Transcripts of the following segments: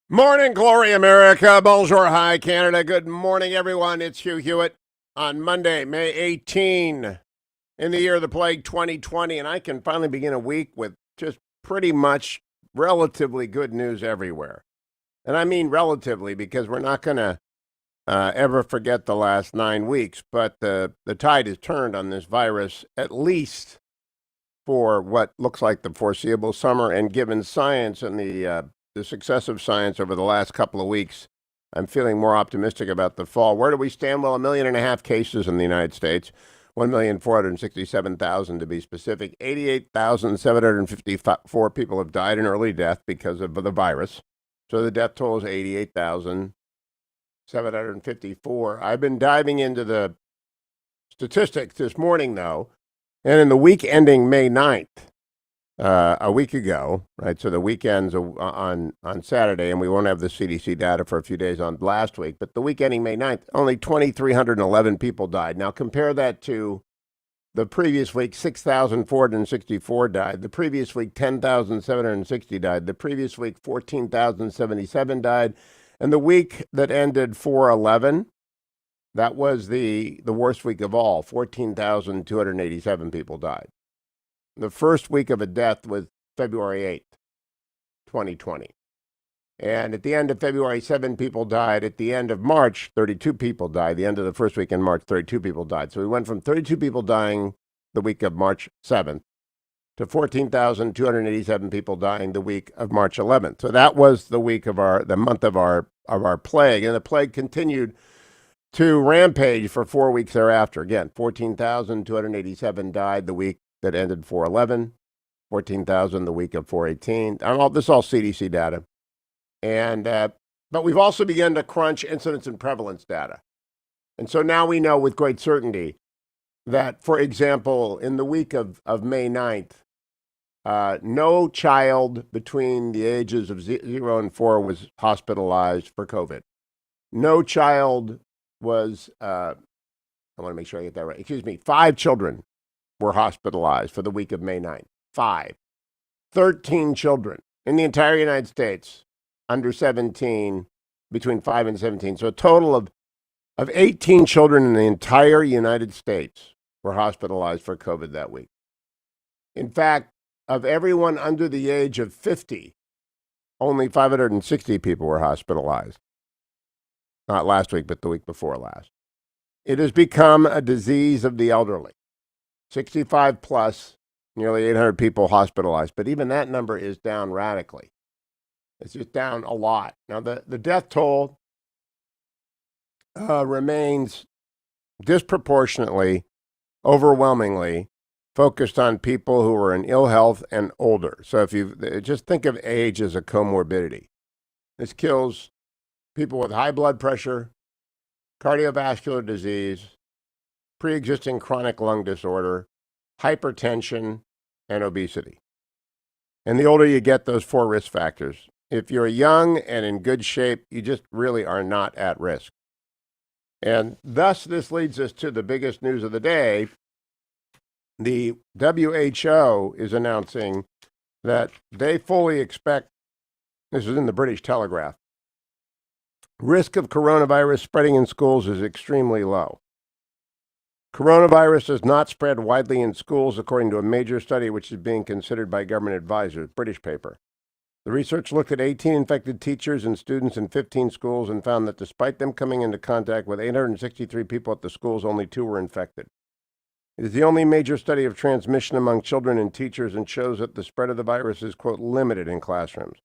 Morning, glory, America. Bonjour, hi, Canada. Good morning, everyone. It's Hugh Hewitt on Monday, May 18, in the year of the plague 2020. And I can finally begin a week with just pretty much relatively good news everywhere. And I mean relatively because we're not going to ever forget the last 9 weeks. But the tide has turned on this virus, at least for what looks like the foreseeable summer. And given science and the success of science over the last couple of weeks, I'm feeling more optimistic about the fall. Where do we stand? Well, 1.5 million cases in the United States, 1,467,000 to be specific. 88,754 people have died in early death because of the virus. So the death toll is 88,754. I've been diving into the statistics this morning, though, and in the week ending May 9th, a week ago, right? So the weekend's on Saturday, and we won't have the CDC data for a few days on last week. But the week ending May 9th, only 2,311 people died. Now compare that to the previous week, 6,464 died. The previous week, 10,760 died. The previous week, 14,077 died. And the week that ended 4/11, that was the worst week of all. 14,287 people died. The first week of a death was February 8th, 2020. And at the end of February, 7 people died. At the end of March, 32 people died. The end of the first week in March, 32 people died. So we went from 32 people dying the week of March 7th to 14,287 people dying the week of March 11th. So that was the week of the month of our plague. And the plague continued to rampage for 4 weeks thereafter. Again, 14,287 died the week that ended 4/11, 14,000 the week of 4/18. This is all CDC data. And but we've also begun to crunch incidence and prevalence data. And so now we know with great certainty that, for example, in the week of May 9th, no child between the ages of 0 and 4 was hospitalized for COVID. No child was, I want to make sure I get that right. 5 children were hospitalized for the week of May 9th. 5. 13 children in the entire United States under 17, between 5 and 17. So a total of 18 children in the entire United States were hospitalized for COVID that week. In fact, of everyone under the age of 50, only 560 people were hospitalized. Not last week, but the week before last. It has become a disease of the elderly. 65 plus, nearly 800 people hospitalized. But even that number is down radically. It's just down a lot. Now, the death toll remains disproportionately, overwhelmingly focused on people who are in ill health and older. So if you just think of age as a comorbidity, this kills people with high blood pressure, cardiovascular disease, pre-existing chronic lung disorder, hypertension, and obesity. And the older you get, those 4 risk factors. If you're young and in good shape, you just really are not at risk. And thus, this leads us to the biggest news of the day. The WHO is announcing that they fully expect, this is in the British Telegraph, risk of coronavirus spreading in schools is extremely low. Coronavirus does not spread widely in schools, according to a major study which is being considered by government advisors, British paper. The research looked at 18 infected teachers and students in 15 schools and found that despite them coming into contact with 863 people at the schools, only 2 were infected. It is the only major study of transmission among children and teachers and shows that the spread of the virus is, quote, limited in classrooms.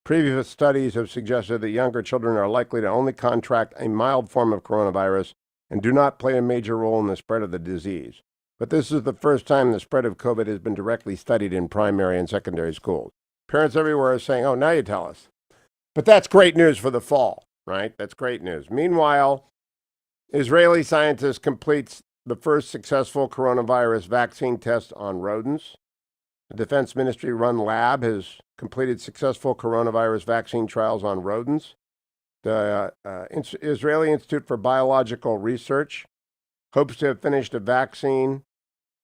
Previous studies have suggested that younger children are likely to only contract a mild form of coronavirus and do not play a major role in the spread of the disease. But this is the first time the spread of COVID has been directly studied in primary and secondary schools. Parents everywhere are saying, oh, now you tell us. But that's great news for the fall, right? That's great news. Meanwhile, Israeli scientists complete the first successful coronavirus vaccine test on rodents. The Defense Ministry-run lab has completed successful coronavirus vaccine trials on rodents. The Israeli Institute for Biological Research hopes to have finished a vaccine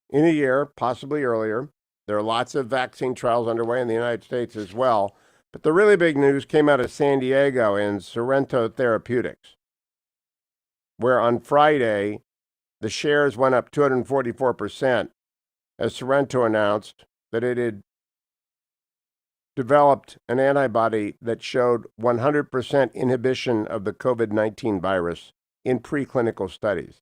in a year, possibly earlier. There are lots of vaccine trials underway in the United States as well. But the really big news came out of San Diego and Sorrento Therapeutics, where on Friday, the shares went up 244% as Sorrento announced that it had developed an antibody that showed 100% inhibition of the COVID-19 virus in preclinical studies.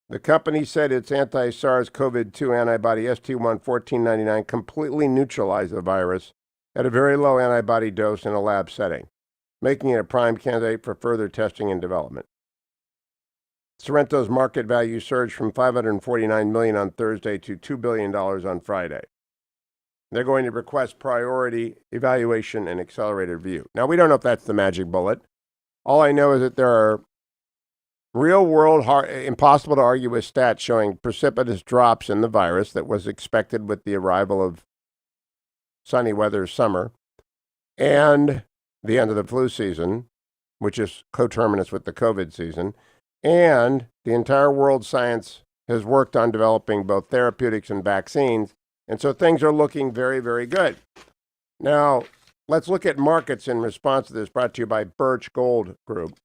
The company said its anti-SARS-CoV-2 antibody ST1-1499 completely neutralized the virus at a very low antibody dose in a lab setting, making it a prime candidate for further testing and development. Sorrento's market value surged from $549 million on Thursday to $2 billion on Friday. They're going to request priority evaluation and accelerated review. Now, we don't know if that's the magic bullet. All I know is that there are real-world, impossible to argue with stats showing precipitous drops in the virus that was expected with the arrival of sunny weather summer and the end of the flu season, which is coterminous with the COVID season, and the entire world science has worked on developing both therapeutics and vaccines. And so things are looking very, very good. Now, let's look at markets in response to this, brought to you by Birch Gold Group.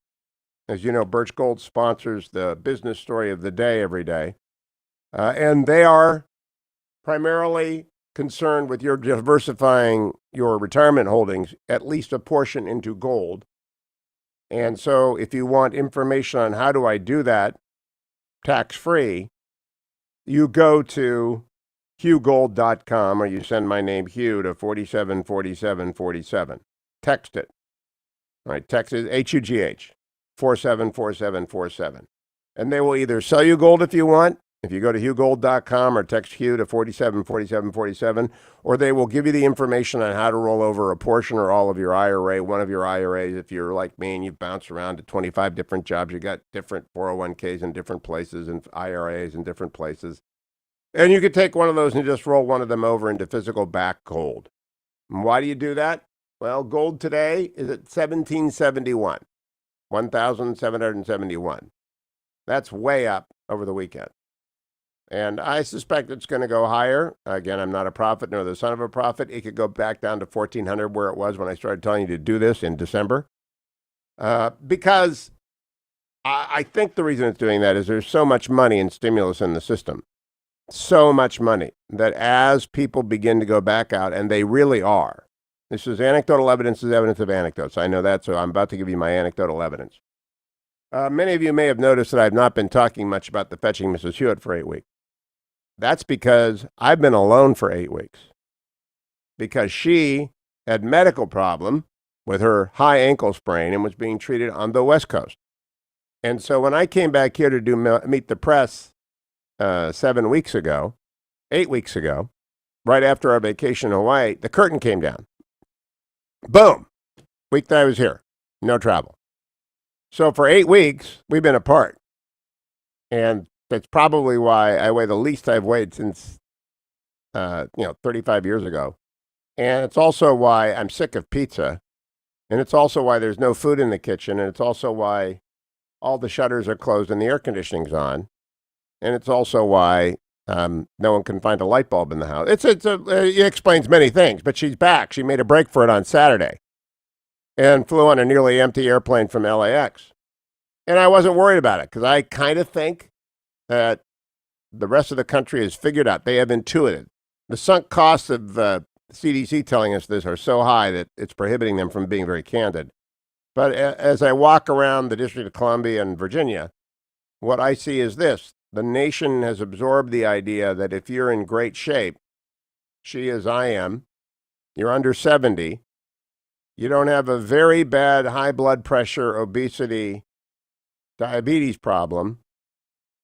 As you know, Birch Gold sponsors the business story of the day every day. And they are primarily concerned with your diversifying your retirement holdings, at least a portion into gold. And so if you want information on how do I do that tax-free, you go to HughGold.com, or you send my name, Hugh, to 474747. Text it. All right, text it, HUGH, 474747. And they will either sell you gold if you want, if you go to HughGold.com or text Hugh to 474747, or they will give you the information on how to roll over a portion or all of your IRA, one of your IRAs. If you're like me and you've bounced around to 25 different jobs, you got different 401ks in different places and IRAs in different places. And you could take one of those and just roll one of them over into physical back gold. And why do you do that? Well, gold today is at 1771, 1,771. That's way up over the weekend. And I suspect it's going to go higher. Again, I'm not a prophet nor the son of a prophet. It could go back down to 1,400 where it was when I started telling you to do this in December. Because I think the reason it's doing that is there's so much money and stimulus in the system. So much money that as people begin to go back out, and they really are. This is anecdotal evidence is evidence of anecdotes. I know that, so I'm about to give you my anecdotal evidence. Many of you may have noticed that I've not been talking much about the Fetching Mrs. Hewitt for 8 weeks. That's because I've been alone for 8 weeks. Because she had medical problem with her high ankle sprain and was being treated on the West Coast. And so when I came back here to do Meet the Press 8 weeks ago, right after our vacation in Hawaii, the curtain came down. Boom. Week that I was here. No travel. So for 8 weeks, we've been apart. And that's probably why I weigh the least I've weighed since, 35 years ago. And it's also why I'm sick of pizza. And it's also why there's no food in the kitchen. And it's also why all the shutters are closed and the air conditioning's on. And it's also why no one can find a light bulb in the house. It explains many things, but she's back. She made a break for it on Saturday and flew on a nearly empty airplane from LAX. And I wasn't worried about it because I kind of think that the rest of the country has figured out. They have intuited. The sunk costs of CDC telling us this are so high that it's prohibiting them from being very candid. But as I walk around the District of Columbia and Virginia, what I see is this. The nation has absorbed the idea that if you're in great shape, she as I am, you're under 70, you don't have a very bad high blood pressure, obesity, diabetes problem,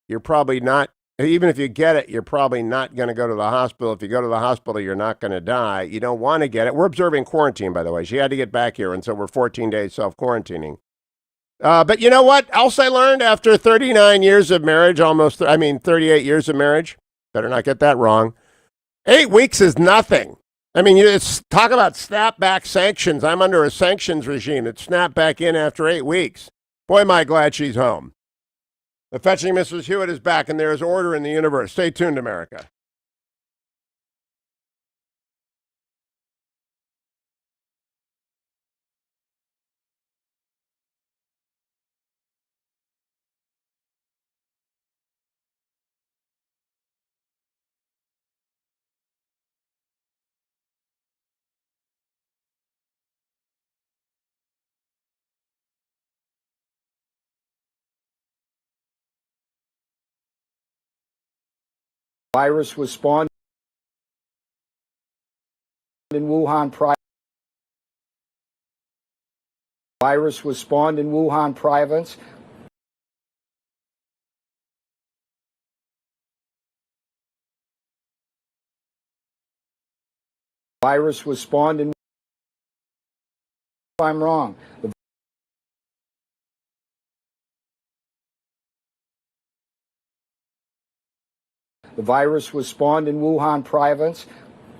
you're probably not, even if you get it, you're probably not going to go to the hospital. If you go to the hospital, you're not going to die. You don't want to get it. We're observing quarantine, by the way. She had to get back here, and so we're 14 days self-quarantining. But you know what else I learned after 39 years of marriage, 38 years of marriage? Better not get that wrong. 8 weeks is nothing. I mean, talk about snap-back sanctions. I'm under a sanctions regime that snapped back in after 8 weeks. Boy, am I glad she's home. The Fetching Mrs. Hewitt is back, and there is order in the universe. Stay tuned, America. Virus was spawned in Wuhan Virus was spawned in Wuhan province. Virus was spawned in. I'm wrong. The virus was spawned in Wuhan province.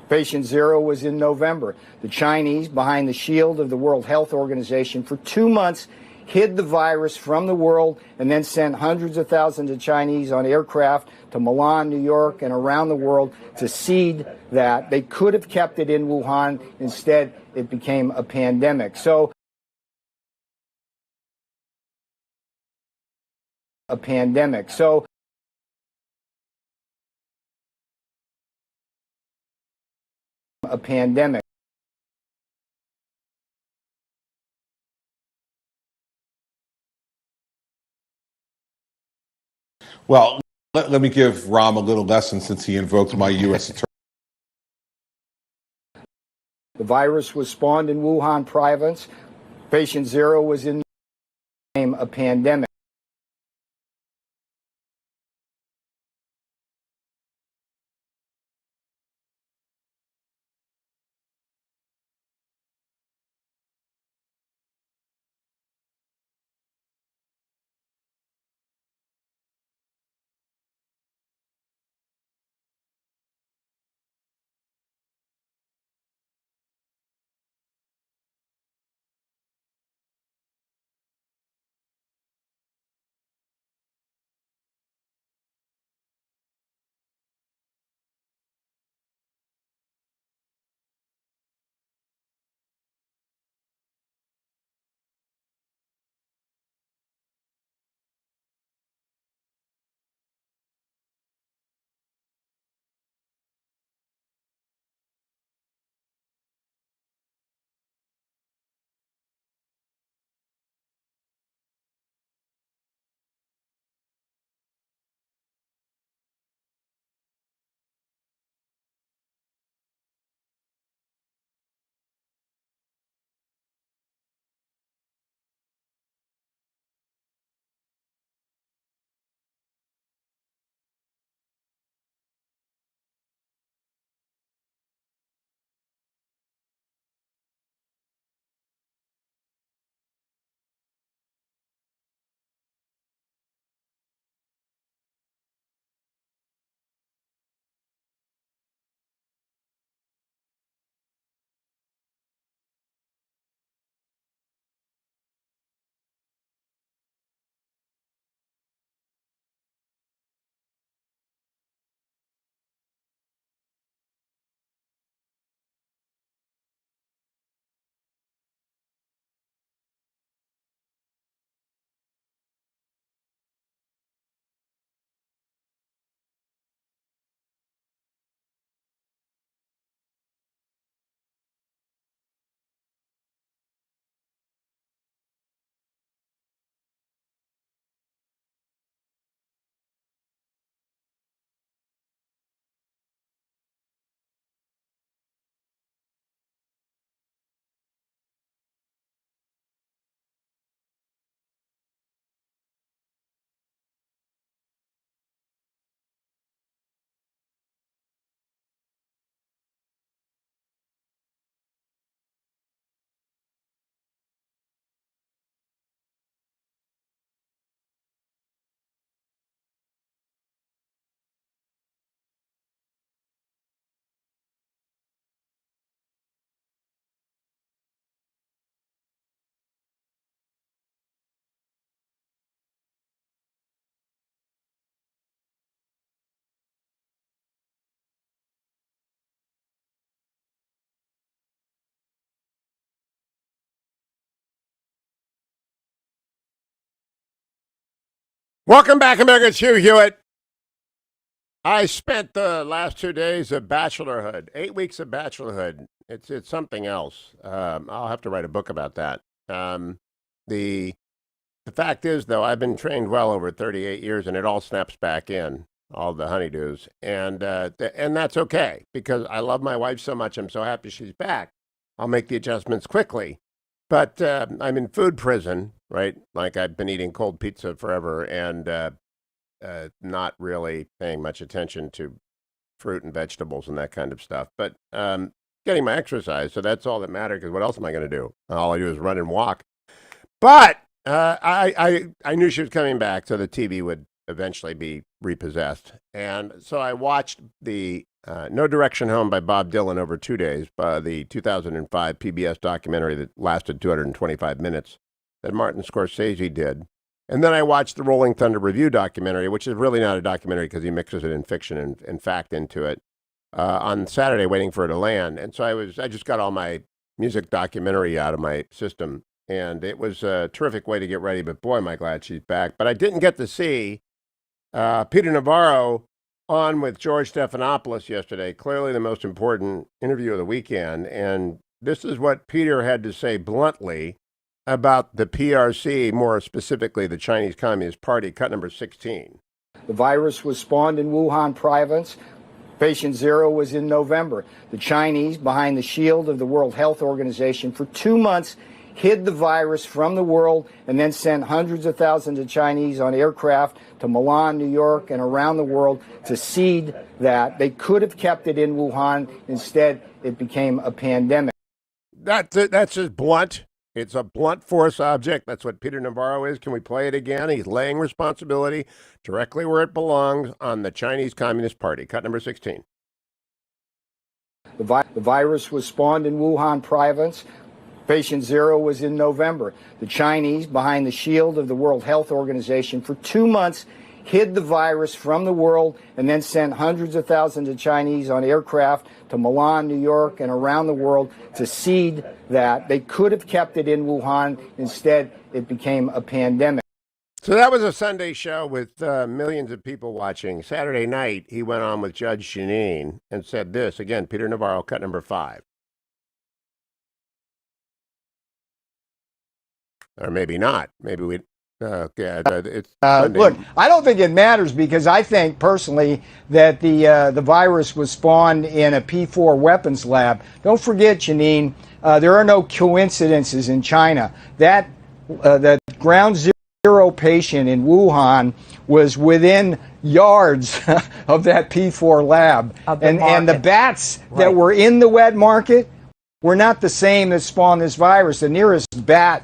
Patient zero was in November. The Chinese, behind the shield of the World Health Organization, for 2 months hid the virus from the world and then sent hundreds of thousands of Chinese on aircraft to Milan, New York, and around the world to seed that. They could have kept it in Wuhan. Instead, it became a pandemic. A pandemic. Well, let me give Rahm a little lesson since he invoked my U.S. attorney. The virus was spawned in Wuhan province. Patient zero was in a pandemic. Welcome back, America. It's Hugh Hewitt. I spent the last 2 days of bachelorhood, 8 weeks of bachelorhood. It's something else. I'll have to write a book about that. The fact is, though, I've been trained well over 38 years, and it all snaps back in. all the honeydews, and that's okay because I love my wife so much. I'm so happy she's back. I'll make the adjustments quickly, but I'm in food prison, right? Like I've been eating cold pizza forever and not really paying much attention to fruit and vegetables and that kind of stuff. But getting my exercise, so that's all that matters. Because what else am I going to do? All I do is run and walk. But I knew she was coming back, so the TV would eventually be repossessed. And so I watched the No Direction Home by Bob Dylan over 2 days, the 2005 PBS documentary that lasted 225 minutes that Martin Scorsese did. And then I watched the Rolling Thunder Review documentary, which is really not a documentary because he mixes it in fiction and fact into it, on Saturday, waiting for it to land. And so I just got all my music documentary out of my system. And it was a terrific way to get ready, but boy, am I glad she's back. But I didn't get to see Peter Navarro on with George Stephanopoulos yesterday, clearly the most important interview of the weekend. And this is what Peter had to say bluntly about the PRC, more specifically the Chinese Communist Party, cut number 16. The virus was spawned in Wuhan province. Patient zero was in November. The Chinese, behind the shield of the World Health Organization, for 2 months hid the virus from the world and then sent hundreds of thousands of Chinese on aircraft to Milan, New York, and around the world to seed that. They could have kept it in Wuhan. Instead, it became a pandemic. That's just blunt. It's a blunt force object. That's what Peter Navarro is. Can we play it again? He's laying responsibility directly where it belongs on the Chinese Communist Party. Cut number 16. The virus was spawned in Wuhan province. Patient zero was in November. The Chinese, behind the shield of the World Health Organization, for 2 months hid the virus from the world and then sent hundreds of thousands of Chinese on aircraft to Milan, New York, and around the world to seed that. They could have kept it in Wuhan. Instead, it became a pandemic. So that was a Sunday show with millions of people watching. Saturday night, he went on with Judge Jeanine and said this. Again, Peter Navarro, cut number 5. Or maybe not. Maybe we. It's look, I don't think it matters because I think personally that the virus was spawned in a P4 weapons lab. Don't forget, Janine, there are no coincidences in China. That ground zero patient in Wuhan was within yards of that P4 lab, and the bats that were in the wet market were not the same that spawned this virus. The nearest bat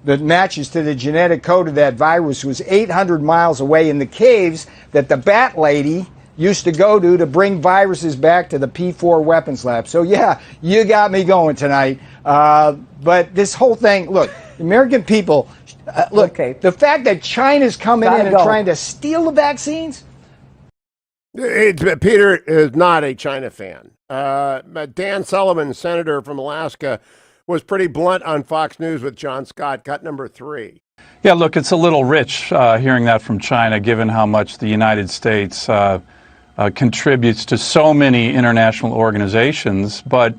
that matches to the genetic code of that virus was 800 miles away in the caves that the bat lady used to go to bring viruses back to the P4 weapons lab. So yeah, you got me going tonight. But this whole thing, look, American people, look, okay. The fact that China's coming in and trying to steal the vaccines. Peter is not a China fan. But Dan Sullivan, senator from Alaska, was pretty blunt on Fox News with John Scott, cut number 3. Yeah, look, it's a little rich hearing that from China, given how much the United States contributes to so many international organizations, but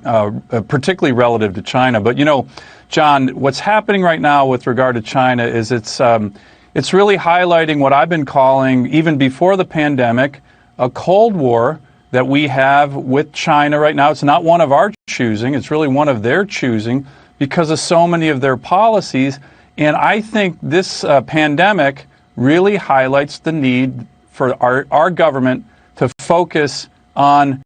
particularly relative to China. But, you know, John, what's happening right now with regard to China is it's really highlighting what I've been calling, even before the pandemic, a Cold War that we have with China right now. It's not one of our choosing. It's really one of their choosing because of so many of their policies. And I think this pandemic really highlights the need for our government to focus on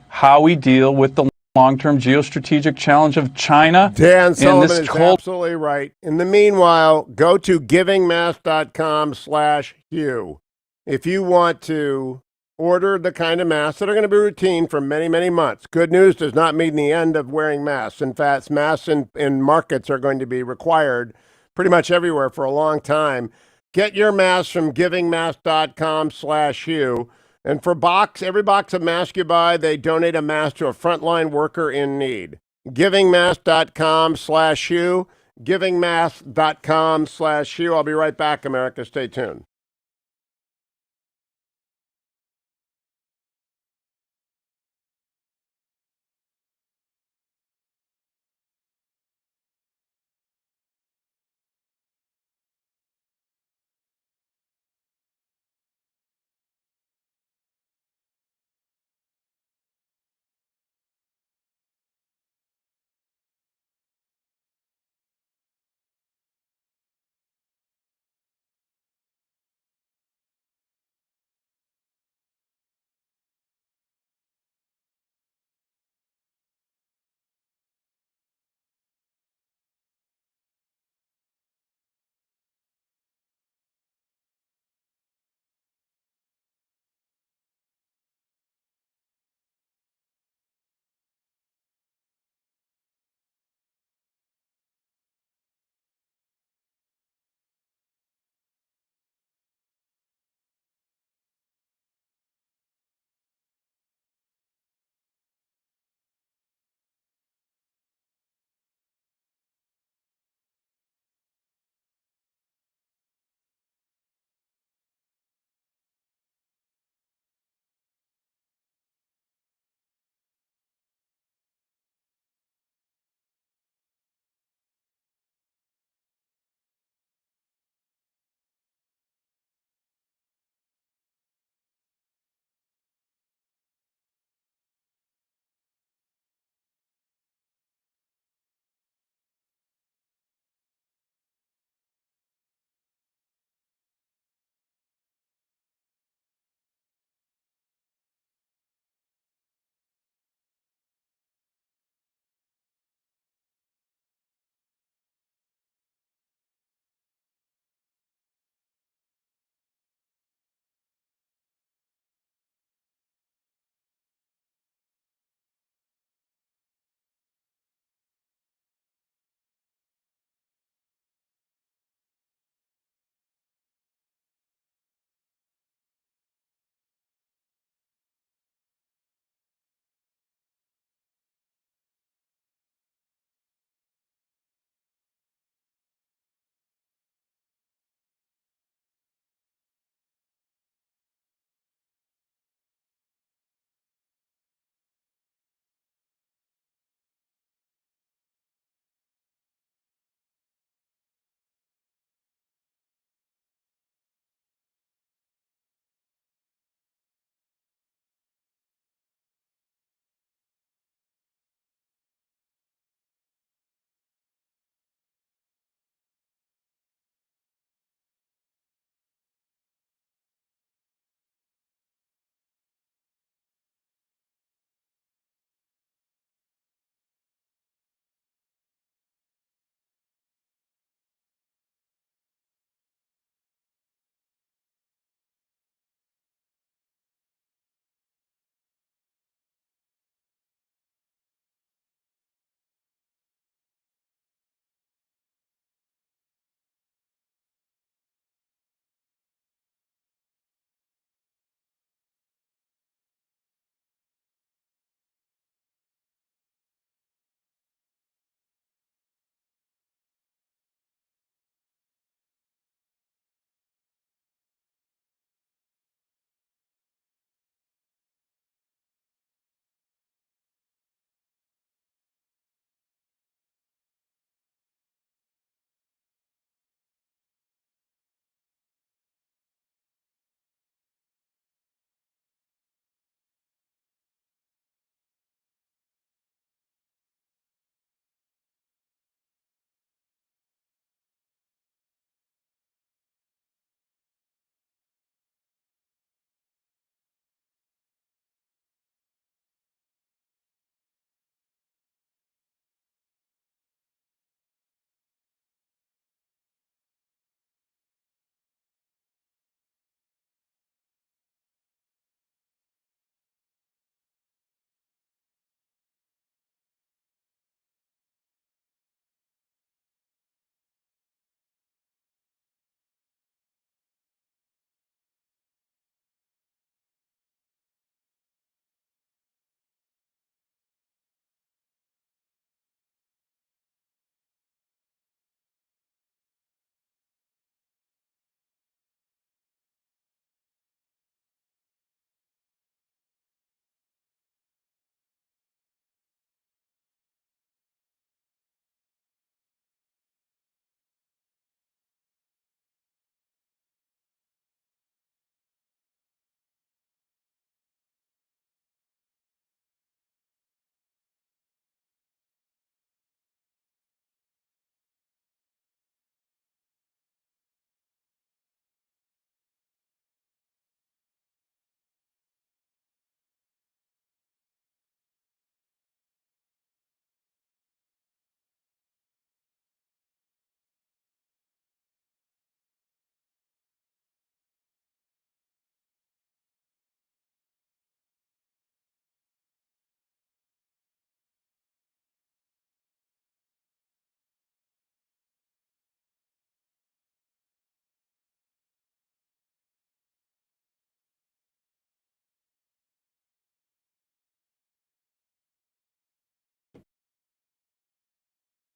how we deal with the long-term geostrategic challenge of China. Dan Sullivan is absolutely right. In the meanwhile, go to givingmask.com/Hugh. If you want to order the kind of masks that are going to be routine for many, many months. Good news does not mean the end of wearing masks. In fact, masks in markets are going to be required pretty much everywhere for a long time. Get your masks from givingmask.com/Hugh. And for every box of masks you buy, they donate a mask to a frontline worker in need. Givingmask.com/Hugh. Givingmask.com/Hugh. I'll be right back, America. Stay tuned.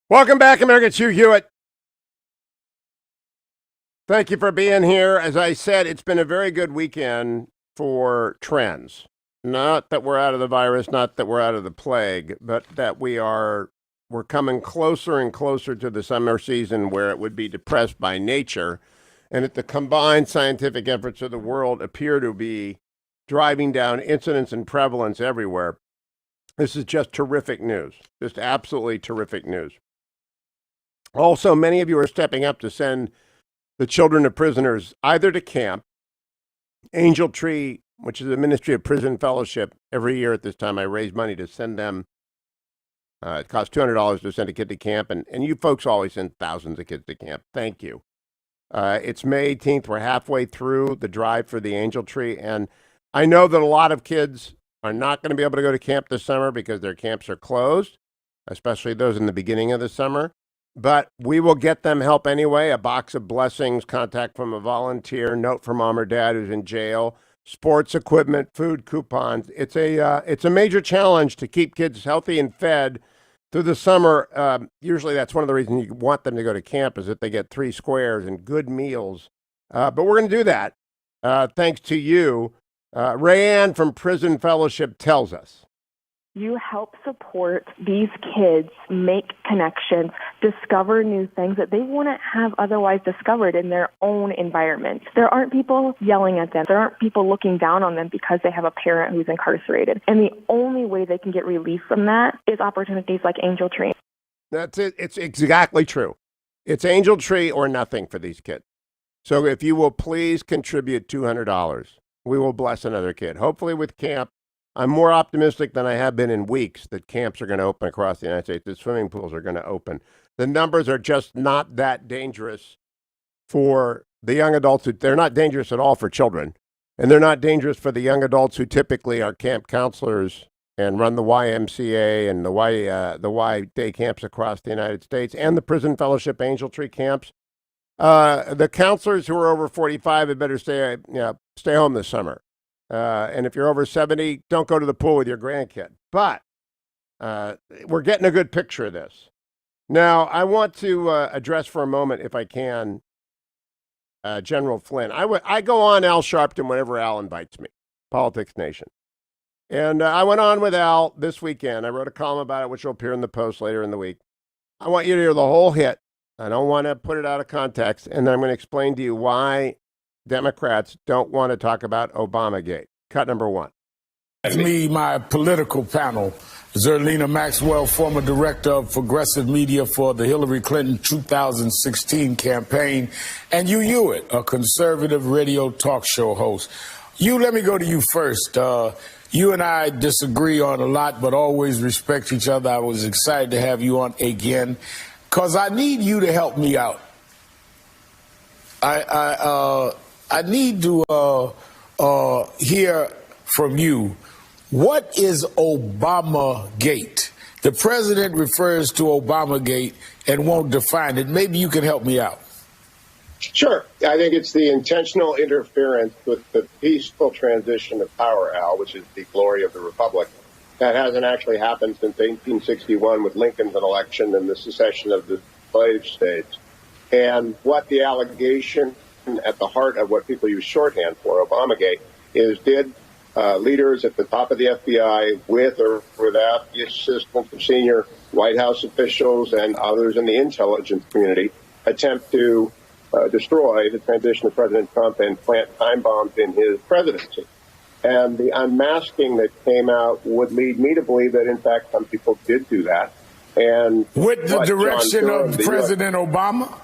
Welcome back, America. It's Hugh Hewitt. Thank you for being here. As I said, it's been a very good weekend for trends. Not that we're out of the virus, not that we're out of the plague, but that we're coming closer and closer to the summer season where it would be depressed by nature, and that the combined scientific efforts of the world appear to be driving down incidence and prevalence everywhere. This is just terrific news, just absolutely terrific news. Also, many of you are stepping up to send the children of prisoners either to camp. Angel Tree, which is a Ministry of Prison Fellowship, every year at this time I raise money to send them. It costs $200 to send a kid to camp, and you folks always send thousands of kids to camp. Thank you. It's May 18th. We're halfway through the drive for the Angel Tree, and I know that a lot of kids are not going to be able to go to camp this summer because their camps are closed, especially those in the beginning of the summer. But we will get them help anyway. A box of blessings, contact from a volunteer, note from mom or dad who's in jail, sports equipment, food coupons. It's a major challenge to keep kids healthy and fed through the summer. Usually that's one of the reasons you want them to go to camp is that they get 3 squares and good meals. But we're going to do that thanks to you. Rayanne from Prison Fellowship tells us. You help support these kids make connections, discover new things that they wouldn't have otherwise discovered in their own environment. There aren't people yelling at them. There aren't people looking down on them because they have a parent who's incarcerated. And the only way they can get relief from that is opportunities like Angel Tree. That's it. It's exactly true. It's Angel Tree or nothing for these kids. So if you will please contribute $200, we will bless another kid. Hopefully with camp. I'm more optimistic than I have been in weeks that camps are going to open across the United States, that swimming pools are going to open. The numbers are just not that dangerous for the young adults. They're not dangerous at all for children, and they're not dangerous for the young adults who typically are camp counselors and run the YMCA and the Y day camps across the United States and the Prison Fellowship Angel Tree camps. The counselors who are over 45 had better stay home this summer. And if you're over 70, don't go to the pool with your grandkid. But we're getting a good picture of this. Now, I want to address for a moment, if I can, General Flynn. I go on Al Sharpton whenever Al invites me, Politics Nation. And I went on with Al this weekend. I wrote a column about it, which will appear in the Post later in the week. I want you to hear the whole hit. I don't want to put it out of context. And I'm going to explain to you why Democrats don't want to talk about Obamagate. Cut number 1. Me, my political panel, Zerlina Maxwell, former director of progressive media for the Hillary Clinton 2016 campaign, and Hugh Hewitt, a conservative radio talk show host. Hugh, let me go to you first. You and I disagree on a lot, but always respect each other. I was excited to have you on again, because I need you to help me out. I need to hear from you. What is Obamagate? The president refers to Obamagate and won't define it. Maybe you can help me out. Sure. I think it's the intentional interference with the peaceful transition of power, Al, which is the glory of the Republic. That hasn't actually happened since 1861 with Lincoln's election and the secession of the slave states. And what the allegation at the heart of what people use shorthand for, Obamagate, is did leaders at the top of the FBI, with or without the assistance of senior White House officials and others in the intelligence community, attempt to destroy the transition of President Trump and plant time bombs in his presidency. And the unmasking that came out would lead me to believe that, in fact, some people did do that. And with the direction of President Obama?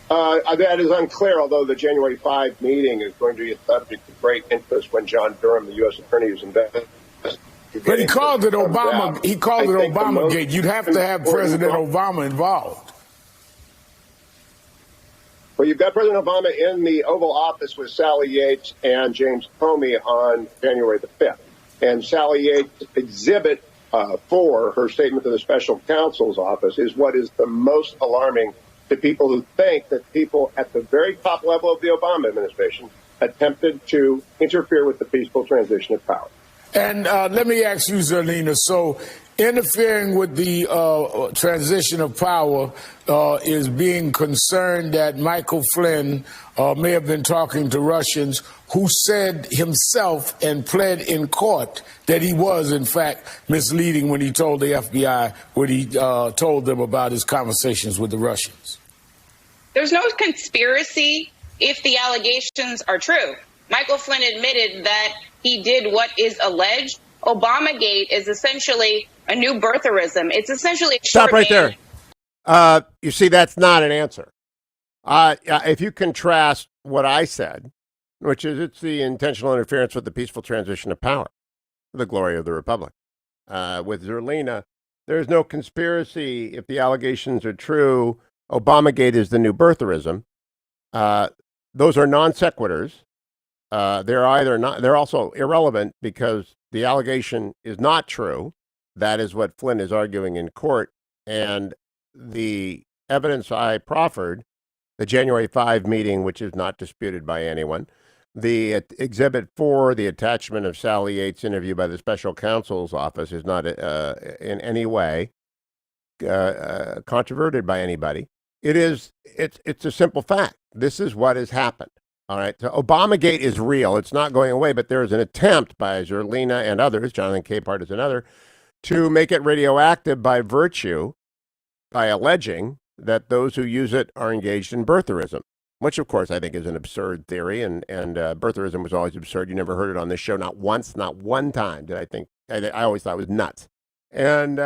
That is unclear, although the January 5 meeting is going to be a subject of great interest when John Durham, the U.S. Attorney, is investigating. But he called it Obama. He called it Obamagate. You'd have to have President Obama involved. Well, you've got President Obama in the Oval Office with Sally Yates and James Comey on January the 5th. And Sally Yates' exhibit for her statement to the special counsel's office is what is the most alarming to people who think that people at the very top level of the Obama administration attempted to interfere with the peaceful transition of power. And let me ask you, Salena, so interfering with the transition of power is being concerned that Michael Flynn may have been talking to Russians who said himself and pled in court that he was, in fact, misleading when he told the FBI what he told them about his conversations with the Russians. There's no conspiracy if the allegations are true. Michael Flynn admitted that he did what is alleged. Obamagate is essentially a new birtherism. It's essentially a Stop right man. there. You see, that's not an answer. If you contrast what I said, which is it's the intentional interference with the peaceful transition of power, the glory of the republic, with Zerlina, there's no conspiracy if the allegations are true. Obamagate is the new birtherism. Those are non sequiturs. They're also irrelevant because the allegation is not true. That is what Flynn is arguing in court. And the evidence I proffered, the January 5 meeting, which is not disputed by anyone, the Exhibit 4, the attachment of Sally Yates' interview by the special counsel's office, is not in any way controverted by anybody. It's a simple fact. This is what has happened. All right. So Obamagate is real. It's not going away, but there is an attempt by Zerlina and others, Jonathan Capehart is another, to make it radioactive by alleging that those who use it are engaged in birtherism, which of course I think is an absurd theory. And birtherism was always absurd. You never heard it on this show. Not once, not one time did I think. I always thought it was nuts. And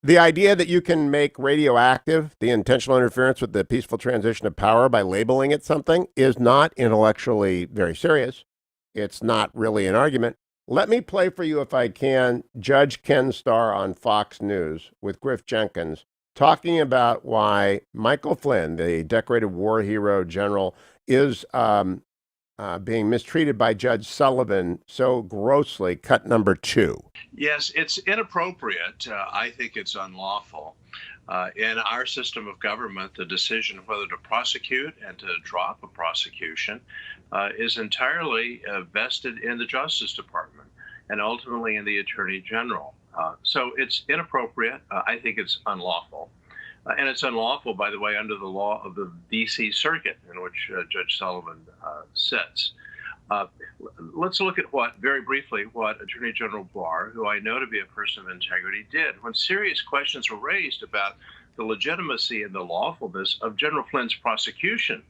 the idea that you can make radioactive the intentional interference with the peaceful transition of power by labeling it something is not intellectually very serious. It's not really an argument. Let me play for you, if I can, Judge Ken Starr on Fox News with Griff Jenkins talking about why Michael Flynn, the decorated war hero general, is being mistreated by Judge Sullivan so grossly, cut number 2. Yes, it's inappropriate. I think it's unlawful. In our system of government, the decision whether to prosecute and to drop a prosecution is entirely vested in the Justice Department and ultimately in the Attorney General. So it's inappropriate. I think it's unlawful. And it's unlawful, by the way, under the law of the D.C. Circuit, in which Judge Sullivan sits. Let's look at very briefly, what Attorney General Barr, who I know to be a person of integrity, did. When serious questions were raised about the legitimacy and the lawfulness of General Flynn's prosecution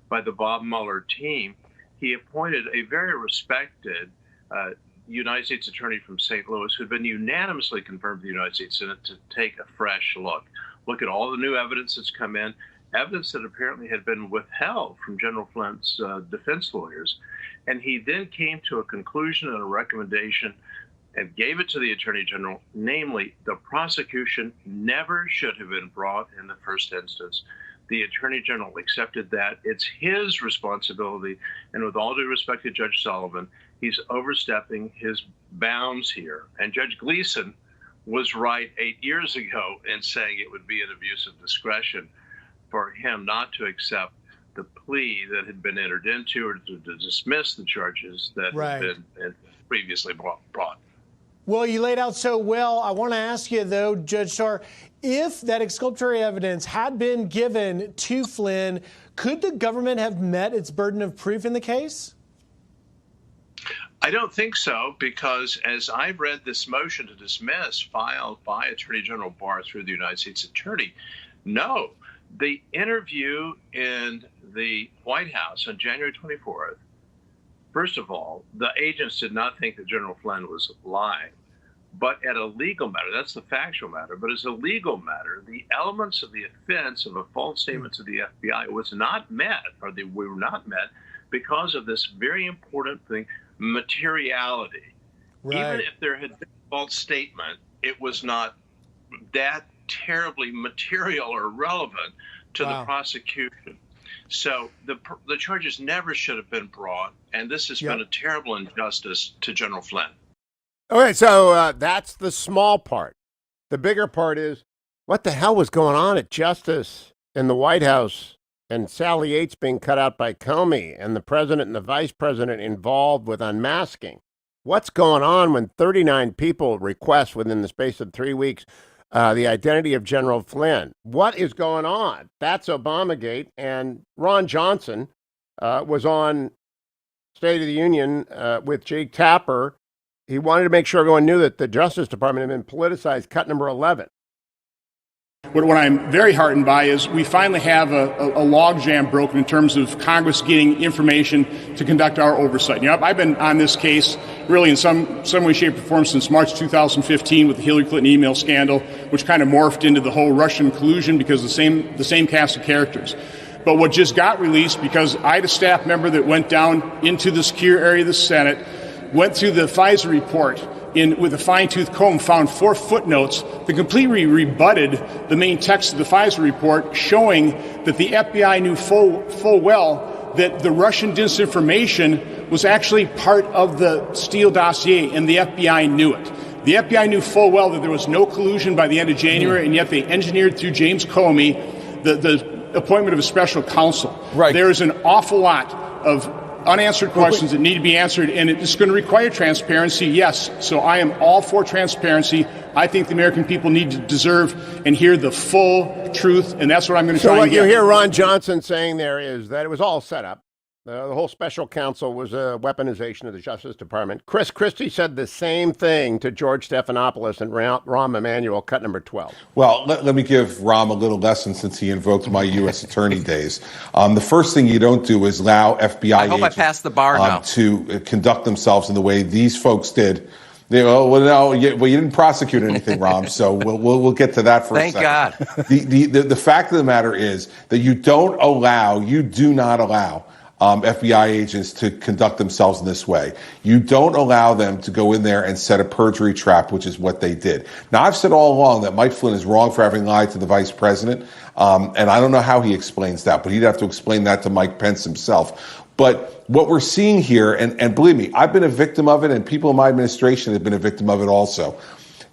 by the Bob Mueller team, he appointed a very respected United States attorney from St. Louis who had been unanimously confirmed to the United States Senate to take a fresh look at all the new evidence that's come in, evidence that apparently had been withheld from General Flynn's defense lawyers. And he then came to a conclusion and a recommendation and gave it to the Attorney General, namely, the prosecution never should have been brought in the first instance. The Attorney General accepted that. It's his responsibility. And with all due respect to Judge Sullivan, he's overstepping his bounds here. And Judge Gleason was right 8 years ago in saying it would be an abuse of discretion for him not to accept the plea that had been entered into or to dismiss the charges that had been previously brought. Well, you laid out so well. I want to ask you, though, Judge Starr, if that exculpatory evidence had been given to Flynn, could the government have met its burden of proof in the case? I don't think so, because as I've read this motion to dismiss filed by Attorney General Barr through the United States Attorney, no. The interview in the White House on January 24th, first of all, the agents did not think that General Flynn was lying. But at a legal matter, that's the factual matter, but as a legal matter, the elements of the offense of a false statement to the FBI was not met, or they were not met, because of this very important thing, materiality. Right. Even if there had been a false statement, it was not that terribly material or relevant to the prosecution. So the charges never should have been brought, and this has been a terrible injustice to General Flynn. Okay, so that's the small part. The bigger part is, what the hell was going on at Justice in the White House and Sally Yates being cut out by Comey and the president and the vice president involved with unmasking? What's going on when 39 people request within the space of 3 weeks the identity of General Flynn? What is going on? That's Obamagate. And Ron Johnson was on State of the Union with Jake Tapper. He wanted to make sure everyone knew that the Justice Department had been politicized. Cut number 11. What I'm very heartened by is we finally have a logjam broken in terms of Congress getting information to conduct our oversight. You know, I've been on this case really in some way, shape, or form since March 2015 with the Hillary Clinton email scandal, which kind of morphed into the whole Russian collusion because the same cast of characters. But what just got released, because I had a staff member that went down into the secure area of the Senate, went through the FISA report with a fine-tooth comb, found 4 footnotes that completely rebutted the main text of the FISA report, showing that the FBI knew full well that the Russian disinformation was actually part of the Steele dossier, and the FBI knew it. The FBI knew full well that there was no collusion by the end of January, and yet they engineered through James Comey the appointment of a special counsel. Right. There is an awful lot of unanswered questions that need to be answered, and it's going to require transparency, yes. So I am all for transparency. I think the American people need to deserve and hear the full truth, and that's what I'm going to try and get. So what you hear Ron Johnson saying there is that it was all set up. The whole special counsel was a weaponization of the Justice Department. Chris Christie said the same thing to George Stephanopoulos and Rahm Emanuel, cut number 12. Well, let me give Rahm a little lesson since he invoked my U.S. attorney days. The first thing you don't do is allow FBI agents I passed the bar now. To conduct themselves in the way these folks did. They go, well, no, you didn't prosecute anything, Rahm, so we'll get to that for a second. Thank God. The fact of the matter is that you do not allow FBI agents to conduct themselves in this way. You don't allow them to go in there and set a perjury trap, which is what they did. Now, I've said all along that Mike Flynn is wrong for having lied to the vice president, and I don't know how he explains that, but he'd have to explain that to Mike Pence himself. But what we're seeing here, and believe me, I've been a victim of it, and people in my administration have been a victim of it also.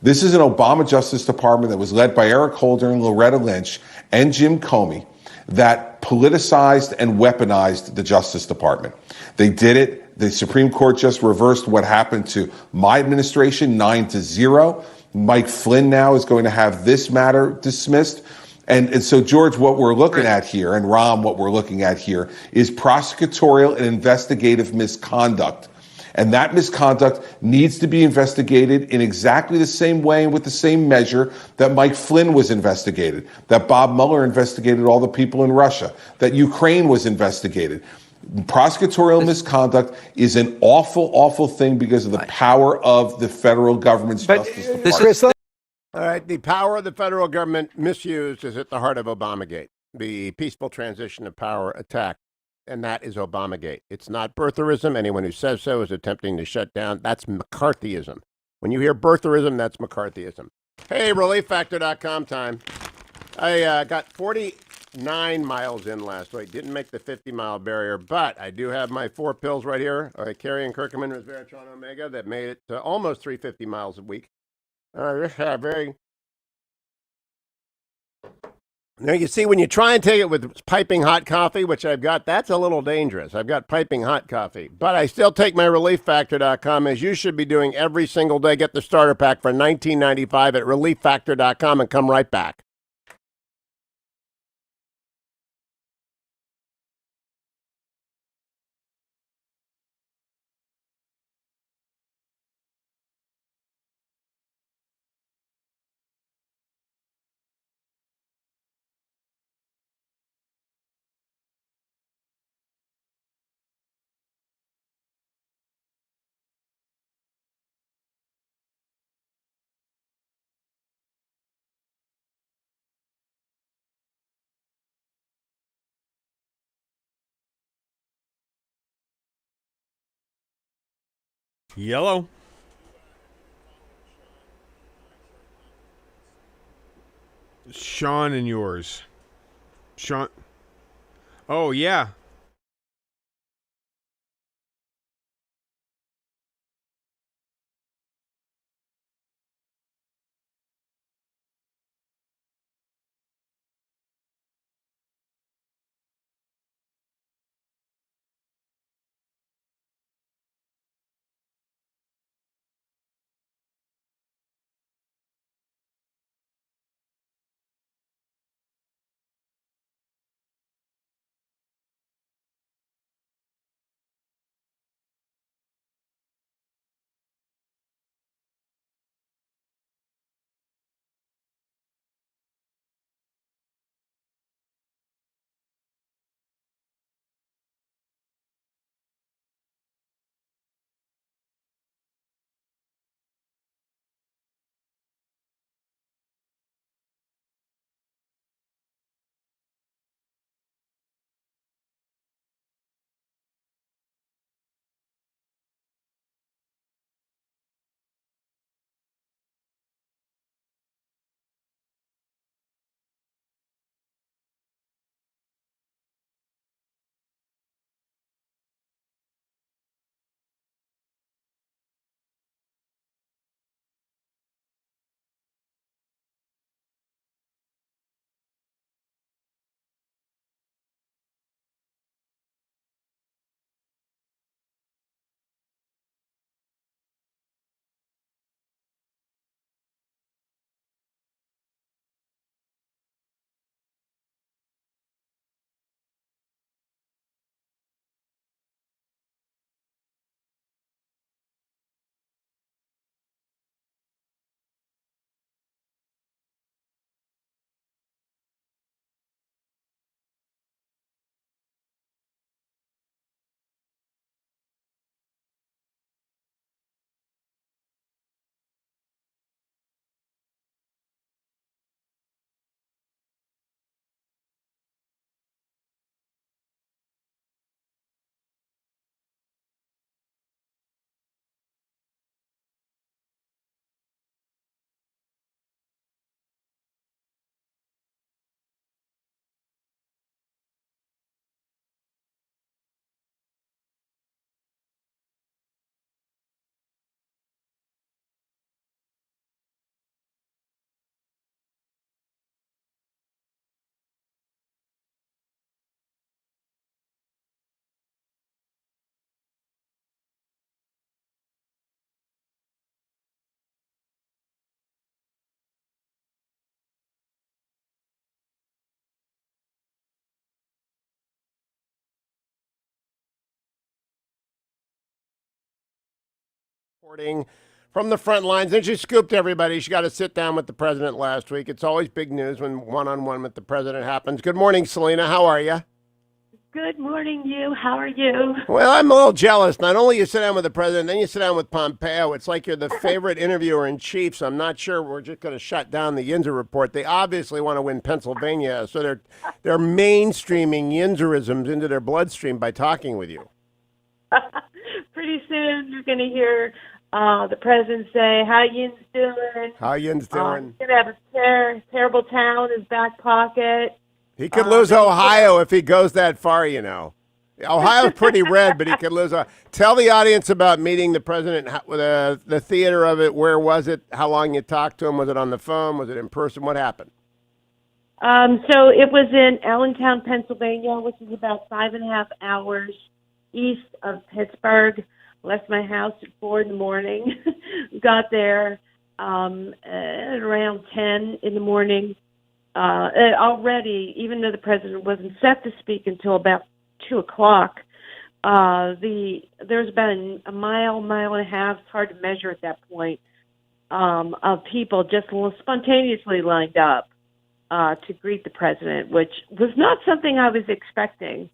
This is an Obama Justice Department that was led by Eric Holder and Loretta Lynch and Jim Comey that politicized and weaponized the Justice Department. They did it. The Supreme Court just reversed what happened to my administration, 9-0. Mike Flynn now is going to have this matter dismissed. And so, George, what we're looking at here, and Rahm, what we're looking at here, is prosecutorial and investigative misconduct. And that misconduct needs to be investigated in exactly the same way and with the same measure that Mike Flynn was investigated, that Bob Mueller investigated all the people in Russia, that Ukraine was investigated. Prosecutorial misconduct is an awful, awful thing because of the power of the federal government's Justice Department. All right, the power of the federal government misused is at the heart of Obamagate, the peaceful transition of power attack. And that is Obamagate. It's not birtherism. Anyone who says so is attempting to shut down. That's McCarthyism. When you hear birtherism, that's McCarthyism. Hey, ReliefFactor.com time. I got 49 miles in last week. Didn't make the 50-mile barrier, but I do have my 4 pills right here. Carrie and Curcumin, Resveratrol, Omega, that made it to almost 350 miles a week. Very... Now, you see, when you try and take it with piping hot coffee, which I've got, that's a little dangerous. I've got piping hot coffee. But I still take my ReliefFactor.com, as you should be doing every single day. Get the starter pack for $19.95 at ReliefFactor.com and come right back. Yellow. Sean and yours. Sean. Oh, yeah. Reporting from the front lines. And she scooped everybody. She got to sit down with the president last week. It's always big news when one-on-one with the president happens. Good morning, Salena. How are you? Good morning, you. How are you? Well, I'm a little jealous. Not only you sit down with the president, then you sit down with Pompeo. It's like you're the favorite interviewer in chief. So I'm not sure we're just going to shut down the Yinzer report. They obviously want to win Pennsylvania, so they're mainstreaming Yinzerisms into their bloodstream by talking with you. Pretty soon you're going to hear the president say, "How Yin's doing? How Yin's doing? He's going to have a terrible town in his back pocket." He could lose Ohio if he goes that far, you know. Ohio's pretty red, but he could lose. Tell the audience about meeting the president, the theater of it. Where was it? How long you talked to him? Was it on the phone? Was it in person? What happened? So it was in Allentown, Pennsylvania, which is about 5.5 hours east of Pittsburgh. Left my house at 4 a.m. Got there at around 10 in the morning. Already, even though the president wasn't set to speak until about 2 o'clock, there's about a mile and a half, it's hard to measure at that point, of people just spontaneously lined up to greet the president, which was not something I was expecting.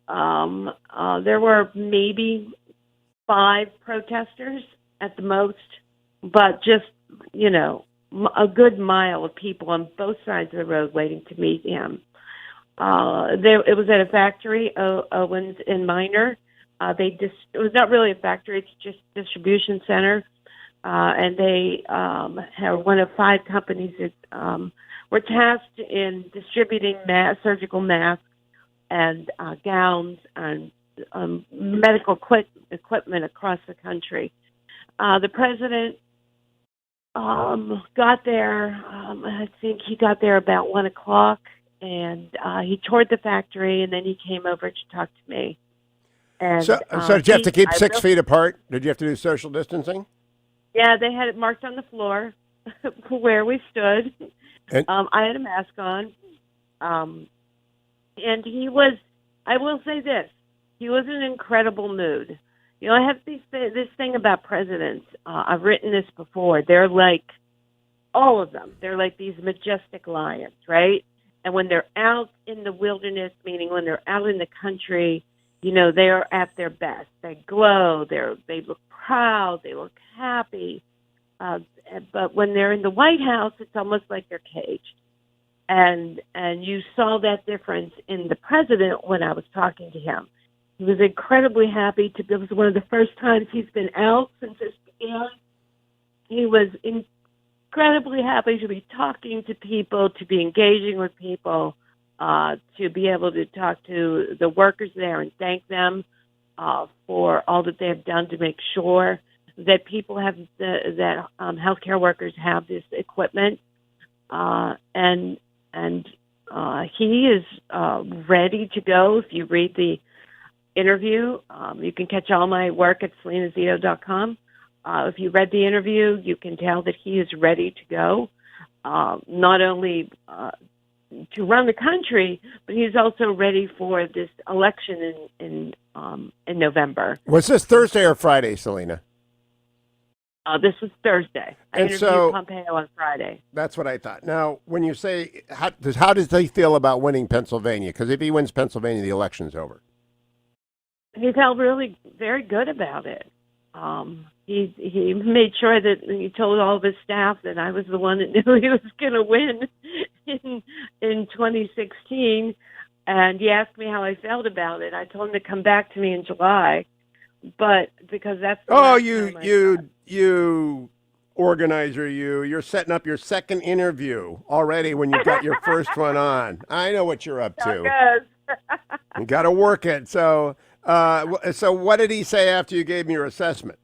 There were maybe 5 protesters at the most, but just, a good mile of people on both sides of the road waiting to meet him. It was at a factory, Owens and Minor. It was not really a factory; it's just a distribution center, and they are one of 5 companies that were tasked in distributing surgical masks and gowns and medical equipment across the country. The president got there, I think he got there about 1 o'clock, and he toured the factory, and then he came over to talk to me. And, so did you have to keep 6 feet apart? Did you have to do social distancing? Yeah, they had it marked on the floor where we stood. And, I had a mask on. And he was, I will say this, he was in an incredible mood. I have this thing about presidents. I've written this before. They're like, all of them, they're like these majestic lions, right? And when they're out in the wilderness, meaning when they're out in the country, they are at their best. They glow. They look proud. They look happy. But when they're in the White House, it's almost like they're caged. And you saw that difference in the president when I was talking to him. He was incredibly happy. It was one of the first times he's been out since this began. He was incredibly happy to be talking to people, to be engaging with people, to be able to talk to the workers there and thank them for all that they have done to make sure that people have that healthcare workers have this equipment, and he is ready to go. If you read the interview, you can catch all my work at SalenaZito.com. If you read the interview, you can tell that he is ready to go, not only to run the country, but he's also ready for this election in November. Was this Thursday or Friday, Salena? This was Thursday. I interviewed Pompeo on Friday. That's what I thought. Now, when you say, how does he feel about winning Pennsylvania? Because if he wins Pennsylvania, the election's over. He felt really very good about it. He made sure that he told all of his staff that I was the one that knew he was going to win in 2016. And he asked me how I felt about it. I told him to come back to me in July, but because that's you organizer, you're setting up your second interview already when you got your first one on. I know what you're up to. You got to work it. So what did he say after you gave him your assessment?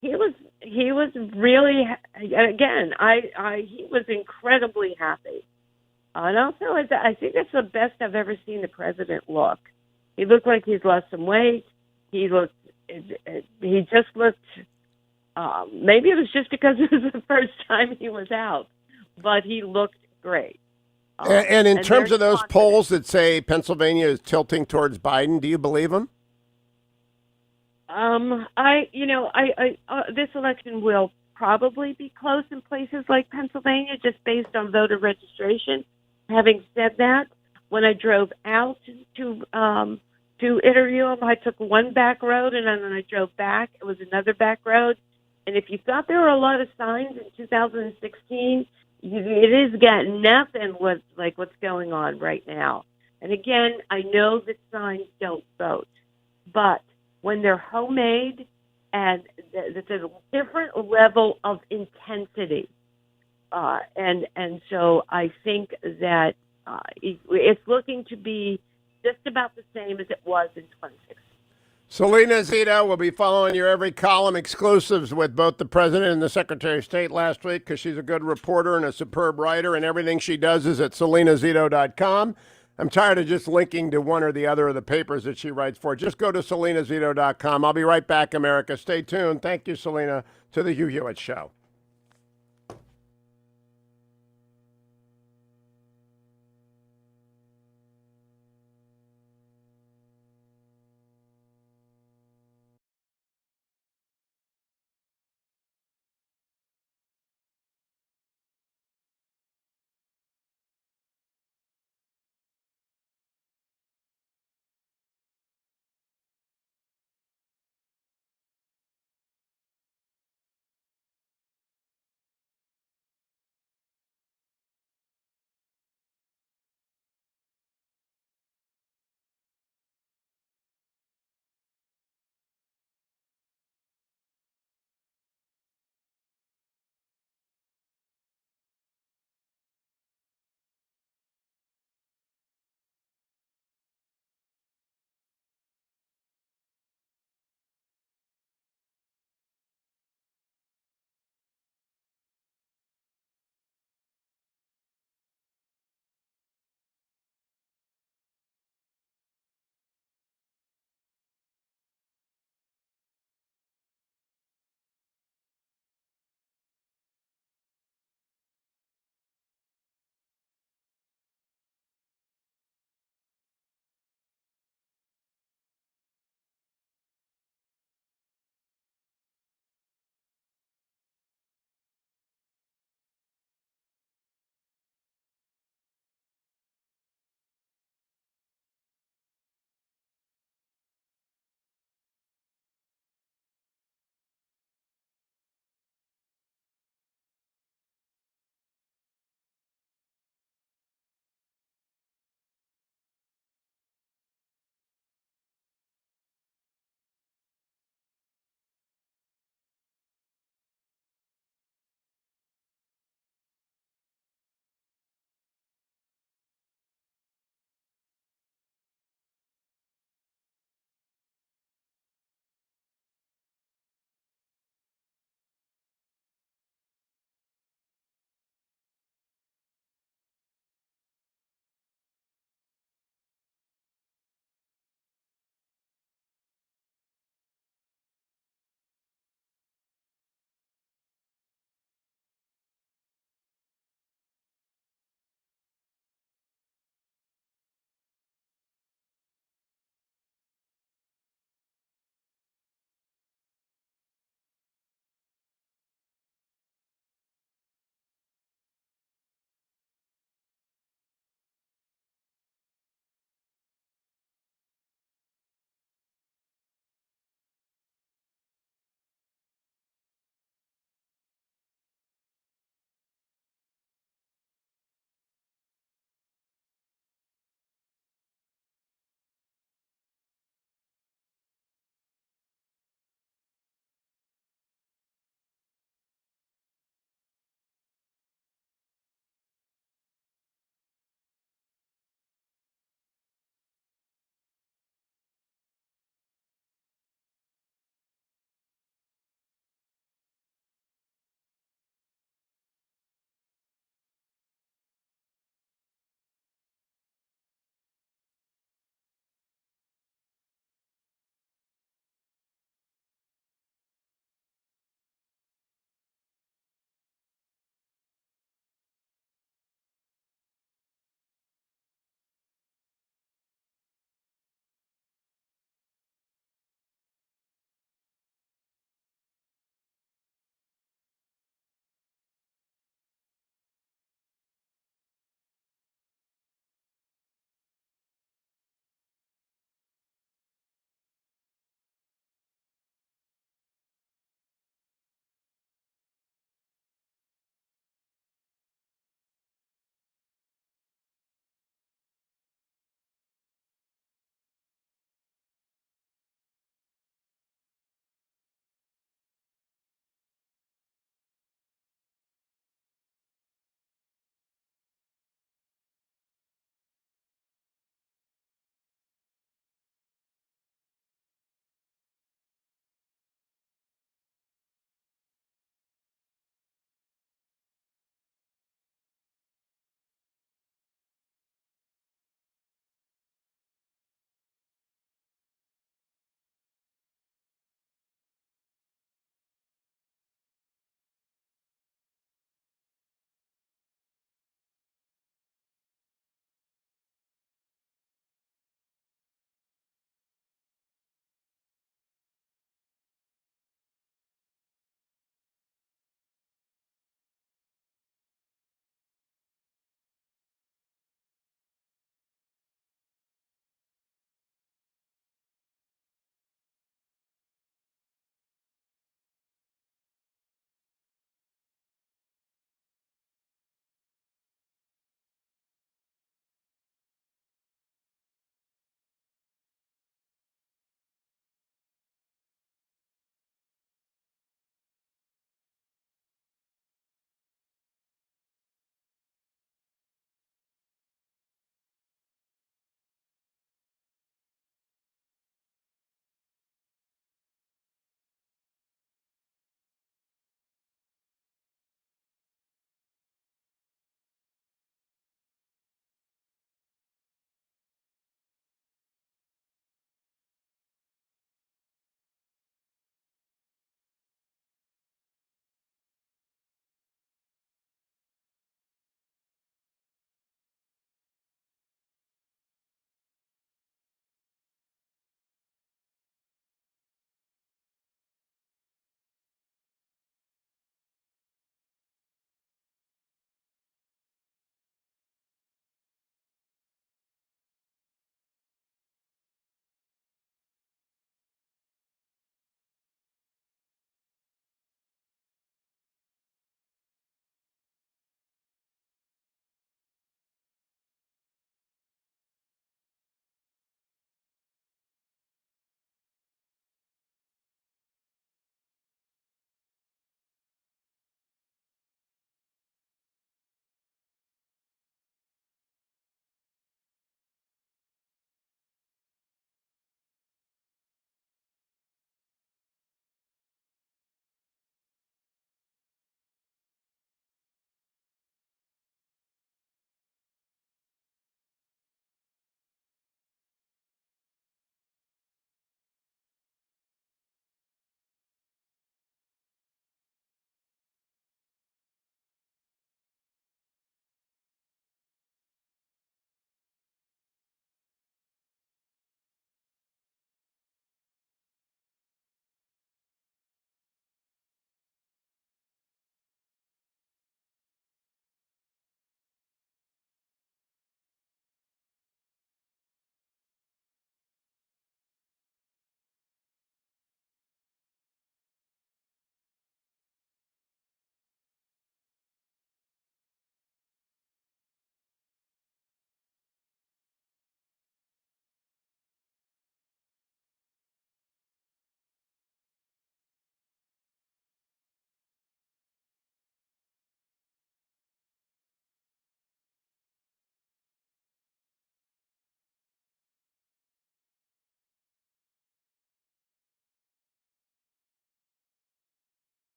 He was really, again, he was incredibly happy. And also, I think that's the best I've ever seen the president look. He looked like he's lost some weight. He just looked, maybe it was just because it was the first time he was out, but he looked great. And in terms of those polls that say Pennsylvania is tilting towards Biden, do you believe them? This election will probably be close in places like Pennsylvania, just based on voter registration. Having said that, when I drove out to interview him, I took one back road, and then when I drove back, it was another back road. And if you thought there were a lot of signs in 2016, it has got nothing with like what's going on right now. And again, I know that signs don't vote, but when they're homemade and it's a different level of intensity, and so I think that it's looking to be just about the same as it was in 2016. Salena Zito will be following your every column, exclusives with both the president and the secretary of state last week, because she's a good reporter and a superb writer, and everything she does is at salenazito.com. I'm tired of just linking to one or the other of the papers that she writes for. Just go to salenazito.com. I'll be right back, America. Stay tuned. Thank you, Salena, to the Hugh Hewitt Show.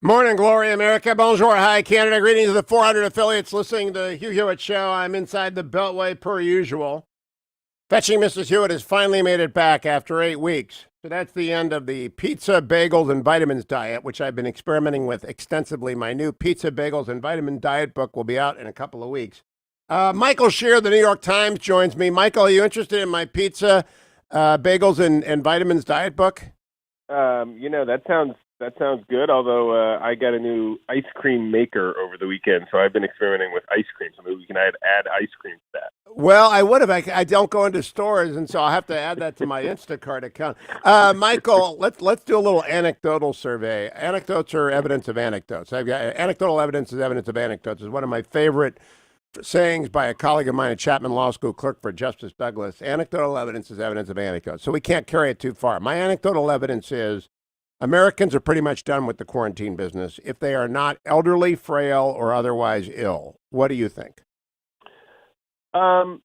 Morning, Glory America. Bonjour, hi, Canada. Greetings to the 400 affiliates listening to the Hugh Hewitt Show. I'm inside the Beltway per usual. Fetching Mrs. Hewitt has finally made it back after 8 weeks. So that's the end of the pizza, bagels, and vitamins diet, which I've been experimenting with extensively. My new pizza, bagels, and vitamin diet book will be out in a couple of weeks. Michael Shear, the New York Times, joins me. Michael, are you interested in my pizza, bagels, and vitamins diet book? That sounds good. Although I got a new ice cream maker over the weekend, so I've been experimenting with ice cream. So maybe we can add ice cream to that. Well, I would have. I don't go into stores, and so I'll have to add that to my Instacart account. Michael, let's do a little anecdotal survey. Anecdotes are evidence of anecdotes. I've got anecdotal evidence is evidence of anecdotes. Is one of my favorite sayings by a colleague of mine at Chapman Law School, clerk for Justice Douglas. Anecdotal evidence is evidence of anecdotes. So we can't carry it too far. My anecdotal evidence is Americans are pretty much done with the quarantine business if they are not elderly, frail, or otherwise ill. What do you think? With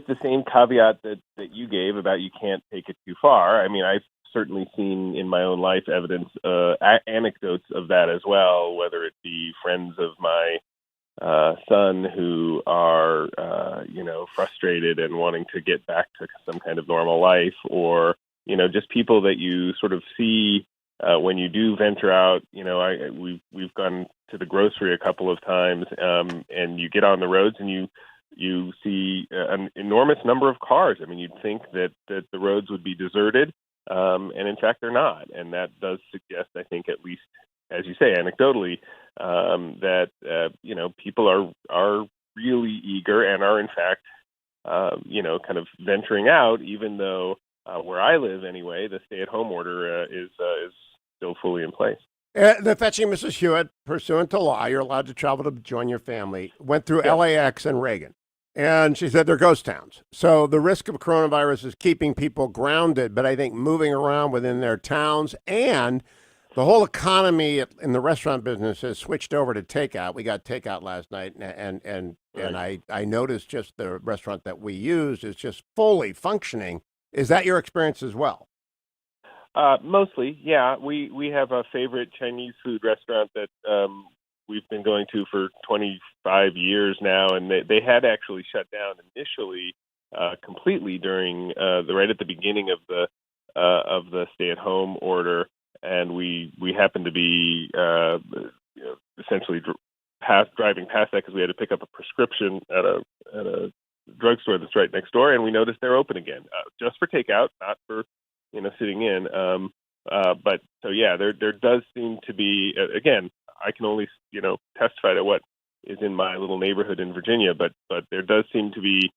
the same caveat that you gave about you can't take it too far. I mean, I've certainly seen in my own life evidence, anecdotes of that as well, whether it be friends of my son who are, frustrated and wanting to get back to some kind of normal life, or, just people that you sort of see when you do venture out. We've gone to the grocery a couple of times, and you get on the roads and you see an enormous number of cars. I mean, you'd think that the roads would be deserted, and in fact they're not. And that does suggest, I think, at least, as you say, anecdotally, that people are really eager and are in fact, kind of venturing out, even though where I live anyway, the stay-at-home order is still fully in place. The Fetching Mrs. Hewitt, pursuant to law, you're allowed to travel to join your family, went through LAX and Reagan. And she said they're ghost towns. So the risk of coronavirus is keeping people grounded, but I think moving around within their towns, and the whole economy in the restaurant business has switched over to takeout. We got takeout last night, and I noticed just the restaurant that we used is just fully functioning. Is that your experience as well? Mostly, yeah. We have a favorite Chinese food restaurant that we've been going to for 25 years now, and they had actually shut down initially completely during right at the beginning of the stay-at-home order, and we happened to be essentially driving past that because we had to pick up a prescription at a drugstore that's right next door, and we noticed they're open again, just for takeout, not for sitting in. But so yeah, there does seem to be, again, I can only testify to what is in my little neighborhood in Virginia, but there does seem to be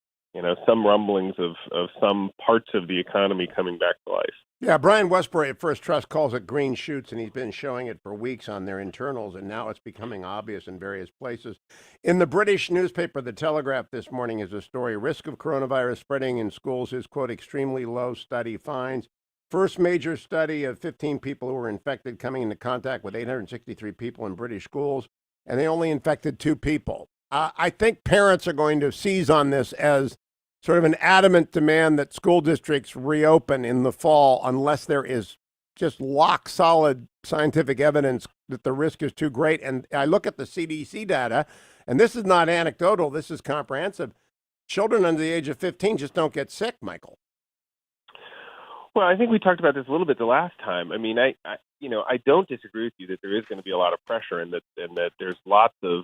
some rumblings of some parts of the economy coming back to life. Yeah, Brian Westbury at First Trust calls it green shoots, and he's been showing it for weeks on their internals, and now it's becoming obvious in various places. In the British newspaper, The Telegraph, this morning is a story: risk of coronavirus spreading in schools is, quote, extremely low, study finds. First major study of 15 people who were infected coming into contact with 863 people in British schools, and they only infected 2 people. I think parents are going to seize on this as sort of an adamant demand that school districts reopen in the fall unless there is just lock solid scientific evidence that the risk is too great. And I look at the CDC data, and this is not anecdotal, this is comprehensive. Children under the age of 15 just don't get sick, Michael. Well, I think we talked about this a little bit the last time. I mean, I don't disagree with you that there is going to be a lot of pressure, and that there's lots of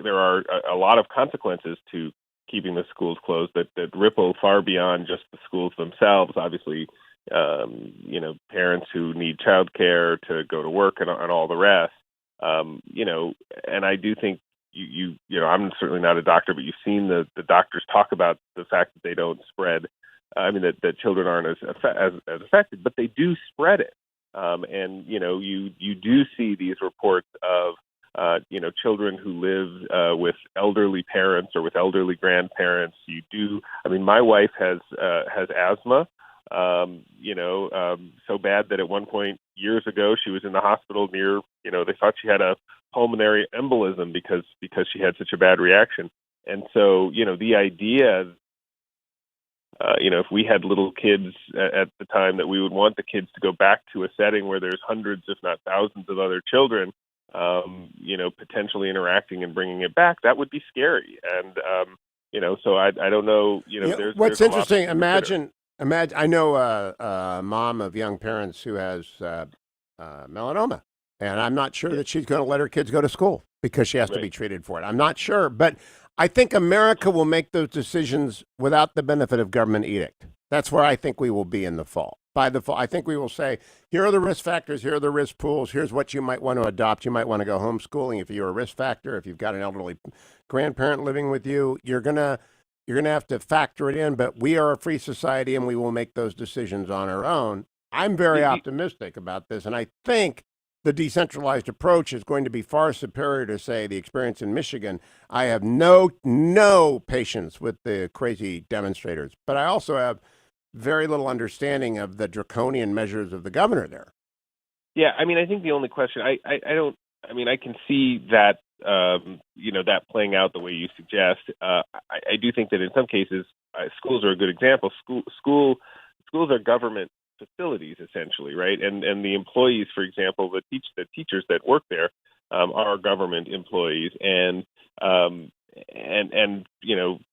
there are a lot of consequences to keeping the schools closed that ripple far beyond just the schools themselves. Obviously, parents who need childcare to go to work and all the rest. And I do think I'm certainly not a doctor, but you've seen the doctors talk about the fact that they don't spread. That children aren't as affected, but they do spread it. And you do see these reports of children who live with elderly parents or with elderly grandparents. My wife has asthma, so bad that at one point years ago she was in the hospital near, they thought she had a pulmonary embolism because she had such a bad reaction. And so, the idea if we had little kids at the time, that we would want the kids to go back to a setting where there's hundreds, if not thousands, of other children, potentially interacting and bringing it back. That would be scary. And, so I don't know, what's interesting, imagine, I know a mom of young parents who has melanoma, and I'm not sure that she's going to let her kids go to school because she has to be treated for it. I'm not sure, but I think America will make those decisions without the benefit of government edict. That's where I think we will be in the fall. By the fall, I think we will say, here are the risk factors, here are the risk pools, here's what you might want to adopt. You might want to go homeschooling if you're a risk factor. If you've got an elderly grandparent living with you, you're gonna have to factor it in. But we are a free society, and we will make those decisions on our own. I'm very optimistic about this, and I think the decentralized approach is going to be far superior to, say, the experience in Michigan. I have no patience with the crazy demonstrators, but I also have very little understanding of the draconian measures of the governor there. Yeah, I think the only question, I can see that, that playing out the way you suggest. I do think that in some cases, schools are a good example. Schools are government facilities, essentially, right? And the employees, for example, the teachers that work there are government employees. And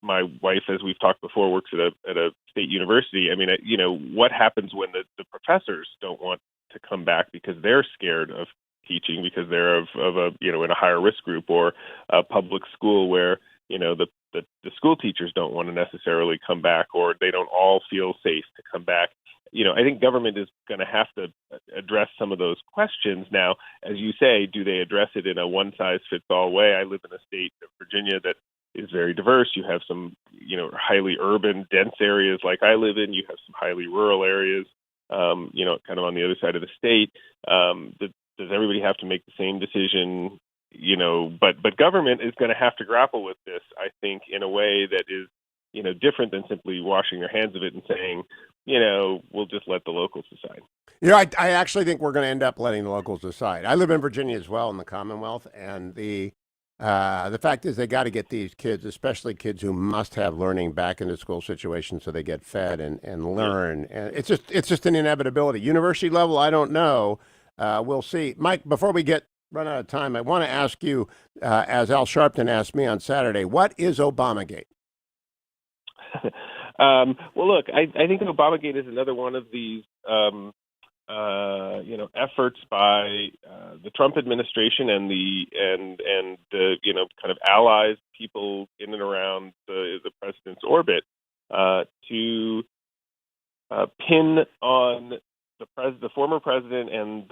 my wife, as we've talked before, works at a state university. What happens when the professors don't want to come back because they're scared of teaching, because they're of a in a higher risk group, or a public school where the school teachers don't want to necessarily come back, or they don't all feel safe to come back. I think government is going to have to address some of those questions. Now, as you say, do they address it in a one-size-fits-all way? I live in a state of Virginia that is very diverse. You have some, highly urban, dense areas like I live in. You have some highly rural areas, kind of on the other side of the state. Does everybody have to make the same decision? But government is going to have to grapple with this, I think, in a way that is, different than simply washing their hands of it and saying, we'll just let the locals decide. I actually think we're going to end up letting the locals decide. I live in Virginia as well, in the Commonwealth, and the fact is they got to get these kids, especially kids who must have learning, back into school situations so they get fed and learn. And it's just an inevitability. University level, I don't know. We'll see. Mike, before we run out of time, I want to ask you, as Al Sharpton asked me on Saturday, what is Obamagate? Well, look, I think Obamagate is another one of these, efforts by the Trump administration and the kind of allies, people in and around the president's orbit, to pin on the former president and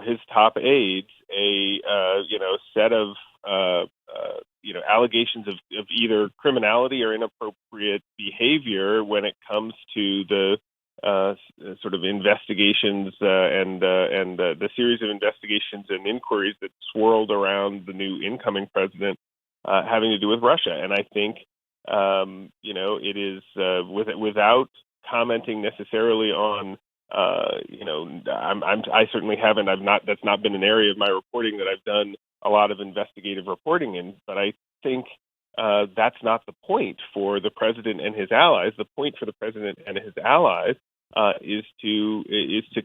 his top aides a set of allegations of either criminality or inappropriate behavior when it comes to the sort of investigations and the series of investigations and inquiries that swirled around the new incoming president having to do with Russia. And I think it is without commenting necessarily on I certainly haven't. That's not been an area of my reporting that I've done a lot of investigative reporting in. But I think that's not the point for the president and his allies. The point for the president and his allies is to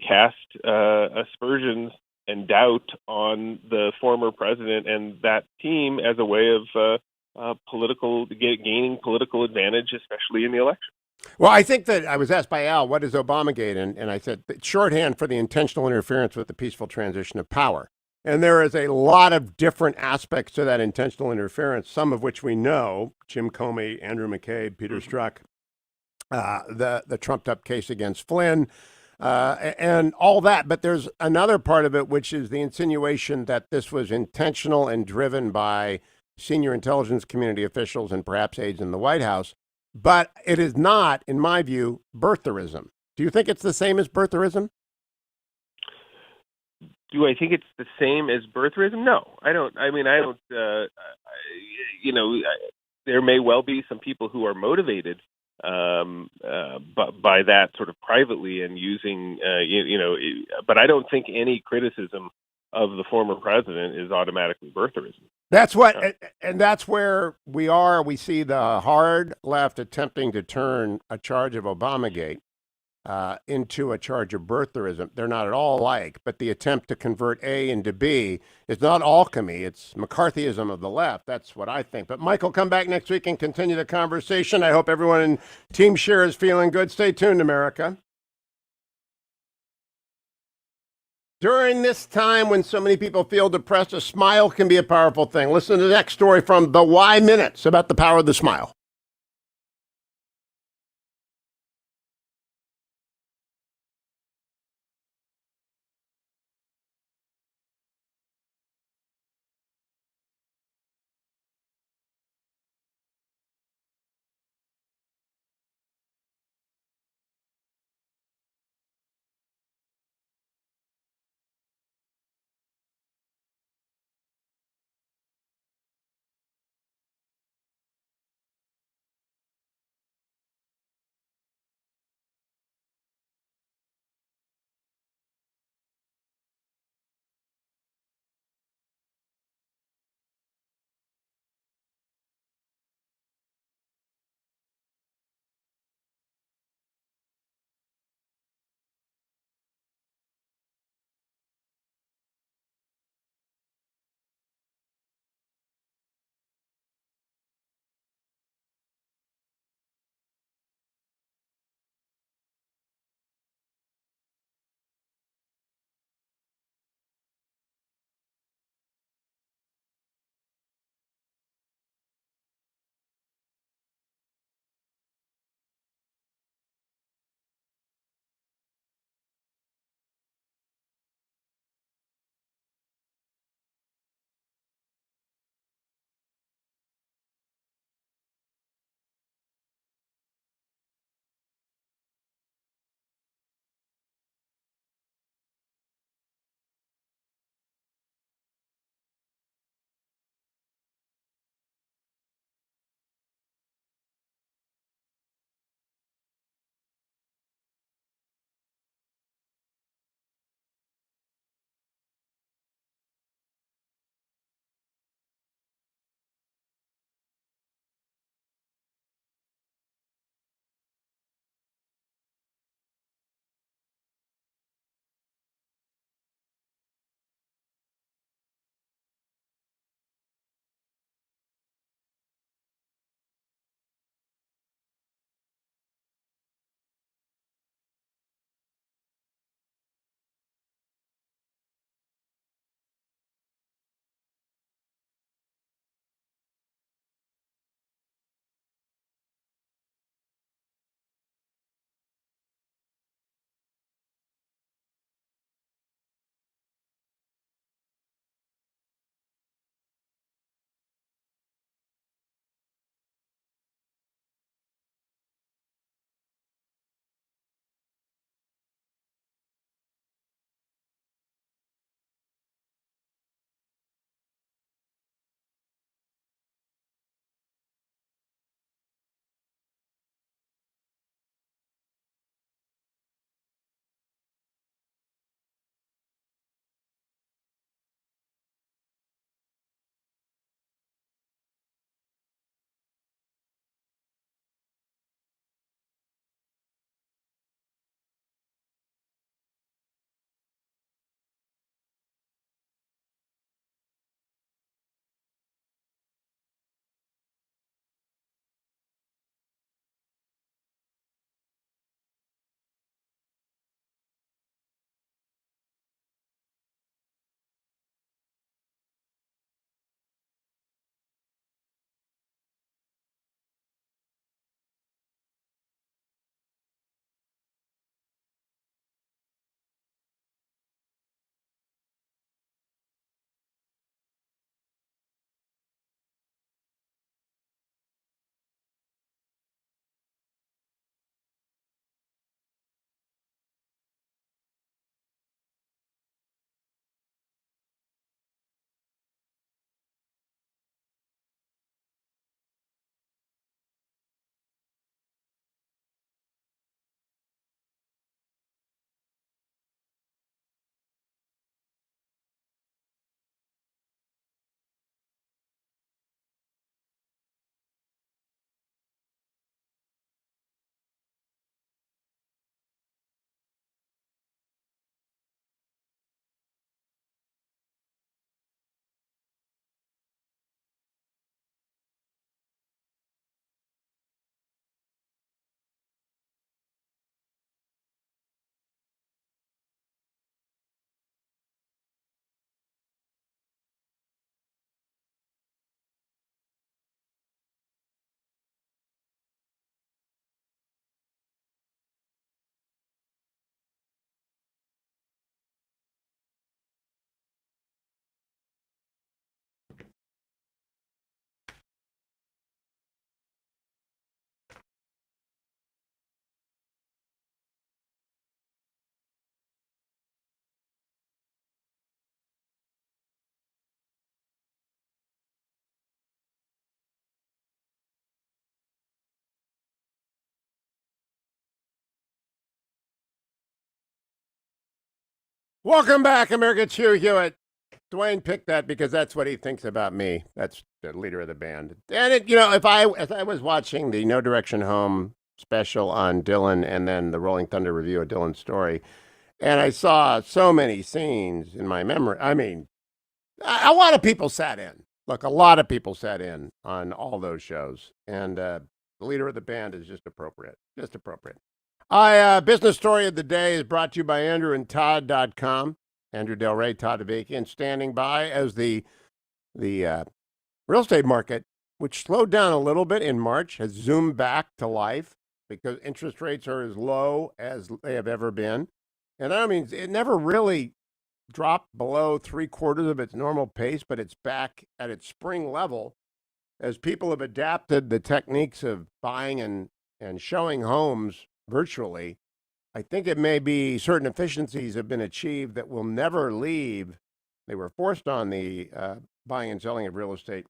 cast aspersions and doubt on the former president and that team as a way of gaining political advantage, especially in the election. Well, I think that I was asked by Al, what is Obamagate? And I said, shorthand for the intentional interference with the peaceful transition of power. And there is a lot of different aspects to that intentional interference, some of which we know, Jim Comey, Andrew McCabe, Peter Strzok, the trumped-up case against Flynn, and all that. But there's another part of it, which is the insinuation that this was intentional and driven by senior intelligence community officials and perhaps aides in the White House. But it is not, in my view, birtherism. Do you think it's the same as birtherism? Do I think it's the same as birtherism? No, I don't. There may well be some people who are motivated by that sort of privately and using, but I don't think any criticism of the former president is automatically birtherism. That's what, and that's where we are. We see the hard left attempting to turn a charge of Obamagate into a charge of birtherism. They're not at all alike, but the attempt to convert A into B is not alchemy. It's McCarthyism of the left. That's what I think. But Michael, come back next week and continue the conversation. I hope everyone in Team Shear is feeling good. Stay tuned, America. During this time when so many people feel depressed, a smile can be a powerful thing. Listen to the next story from the Y Minutes about the power of the smile. Welcome back, America. It's Hugh Hewitt. Dwayne picked that because that's what he thinks about me. That's the leader of the band. And as I was watching the No Direction Home special on Dylan and then the Rolling Thunder review of Dylan's story, and I saw so many scenes in my memory. I mean, a lot of people sat in. Look, a lot of people sat in on all those shows, and the leader of the band is just appropriate. Just appropriate. Business story of the day is brought to you by AndrewandTodd.com. Andrew Del Rey, Todd Avakian, standing by as the real estate market, which slowed down a little bit in March, has zoomed back to life because interest rates are as low as they have ever been. And I mean, it never really dropped below 3/4 of its normal pace, but it's back at its spring level as people have adapted the techniques of buying and showing homes virtually. I think it may be certain efficiencies have been achieved that will never leave. They were forced on the buying and selling of real estate,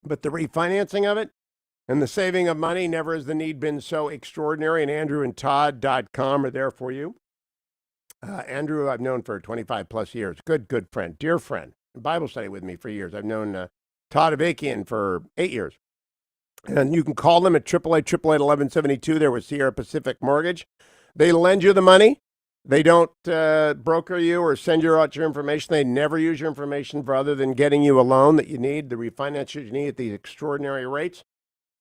but the refinancing of it and the saving of money, never has the need been so extraordinary. And AndrewandTodd.com are there for you. Andrew, I've known for 25 plus years. Good friend, dear friend. Bible study with me for years. I've known Todd Avakian for 8 years. And you can call them at 888-888-1172. They're with Sierra Pacific Mortgage. They lend you the money. They don't broker you or send you out your information. They never use your information for other than getting you a loan that you need, the refinance you need at these extraordinary rates.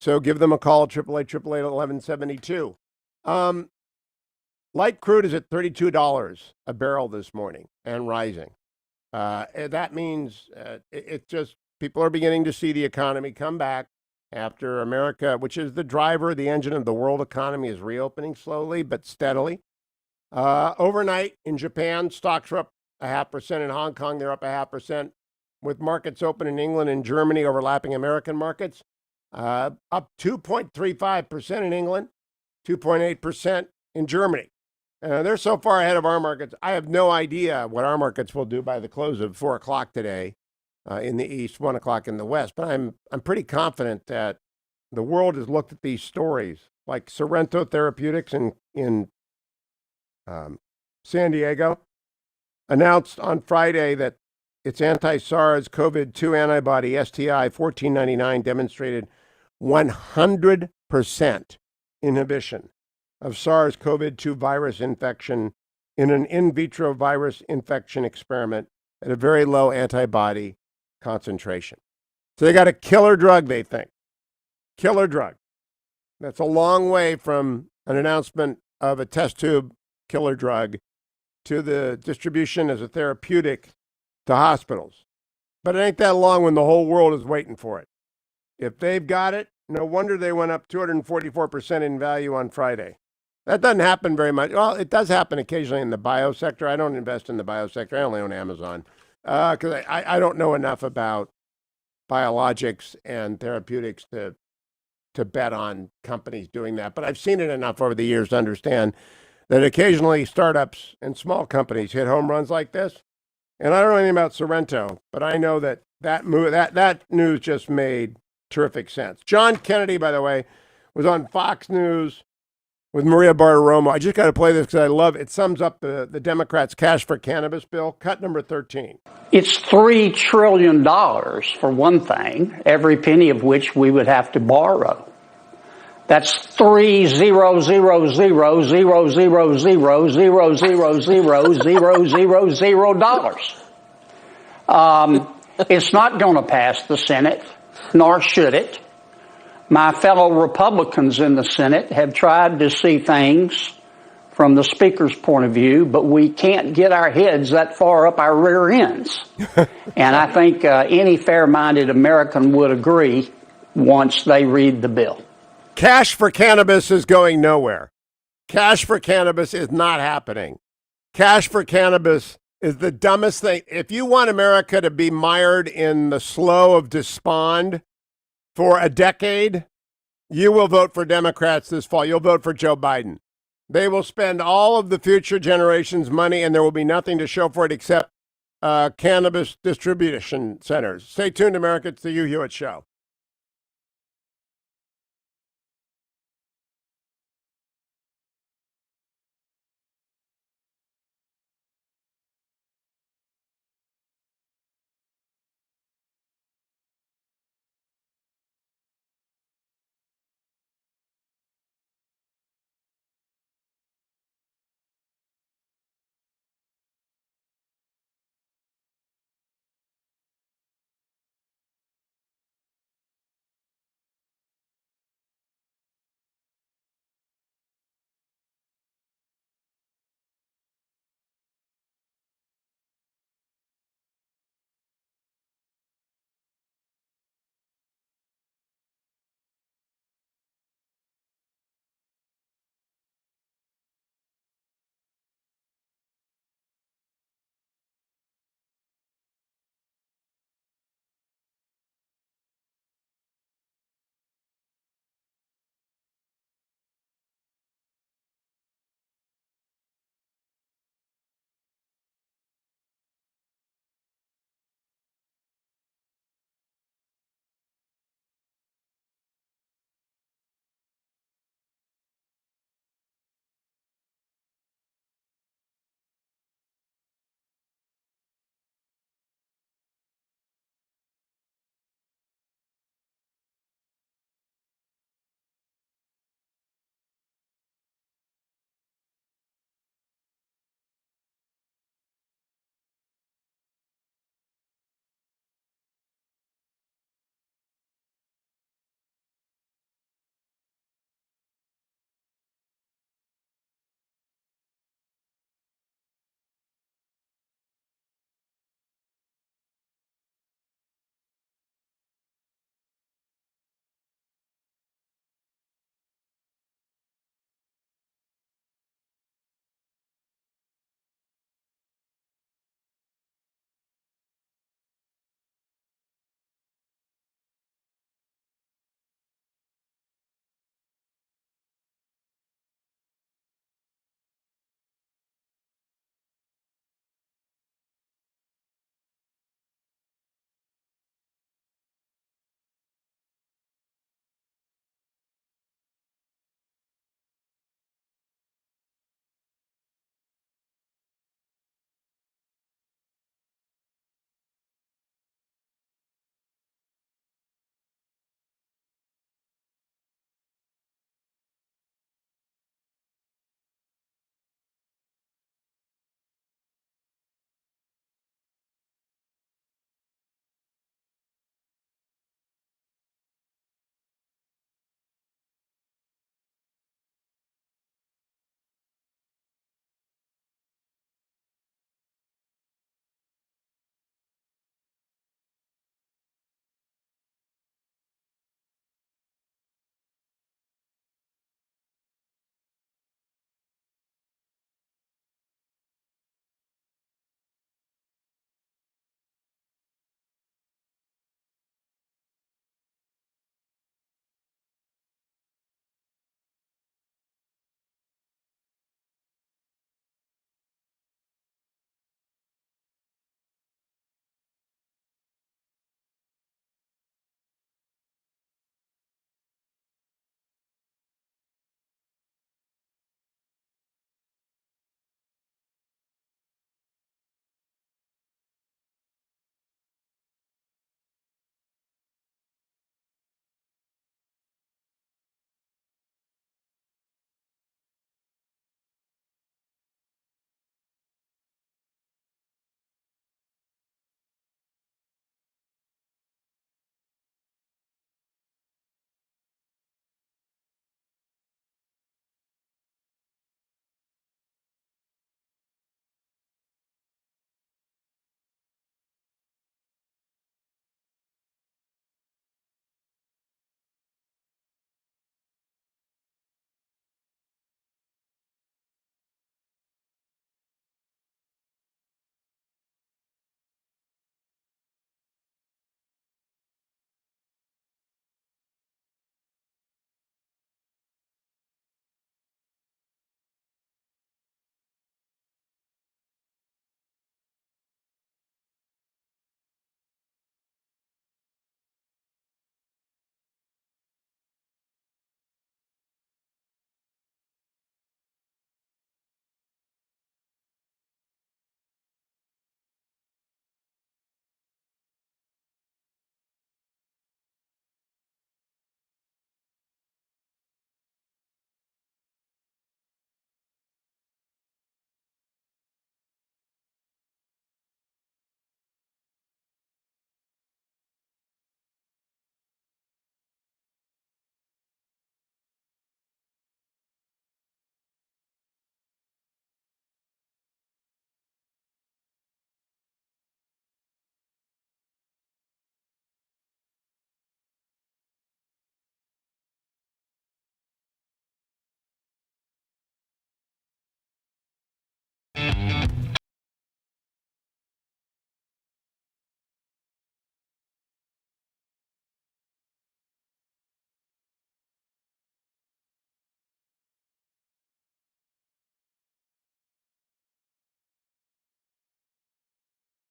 So give them a call at 888-888-1172. Light crude is at $32 a barrel this morning and rising. That means it's just people are beginning to see the economy come back after America, which is the driver, the engine of the world economy, is reopening slowly but steadily. Overnight in Japan, stocks are up 0.5%. In Hong Kong, they're up 0.5%. With markets open in England and Germany overlapping American markets, up 2.35% in England, 2.8% in Germany. They're so far ahead of our markets. I have no idea what our markets will do by the close of 4 o'clock today in the East, 1 o'clock in the West. But I'm pretty confident that the world has looked at these stories, like Sorrento Therapeutics in San Diego, announced on Friday that its anti-SARS-CoV-2 antibody STI 1499 demonstrated 100% inhibition of SARS-CoV-2 virus infection in an in vitro virus infection experiment at a very low antibody concentration. So they got a killer drug, they think. Killer drug. That's a long way from an announcement of a test tube killer drug to the distribution as a therapeutic to hospitals. But it ain't that long when the whole world is waiting for it. If they've got it, no wonder they went up 244% in value on Friday. That doesn't happen very much. Well, it does happen occasionally in the biosector. I don't invest in the biosector. I only own Amazon because I don't know enough about biologics and therapeutics to bet on companies doing that. But I've seen it enough over the years to understand that occasionally startups and small companies hit home runs like this. And I don't know anything about Sorrento, but I know that news just made terrific sense. John Kennedy, by the way, was on Fox News with Maria Bartiromo. I just got to play this because I love it. It sums up the Democrats' cash for cannabis bill, cut number 13. It's $3 trillion for one thing, every penny of which we would have to borrow. That's $3,000,000,000,000,000,000,000. It's not going to pass the Senate, nor should it. My fellow Republicans in the Senate have tried to see things from the Speaker's point of view, but we can't get our heads that far up our rear ends. And I think any fair-minded American would agree once they read the bill. Cash for cannabis is going nowhere. Cash for cannabis is not happening. Cash for cannabis is the dumbest thing. If you want America to be mired in the slough of despond for a decade, you will vote for Democrats this fall. You'll vote for Joe Biden. They will spend all of the future generations' money, and there will be nothing to show for it except cannabis distribution centers. Stay tuned, America. It's the Hugh Hewitt Show.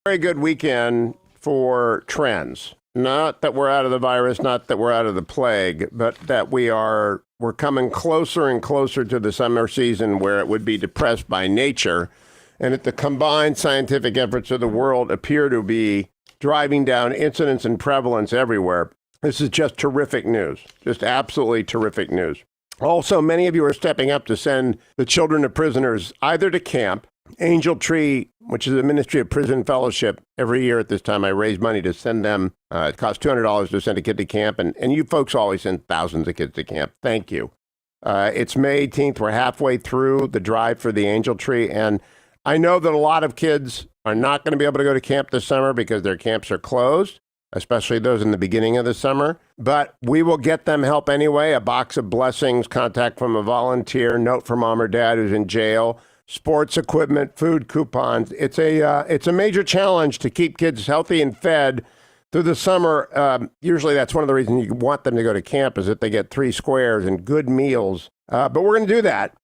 Very good weekend for trends. Not that we're out of the virus, not that we're out of the plague, but that we're coming closer and closer to the summer season where it would be depressed by nature, and that the combined scientific efforts of the world appear to be driving down incidence and prevalence everywhere. This is just terrific news, just absolutely terrific news. Also, many of you are stepping up to send the children of prisoners either to camp. Angel Tree, which is a Ministry of Prison Fellowship, every year at this time I raise money to send them. It costs $200 to send a kid to camp, and you folks always send thousands of kids to camp. Thank you. It's May 18th. We're halfway through the drive for the Angel Tree, and I know that a lot of kids are not going to be able to go to camp this summer because their camps are closed, especially those in the beginning of the summer. But we will get them help anyway. A box of blessings, contact from a volunteer, note from mom or dad who's in jail, sports equipment, food coupons. It's a major challenge to keep kids healthy and fed through the summer. Usually that's one of the reasons you want them to go to camp, is that they get 3 squares and good meals. But we're going to do that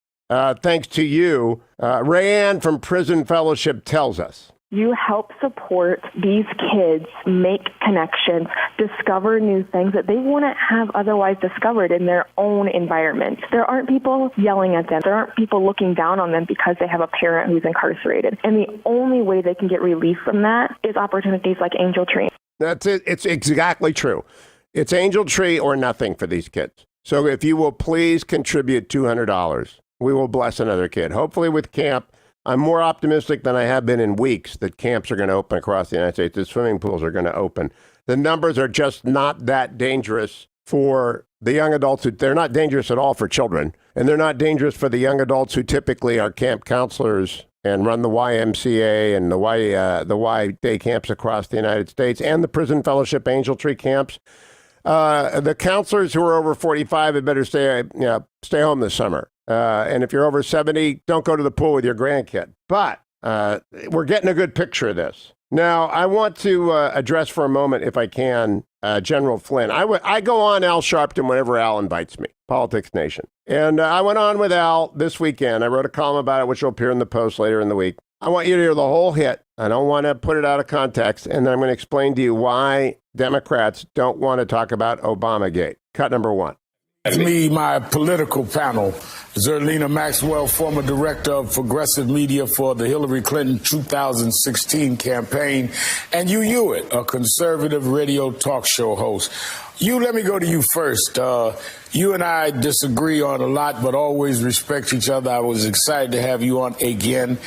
thanks to you. Rayanne from Prison Fellowship tells us. You help support these kids make connections, discover new things that they wouldn't have otherwise discovered in their own environment. There aren't people yelling at them. There aren't people looking down on them because they have a parent who's incarcerated. And the only way they can get relief from that is opportunities like Angel Tree. That's it. It's exactly true. It's Angel Tree or nothing for these kids. So if you will please contribute $200, we will bless another kid. Hopefully with camp. I'm more optimistic than I have been in weeks that camps are going to open across the United States. The swimming pools are going to open. The numbers are just not that dangerous for the young adults. They're not dangerous at all for children. And they're not dangerous for the young adults who typically are camp counselors and run the YMCA and the Y day camps across the United States and the Prison Fellowship Angel Tree camps. The counselors who are over 45 had better stay home this summer. And if you're over 70, don't go to the pool with your grandkid. But we're getting a good picture of this. Now, I want to address for a moment, if I can, General Flynn. I go on Al Sharpton whenever Al invites me, Politics Nation. And I went on with Al this weekend. I wrote a column about it, which will appear in the Post later in the week. I want you to hear the whole hit. I don't want to put it out of context. And then I'm going to explain to you why Democrats don't want to talk about Obamagate. Cut number 1. Me, my political panel, Salena Maxwell, former director of progressive media for the Hillary Clinton 2016 campaign, and Hugh Hewitt, a conservative radio talk show host. Hugh, let me go to you first. You and I disagree on a lot, but always respect each other. I was excited to have you on again,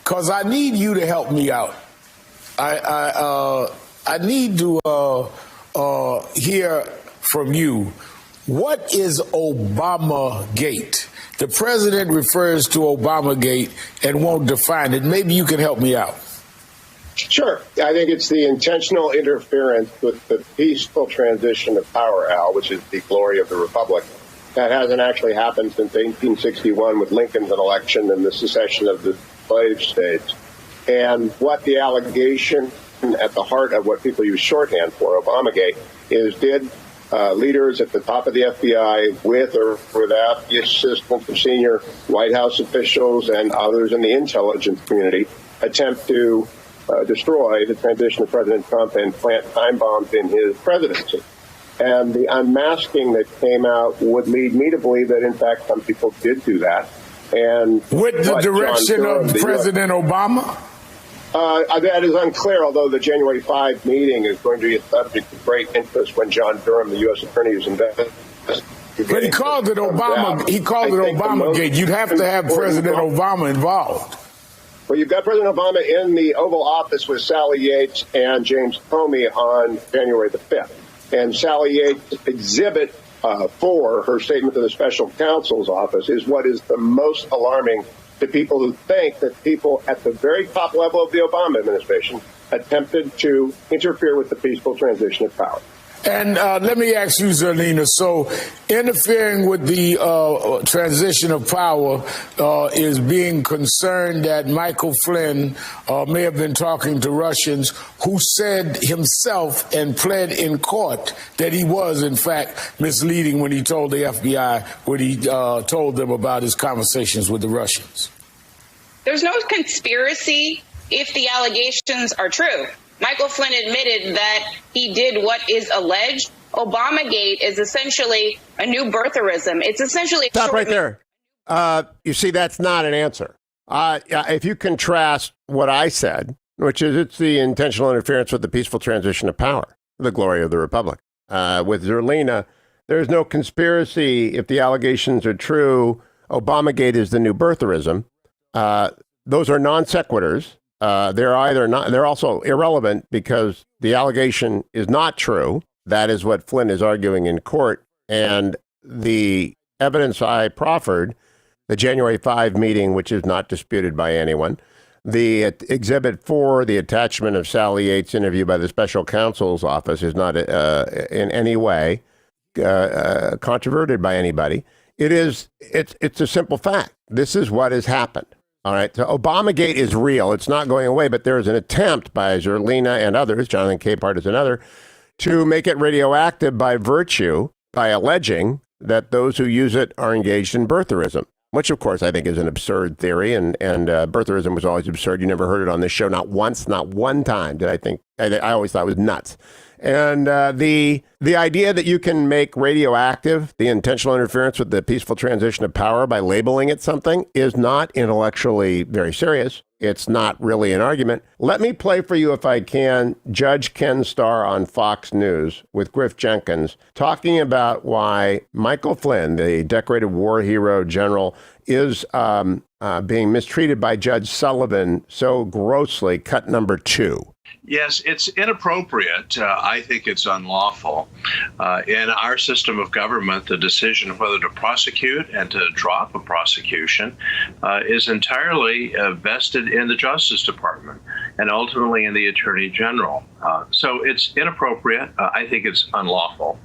because I need you to help me out. I need to hear from you. What is Obamagate? The president refers to Obamagate and won't define it. Maybe you can help me out. Sure. I think it's the intentional interference with the peaceful transition of power, Al, which is the glory of the republic. That hasn't actually happened since 1861 with Lincoln's election and the secession of the slave states. And what the allegation at the heart of what people use shorthand for, Obamagate, is did leaders at the top of the FBI, with or without the assistance of senior White House officials and others in the intelligence community, attempt to destroy the transition of President Trump and plant time bombs in his presidency. And the unmasking that came out would lead me to believe that, in fact, some people did do that. And with the direction of President Obama? That is unclear, although the January 5 meeting is going to be a subject of great interest when John Durham, the U.S. Attorney, is investigating. But he called it Obama. He called it Obamagate. You'd have to have President Obama involved. Well, you've got President Obama in the Oval Office with Sally Yates and James Comey on January the 5th. And Sally Yates' exhibit for her statement to the special counsel's office is what is the most alarming to people who think that people at the very top level of the Obama administration attempted to interfere with the peaceful transition of power. And let me ask you, Salena, so interfering with the transition of power is being concerned that Michael Flynn may have been talking to Russians, who said himself and pled in court that he was, in fact, misleading when he told the FBI what he told them about his conversations with the Russians. There's no conspiracy if the allegations are true. Michael Flynn admitted that he did what is alleged. Obamagate is essentially a new birtherism. It's essentially stop right there. You see, that's not an answer. If you contrast what I said, which is it's the intentional interference with the peaceful transition of power, the glory of the republic, with Zerlina, there's no conspiracy. If the allegations are true, Obamagate is the new birtherism. Those are non sequiturs. They're also irrelevant because the allegation is not true. That is what Flynn is arguing in court. And the evidence I proffered, the January 5 meeting, which is not disputed by anyone, the Exhibit 4, the attachment of Sally Yates' interview by the special counsel's office is not in any way controverted by anybody. It's a simple fact. This is what has happened. All right. So Obamagate is real. It's not going away, but there is an attempt by Zerlina and others, Jonathan Capehart is another, to make it radioactive by alleging that those who use it are engaged in birtherism, which, of course, I think is an absurd theory. And birtherism was always absurd. You never heard it on this show. Not once, not one time did I think. I always thought it was nuts. And the idea that you can make radioactive the intentional interference with the peaceful transition of power by labeling it something is not intellectually very serious. It's not really an argument. Let me play for you, if I can, Judge Ken Starr on Fox News with Griff Jenkins talking about why Michael Flynn, the decorated war hero general, is being mistreated by Judge Sullivan so grossly. Cut number 2. Yes, it's inappropriate. I think it's unlawful. In our system of government, the decision of whether to prosecute and to drop a prosecution is entirely vested in the Justice Department and ultimately in the Attorney General. So it's inappropriate. I think it's unlawful.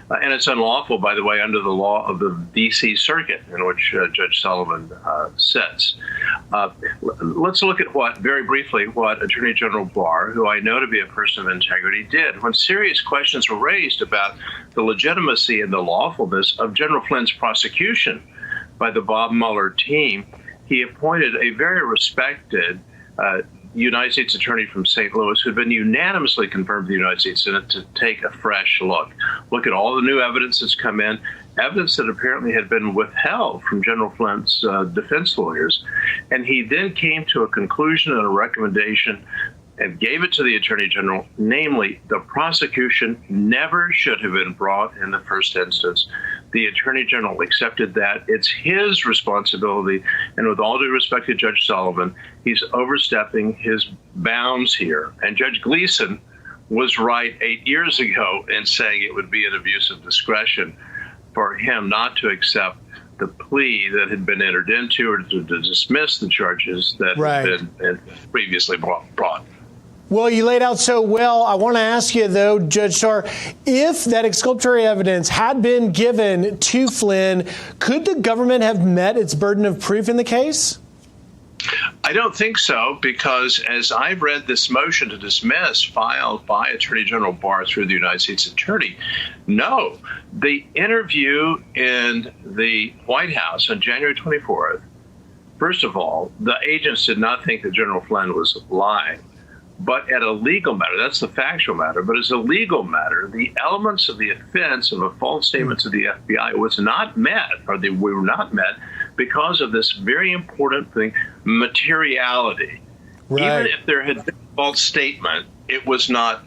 And it's unlawful, by the way, under the law of the D.C. Circuit, in which Judge Sullivan sits. Let's look at very briefly, what Attorney General Barr, who I know to be a person of integrity, did when serious questions were raised about the legitimacy and the lawfulness of General Flynn's prosecution by the Bob Mueller team. He appointed a very respected United States attorney from St. Louis who had been unanimously confirmed to the United States Senate to take a fresh look at all the new evidence that's come in, evidence that apparently had been withheld from General Flynn's defense lawyers. And he then came to a conclusion and a recommendation and gave it to the Attorney General, namely, the prosecution never should have been brought in the first instance. The Attorney General accepted that. It's his responsibility. And with all due respect to Judge Sullivan, he's overstepping his bounds here. And Judge Gleason was right 8 years ago in saying it would be an abuse of discretion for him not to accept the plea that had been entered into or to dismiss the charges that had been previously brought. Well, you laid out so well. I want to ask you, though, Judge Starr, if that exculpatory evidence had been given to Flynn, could the government have met its burden of proof in the case? I don't think so, because as I've read this motion to dismiss filed by Attorney General Barr through the United States Attorney, no. The interview in the White House on January 24th, first of all, the agents did not think that General Flynn was lying. But at a legal matter, that's the factual matter, but as a legal matter, the elements of the offense of a false statement to the FBI was not met, or they were not met, because of this very important thing, materiality. Right. Even if there had been a false statement, it was not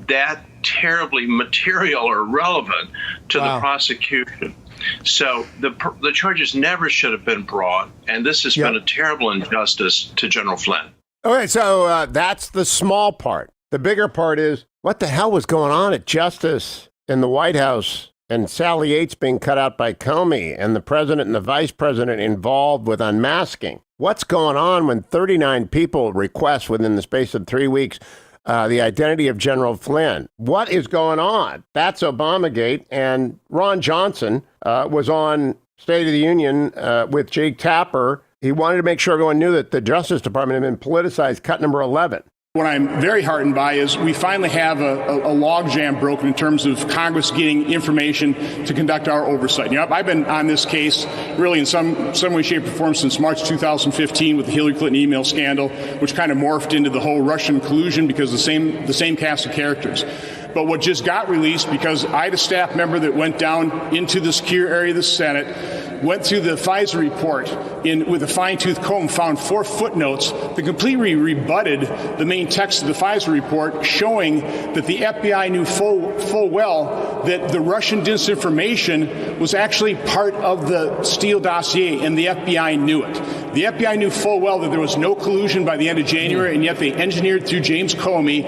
that terribly material or relevant to the prosecution. So the charges never should have been brought, and this has been a terrible injustice to General Flynn. All right, so that's the small part. The bigger part is what the hell was going on at Justice in the White House and Sally Yates being cut out by Comey and the president and the vice president involved with unmasking? What's going on when 39 people request within the space of 3 weeks the identity of General Flynn? What is going on? That's Obamagate. And Ron Johnson was on State of the Union with Jake Tapper. He wanted to make sure everyone knew that the Justice Department had been politicized, cut number 11. What I'm very heartened by is we finally have a logjam broken in terms of Congress getting information to conduct our oversight. I've been on this case really in some way, shape, or form since March 2015 with the Hillary Clinton email scandal, which kind of morphed into the whole Russian collusion because the same cast of characters. But what just got released, because I had a staff member that went down into the secure area of the Senate, went through the FISA report with a fine-tooth comb, found 4 footnotes that completely rebutted the main text of the FISA report, showing that the FBI knew full well that the Russian disinformation was actually part of the Steele dossier, and the FBI knew it. The FBI knew full well that there was no collusion by the end of January, and yet they engineered through James Comey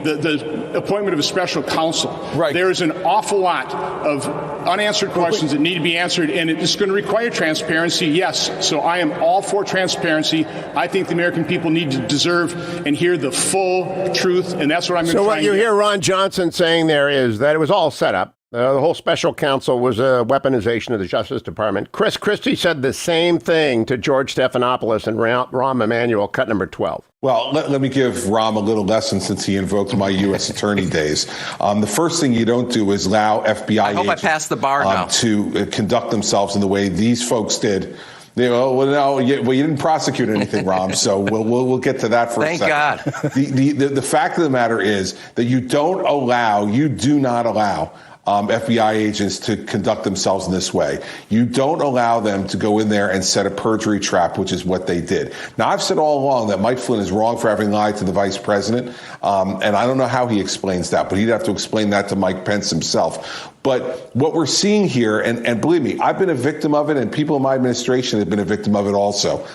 the appointment of a special counsel. Right. There is an awful lot of unanswered questions that need to be answered, and it's going to require transparency, yes. So I am all for transparency. I think the American people need to deserve and hear the full truth, and that's what I'm going to try. So what you hear Ron Johnson saying there is that it was all set up. The whole special counsel was a weaponization of the Justice Department. Chris Christie said the same thing to George Stephanopoulos and Rahm Emanuel, cut number 12. Well, let me give Rahm a little lesson since he invoked my U.S. attorney days. The first thing you don't do is allow FBI I hope I passed the bar now. To conduct themselves in the way these folks did. You didn't prosecute anything, Rahm, so we'll get to that for a second. Thank God. The fact of the matter is that you do not allow FBI agents to conduct themselves in this way. You don't allow them to go in there and set a perjury trap, which is what they did. Now, I've said all along that Mike Flynn is wrong for having lied to the vice president, and I don't know how he explains that, but he'd have to explain that to Mike Pence himself. But what we're seeing here, and believe me, I've been a victim of it, and people in my administration have been a victim of it also.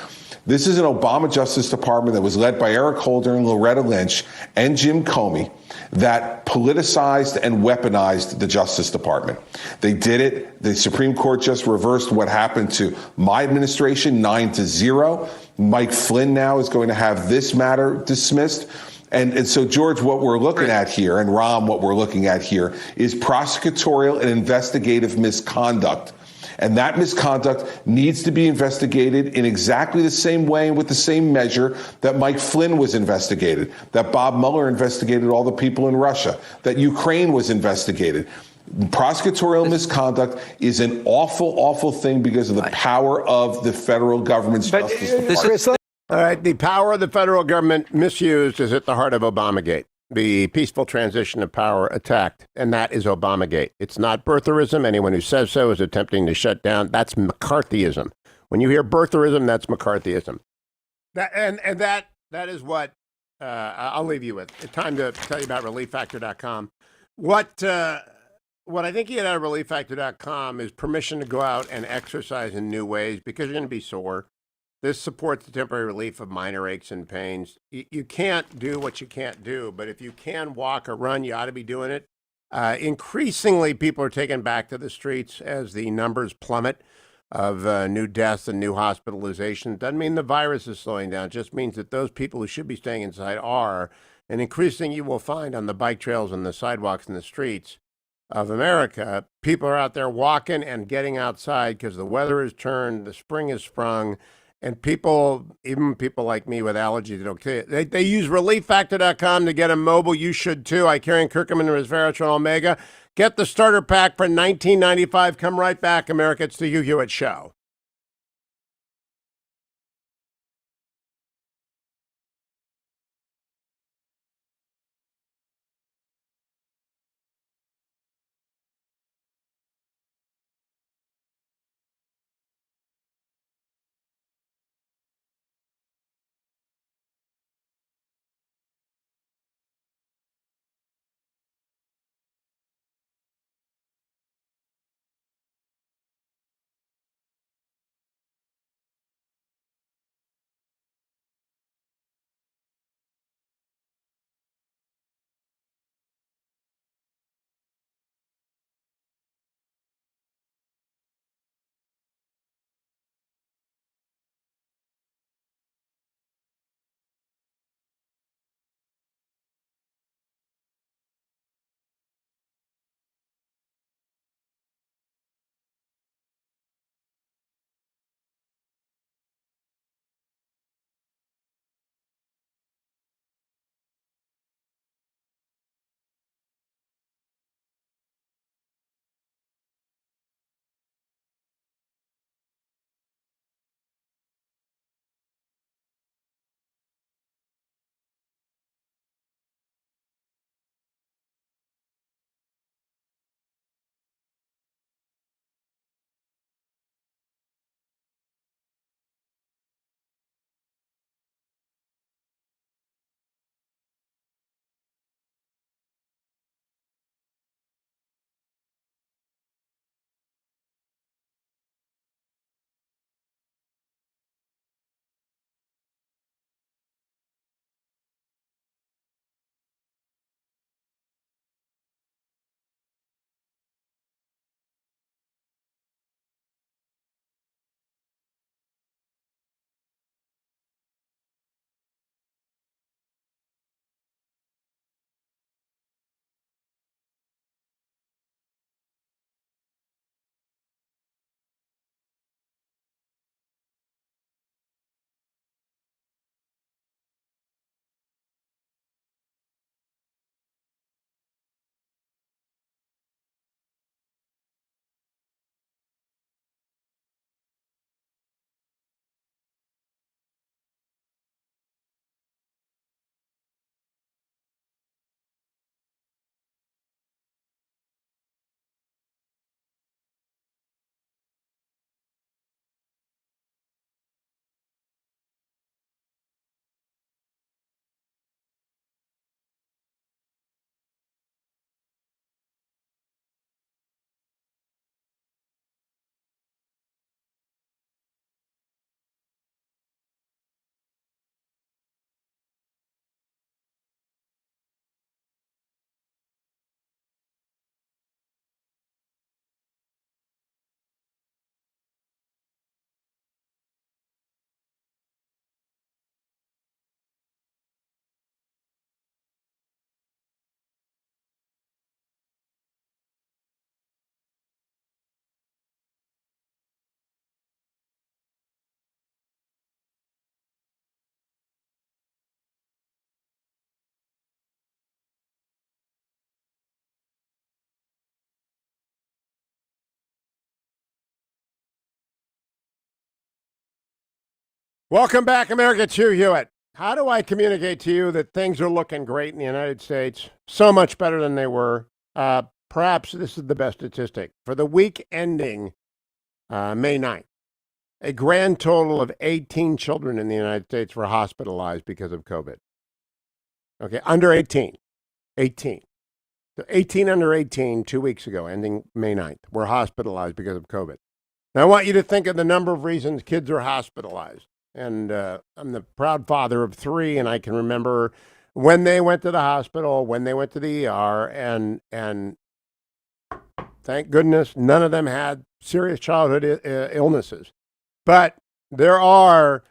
This is an Obama Justice Department that was led by Eric Holder and Loretta Lynch and Jim Comey that politicized and weaponized the Justice Department. They did it. The Supreme Court just reversed what happened to my administration, 9-0. Mike Flynn now is going to have this matter dismissed. And so, George, what we're looking at here, and Rahm, what we're looking at here, is prosecutorial and investigative misconduct. And that misconduct needs to be investigated in exactly the same way and with the same measure that Mike Flynn was investigated, that Bob Mueller investigated all the people in Russia, that Ukraine was investigated. Prosecutorial misconduct is an awful, awful thing because of the power of the federal government's Justice Department. All right, the power of the federal government misused is at the heart of Obamagate. The peaceful transition of power attacked, and that is Obamagate. It's not birtherism. Anyone who says so is attempting to shut down. That's McCarthyism. When you hear birtherism, that's McCarthyism. That is what I'll leave you with. It's time to tell you about ReliefFactor.com. What I think you get out of ReliefFactor.com is permission to go out and exercise in new ways because you're going to be sore. This supports the temporary relief of minor aches and pains. You can't do what you can't do, but if you can walk or run, you ought to be doing it. Increasingly, people are taken back to the streets as the numbers plummet of new deaths and new hospitalizations. Doesn't mean the virus is slowing down. It just means that those people who should be staying inside are. And increasingly, you will find on the bike trails and the sidewalks and the streets of America, people are out there walking and getting outside because the weather has turned, the spring has sprung. And people, even people like me with allergies, they use ReliefFactor.com to get them mobile. You should too. I carry Kirkman and Resveratrol Omega. Get the starter pack for $19.95. Come right back, America. It's the Hugh Hewitt Show. Welcome back, America. It's Hugh Hewitt. How do I communicate to you that things are looking great in the United States? So much better than they were. Perhaps this is the best statistic. For the week ending May 9th, a grand total of 18 children in the United States were hospitalized because of COVID. Okay, under 18. 18. So 18 under 18 2 weeks ago, ending May 9th, were hospitalized because of COVID. Now, I want you to think of the number of reasons kids are hospitalized. And I'm the proud father of 3, and I can remember when they went to the hospital, when they went to the ER, and thank goodness none of them had serious childhood illnesses. But there are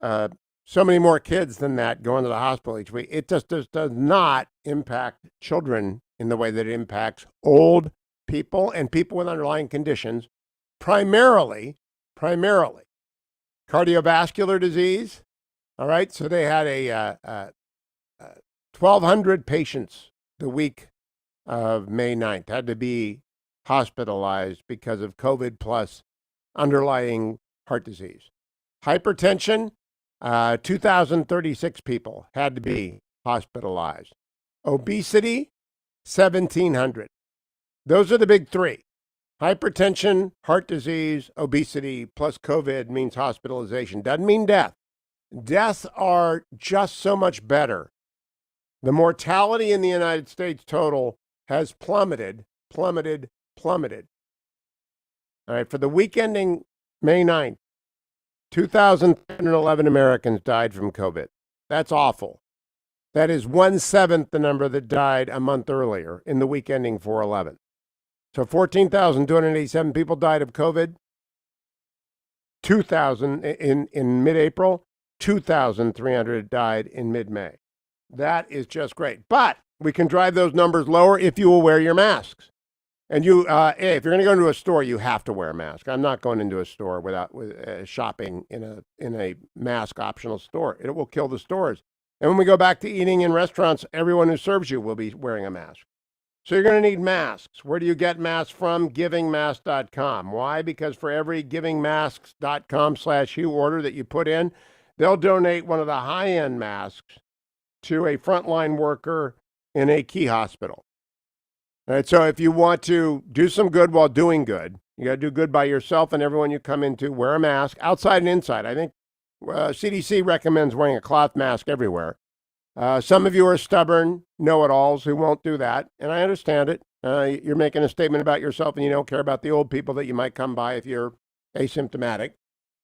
so many more kids than that going to the hospital each week. It just does not impact children in the way that it impacts old people and people with underlying conditions, primarily cardiovascular disease. All right, so they had 1,200 patients the week of May 9th had to be hospitalized because of COVID plus underlying heart disease. Hypertension, 2,036 people had to be hospitalized. Obesity, 1,700. Those are the big 3. Hypertension, heart disease, obesity, plus COVID means hospitalization. Doesn't mean death. Deaths are just so much better. The mortality in the United States total has plummeted. All right, for the week ending May 9th, 2,311 Americans died from COVID. That's awful. That is 1/7 the number that died a month earlier in the week ending 4/11. So 14,287 people died of COVID. 2,000 in mid-April. 2,300 died in mid-May. That is just great. But we can drive those numbers lower if you will wear your masks. And if you're going to go into a store, you have to wear a mask. I'm not going into a store without shopping in a mask optional store. It will kill the stores. And when we go back to eating in restaurants, everyone who serves you will be wearing a mask. So you're going to need masks. Where do you get masks from? Givingmask.com. Why? Because for every givingmasks.com/Hugh order that you put in, they'll donate one of the high-end masks to a frontline worker in a key hospital. All right, so if you want to do some good while doing good, you got to do good by yourself and everyone you come into. Wear a mask outside and inside. I think CDC recommends wearing a cloth mask everywhere. Some of you are stubborn know-it-alls who won't do that, and I understand it. You're making a statement about yourself, and you don't care about the old people that you might come by if you're asymptomatic.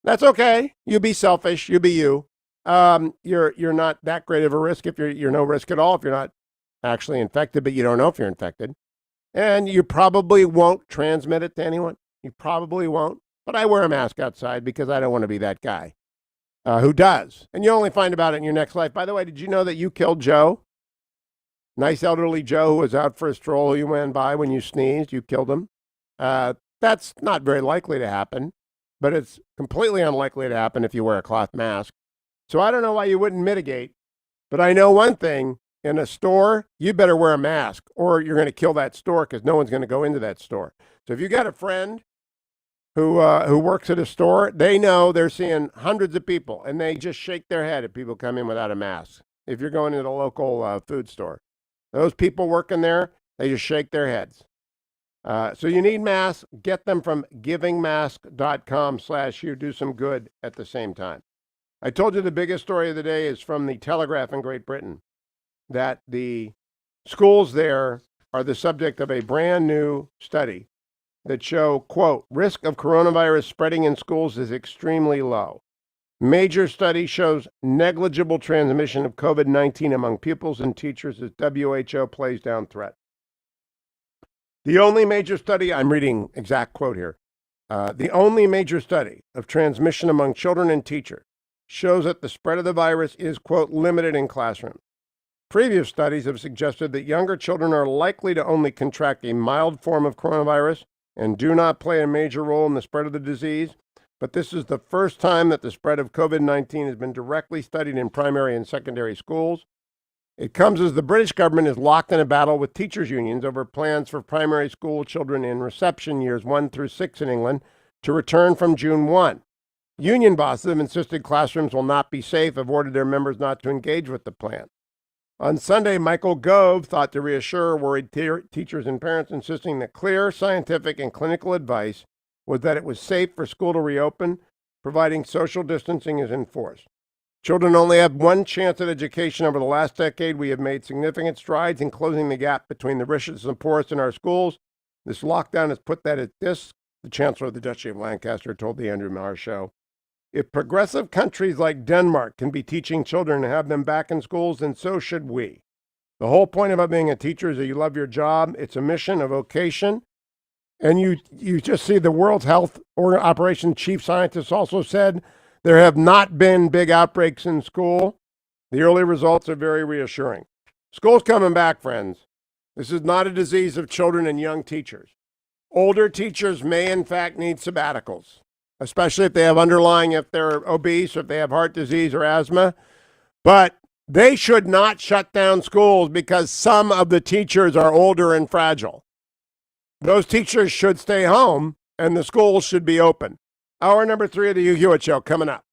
That's okay. You be selfish. You be you. You're not that great of a risk if you're no risk at all if you're not actually infected, but you don't know if you're infected. And you probably won't transmit it to anyone. You probably won't. But I wear a mask outside because I don't want to be that guy who does. And you'll only find about it in your next life. By the way, did you know that you killed Joe? Nice elderly Joe who was out for a stroll. You went by when you sneezed. You killed him. That's not very likely to happen, but it's completely unlikely to happen if you wear a cloth mask. So I don't know why you wouldn't mitigate. But I know one thing. In a store, you better wear a mask or you're going to kill that store because no one's going to go into that store. So if you got a friend who works at a store, they know they're seeing hundreds of people and they just shake their head if people come in without a mask. If you're going into the local food store, those people working there, they just shake their heads. So you need masks. Get them from givingmask.com/Hugh. Do some good at the same time. I told you the biggest story of the day is from the Telegraph in Great Britain, that the schools there are the subject of a brand new study that show, quote, risk of coronavirus spreading in schools is extremely low. Major study shows negligible transmission of COVID-19 among pupils and teachers as WHO plays down threat. The only major study, I'm reading exact quote here, the only major study of transmission among children and teachers shows that the spread of the virus is, quote, limited in classrooms. Previous studies have suggested that younger children are likely to only contract a mild form of coronavirus and do not play a major role in the spread of the disease. But this is the first time that the spread of COVID-19 has been directly studied in primary and secondary schools. It comes as the British government is locked in a battle with teachers' unions over plans for primary school children in reception years 1 through 6 in England to return from June 1. Union bosses have insisted classrooms will not be safe, have ordered their members not to engage with the plan. On Sunday, Michael Gove thought to reassure worried teachers and parents, insisting that clear scientific and clinical advice was that it was safe for school to reopen, providing social distancing is enforced. Children only have one chance at education. Over the last decade, we have made significant strides in closing the gap between the richest and the poorest in our schools. This lockdown has put that at risk, the Chancellor of the Duchy of Lancaster told the Andrew Marr Show. If progressive countries like Denmark can be teaching children and have them back in schools, then so should we. The whole point about being a teacher is that you love your job. It's a mission, a vocation. And you just see the World Health Operation chief scientist also said there have not been big outbreaks in school. The early results are very reassuring. School's coming back, friends. This is not a disease of children and young teachers. Older teachers may, in fact, need sabbaticals, especially if they have if they're obese, or if they have heart disease or asthma. But they should not shut down schools because some of the teachers are older and fragile. Those teachers should stay home, and the schools should be open. Hour number 3 of the Hugh Hewitt Show coming up.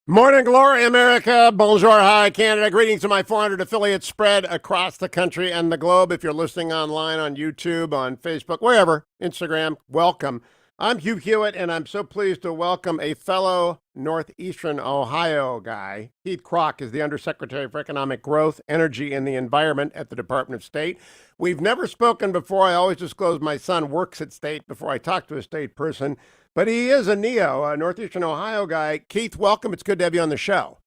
Morning glory, America. Bonjour, hi, Canada. Greetings to my 400 affiliates spread across the country and the globe. If you're listening online on YouTube, on Facebook, wherever, Instagram, welcome. I'm Hugh Hewitt, and I'm so pleased to welcome a fellow Northeastern Ohio guy. Keith Krach is the Undersecretary for Economic Growth, Energy, and the Environment at the Department of State. We've never spoken before. I always disclose my son works at State before I talk to a state person. But he is a NEO, a Northeastern Ohio guy. Keith, welcome. It's good to have you on the show.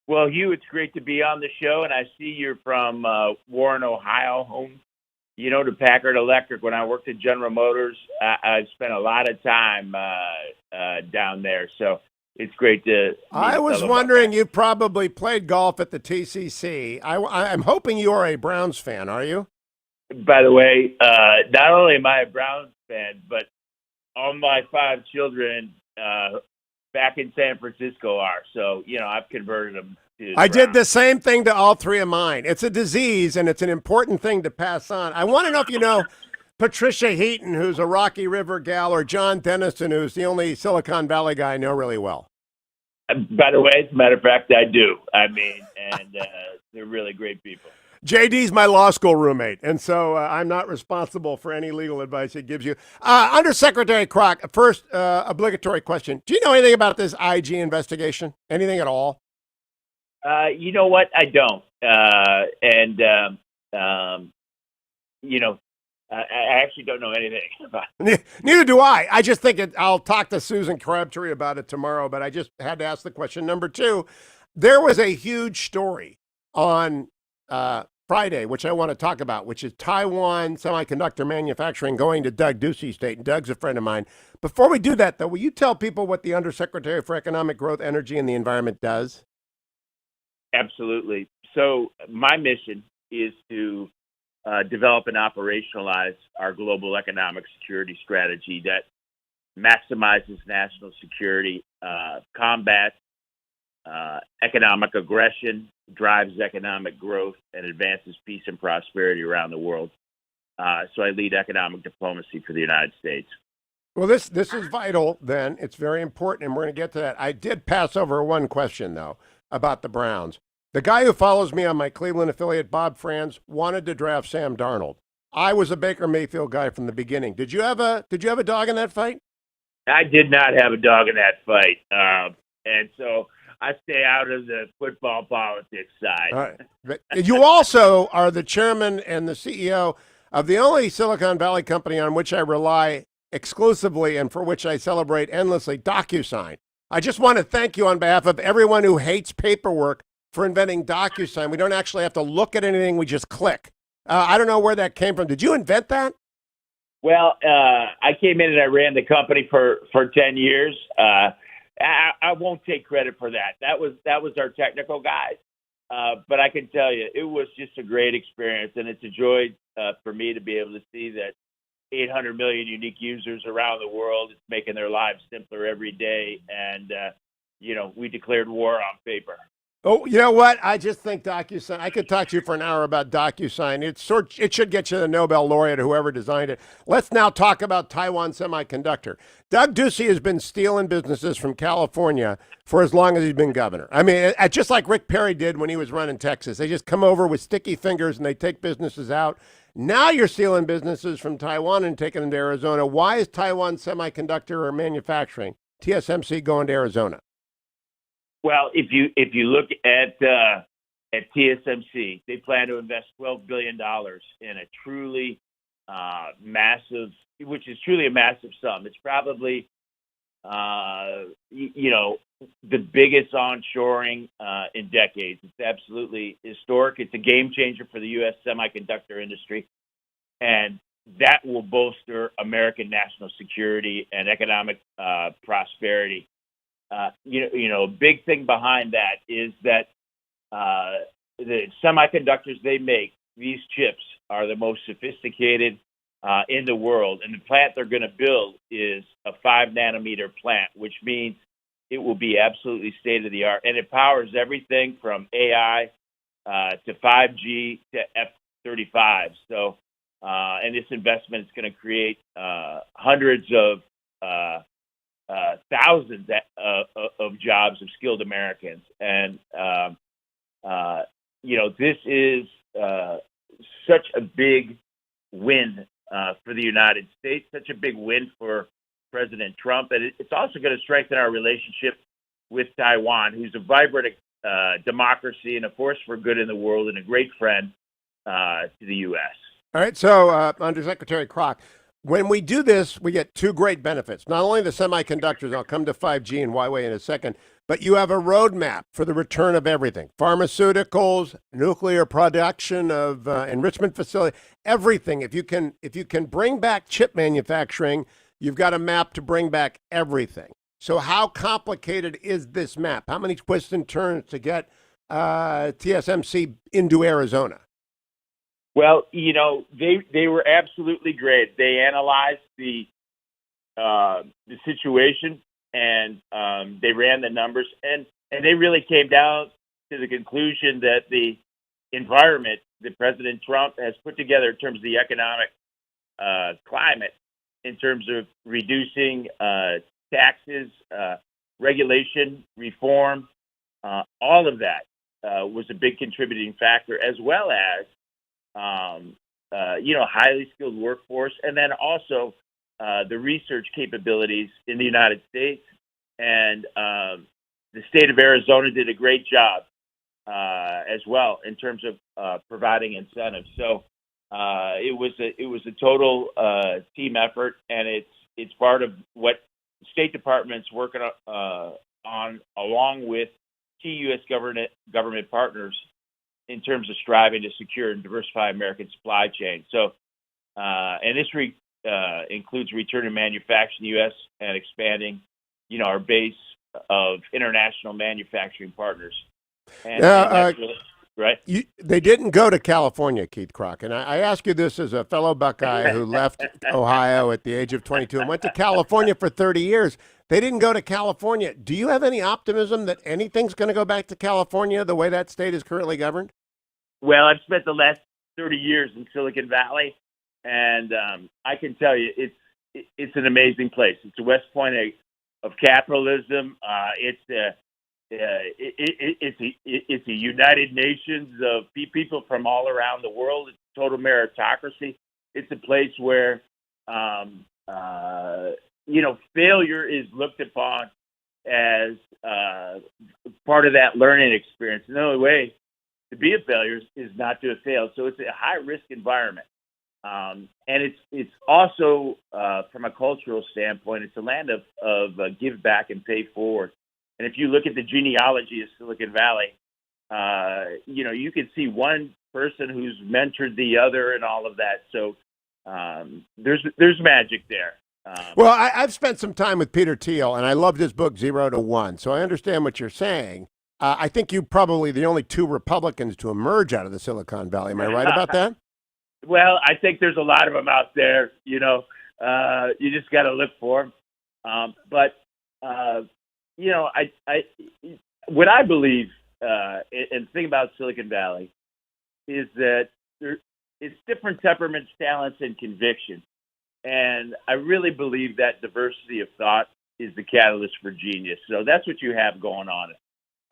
Well, Hugh, it's great to be on the show, and I see you're from Warren, Ohio, home, to Packard Electric. When I worked at General Motors, I spent a lot of time down there, so it's great to. I was wondering, you probably played golf at the TCC. I'm hoping you are a Browns fan, are you? By the way, not only am I a Browns fan, but all my 5 children back in San Francisco are. So, I've converted them to I did the same thing to all 3 of mine. It's a disease, and it's an important thing to pass on. I want to know if you know Patricia Heaton, who's a Rocky River gal, or John Dennison, who's the only Silicon Valley guy I know really well. By the way, as a matter of fact, I do. And they're really great people. JD's my law school roommate, and so I'm not responsible for any legal advice he gives you. Undersecretary Krach, first obligatory question. Do you know anything about this IG investigation? Anything at all? You know what? I don't. I actually don't know anything about it. Neither do I. I just think I'll talk to Susan Crabtree about it tomorrow, but I just had to ask the question. Number 2, there was a huge story on Friday, which I want to talk about, which is Taiwan semiconductor manufacturing going to Doug Ducey's state. And Doug's a friend of mine. Before we do that, though, will you tell people what the Undersecretary for Economic Growth, Energy, and the Environment does? Absolutely. So my mission is to develop and operationalize our global economic security strategy that maximizes national security, combats economic aggression, drives economic growth, and advances peace and prosperity around the world. So I lead economic diplomacy for the United States. Well, this is vital, then. It's very important, and we're going to get to that. I did pass over one question, though, about the Browns. The guy who follows me on my Cleveland affiliate, Bob Franz, wanted to draft Sam Darnold. I was a Baker Mayfield guy from the beginning. Did you have a dog in that fight? I did not have a dog in that fight. And so I stay out of the football politics side. All right. But you also are the chairman and the CEO of the only Silicon Valley company on which I rely exclusively and for which I celebrate endlessly, DocuSign. I just want to thank you on behalf of everyone who hates paperwork for inventing DocuSign. We don't actually have to look at anything. We just click. I don't know where that came from. Did you invent that? Well, I came in and I ran the company for 10 years. I won't take credit for that. That was our technical guys. But I can tell you, it was just a great experience, and it's a joy for me to be able to see that 800 million unique users around the world. It's making their lives simpler every day, and we declared war on paper. Oh, you know what? I just think DocuSign, I could talk to you for an hour about DocuSign. It should get you the Nobel laureate, whoever designed it. Let's now talk about Taiwan Semiconductor. Doug Ducey has been stealing businesses from California for as long as he's been governor. I mean, just like Rick Perry did when he was running Texas. They just come over with sticky fingers and they take businesses out. Now you're stealing businesses from Taiwan and taking them to Arizona. Why is Taiwan Semiconductor or Manufacturing, TSMC, going to Arizona? Well, if you look at TSMC, they plan to invest $12 billion in a truly massive, which is truly a massive sum. It's probably, the biggest onshoring in decades. It's absolutely historic. It's a game changer for the U.S. semiconductor industry, and that will bolster American national security and economic prosperity. A big thing behind that is that the semiconductors they make, these chips, are the most sophisticated in the world. And the plant they're going to build is a 5-nanometer plant, which means it will be absolutely state-of-the-art. And it powers everything from AI to 5G to F-35. So, and this investment is going to create hundreds of thousands of jobs of skilled Americans. And, this is such a big win for the United States, such a big win for President Trump. And it's also going to strengthen our relationship with Taiwan, who's a vibrant democracy and a force for good in the world and a great friend to the U.S. All right. So, Undersecretary Krach, when we do this, we get two great benefits. Not only the semiconductors, I'll come to 5G and Huawei in a second, but you have a roadmap for the return of everything. Pharmaceuticals, nuclear production of enrichment facility, everything. If you can bring back chip manufacturing, you've got a map to bring back everything. So how complicated is this map? How many twists and turns to get TSMC into Arizona? Well, they were absolutely great. They analyzed the situation and they ran the numbers, and they really came down to the conclusion that the environment that President Trump has put together in terms of the economic climate, in terms of reducing taxes, regulation, reform, all of that was a big contributing factor, as well as highly skilled workforce, and then also the research capabilities in the United States. And the state of Arizona did a great job as well in terms of providing incentives. So it was a total team effort, and it's part of what the State Department's working on along with key U.S. government partners in terms of striving to secure and diversify American supply chain. So, and this includes returning manufacturing in the U.S. and expanding, our base of international manufacturing partners. And that's really, right? They didn't go to California, Keith Krach. And I ask you this as a fellow Buckeye who left Ohio at the age of 22 and went to California for 30 years. They didn't go to California. Do you have any optimism that anything's going to go back to California the way that state is currently governed? Well, I've spent the last 30 years in Silicon Valley, and I can tell you it's an amazing place. It's a West Point of capitalism. It's a United Nations of people from all around the world. It's total meritocracy. It's a place where failure is looked upon as part of that learning experience. And the only way to be a failure is not to have failed. So it's a high-risk environment. And it's also, from a cultural standpoint, it's a land of give back and pay forward. And if you look at the genealogy of Silicon Valley, you can see one person who's mentored the other and all of that. So there's magic there. Well, I've spent some time with Peter Thiel, and I loved his book, 0 to 1. So I understand what you're saying. I think you're probably the only two Republicans to emerge out of the Silicon Valley. Am I right about that? Well, I think there's a lot of them out there. You just got to look for them. What I believe and the thing about Silicon Valley is that it's different temperaments, talents, and convictions. And I really believe that diversity of thought is the catalyst for genius. So that's what you have going on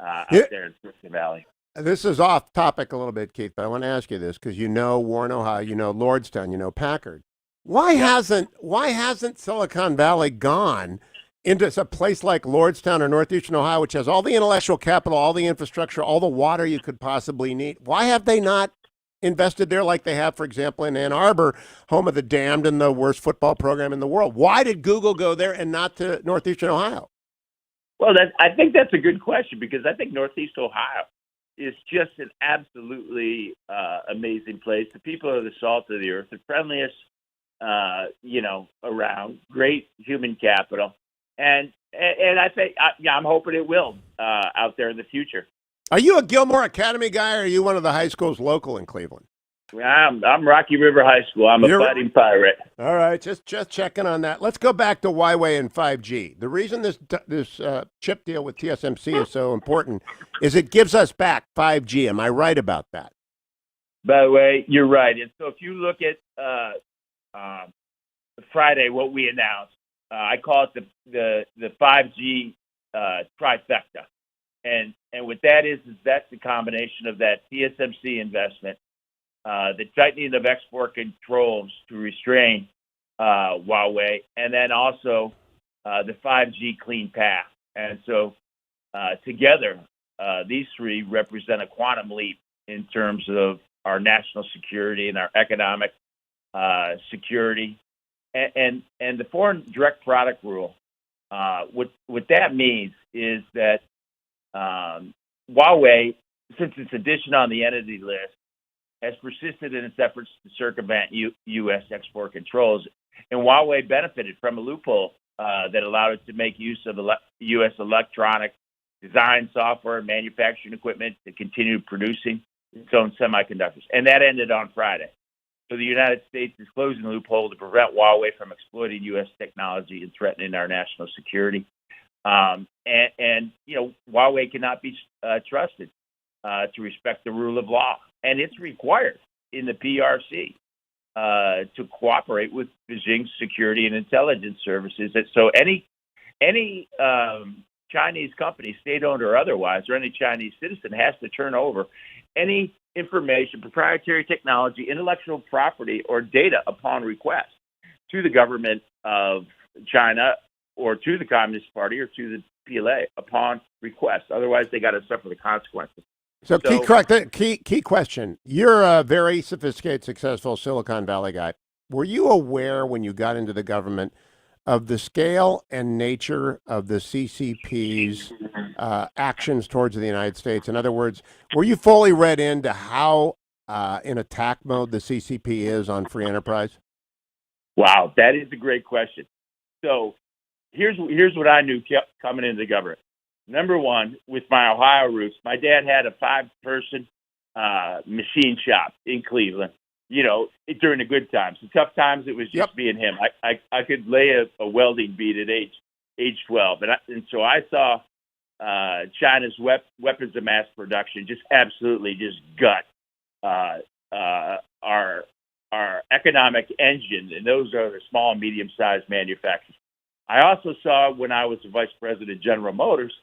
out there in Silicon Valley. This is off topic a little bit, Keith, but I want to ask you this because you know Warren, Ohio, you know Lordstown, you know Packard. Why hasn't Silicon Valley gone into a place like Lordstown or Northeastern Ohio, which has all the intellectual capital, all the infrastructure, all the water you could possibly need? Why have they not invested there like they have, for example, in Ann Arbor, home of the damned and the worst football program in the world? Why did Google go there and not to Northeastern Ohio? Well, I think that's a good question because I think Northeast Ohio is just an absolutely amazing place. The people are the salt of the earth, the friendliest, around, great human capital. And I think, I'm hoping it will out there in the future. Are you a Gilmore Academy guy, or are you one of the high schools local in Cleveland? I'm Rocky River High School. I'm a fighting pirate. All right, just checking on that. Let's go back to Huawei and 5G. The reason this chip deal with TSMC is so important is it gives us back 5G. Am I right about that? By the way, you're right. And so if you look at Friday, what we announced, I call it the 5G trifecta. And what that is that's the combination of that TSMC investment, the tightening of export controls to restrain Huawei, and then also the 5G clean path. And so together, these three represent a quantum leap in terms of our national security and our economic security. And the foreign direct product rule, what that means is that Huawei, since its addition on the entity list, has persisted in its efforts to circumvent U.S. export controls, and Huawei benefited from a loophole that allowed it to make use of U.S. electronic design software and manufacturing equipment to continue producing its own semiconductors. And that ended on Friday. So the United States is closing the loophole to prevent Huawei from exploiting U.S. technology and threatening our national security. And you know, Huawei cannot be trusted to respect the rule of law. And it's required in the PRC to cooperate with Beijing's security and intelligence services. And so any Chinese company, state-owned or otherwise, or any Chinese citizen has to turn over any information, proprietary technology, intellectual property, or data upon request to the government of China or to the Communist Party or to the PLA upon request. Otherwise, they got to suffer the consequences. So key question. You're a very sophisticated, successful Silicon Valley guy. Were you aware when you got into the government of the scale and nature of the CCP's actions towards the United States? In other words, were you fully read into how in attack mode the CCP is on free enterprise? Wow, that is a great question. So here's what I knew coming into the government. Number one, with my Ohio roots, my dad had a 5-person machine shop in Cleveland, you know, during the good times. The tough times, it was just me and him. I could lay a welding bead at age 12. And so I saw China's weapons of mass production just absolutely just gut our economic engine, and those are the small and medium-sized manufacturers. I also saw when I was the vice president of General Motors,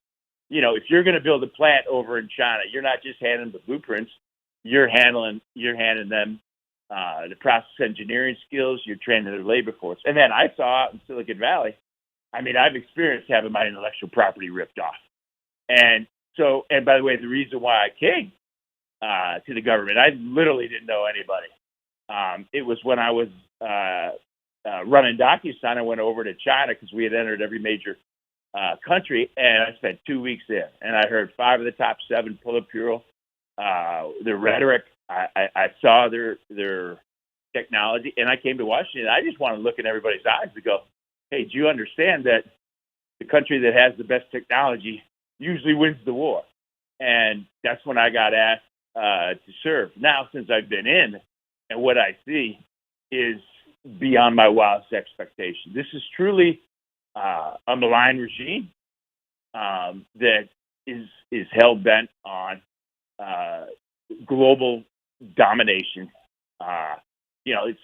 you know, if you're going to build a plant over in China, you're not just handing the blueprints, you're handing them the process engineering skills, you're training their labor force. And then I saw out in Silicon Valley, I mean, I've experienced having my intellectual property ripped off. And so, and by the way, the reason why I came to the government, I literally didn't know anybody. It was when I was running DocuSign, I went over to China because we had entered every major country, and I spent 2 weeks there. And I heard 5 of the top 7 Politburo, their rhetoric. I saw their technology, and I came to Washington. I just wanted to look in everybody's eyes and go, hey, do you understand that the country that has the best technology usually wins the war? And that's when I got asked to serve. Now, since I've been in, and what I see is beyond my wildest expectation. This is truly a malign regime that is hell-bent on global domination. You know, it's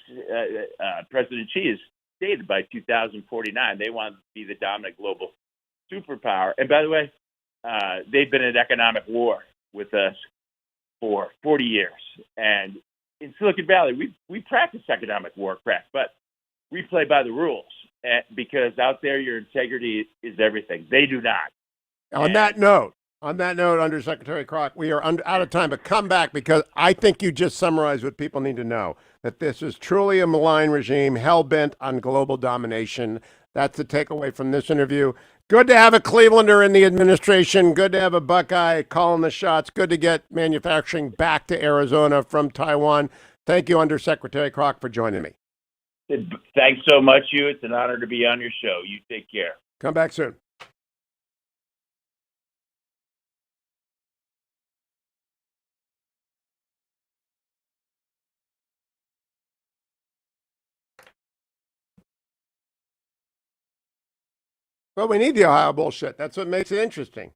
President Xi has stated by 2049 they want to be the dominant global superpower. And by the way, they've been in economic war with us for 40 years. And in Silicon Valley, we practice economic war, Krach, but we play by the rules because out there your integrity is everything. They do not. On that note, Undersecretary Krach, we are out of time, but come back because I think you just summarized what people need to know, that this is truly a malign regime, hell-bent on global domination. That's the takeaway from this interview. Good to have a Clevelander in the administration. Good to have a Buckeye calling the shots. Good to get manufacturing back to Arizona from Taiwan. Thank you, Undersecretary Krach, for joining me. Thanks so much, Hugh. It's an honor to be on your show. You take care. Come back soon. Well, we need the Ohio bullshit. That's what makes it interesting.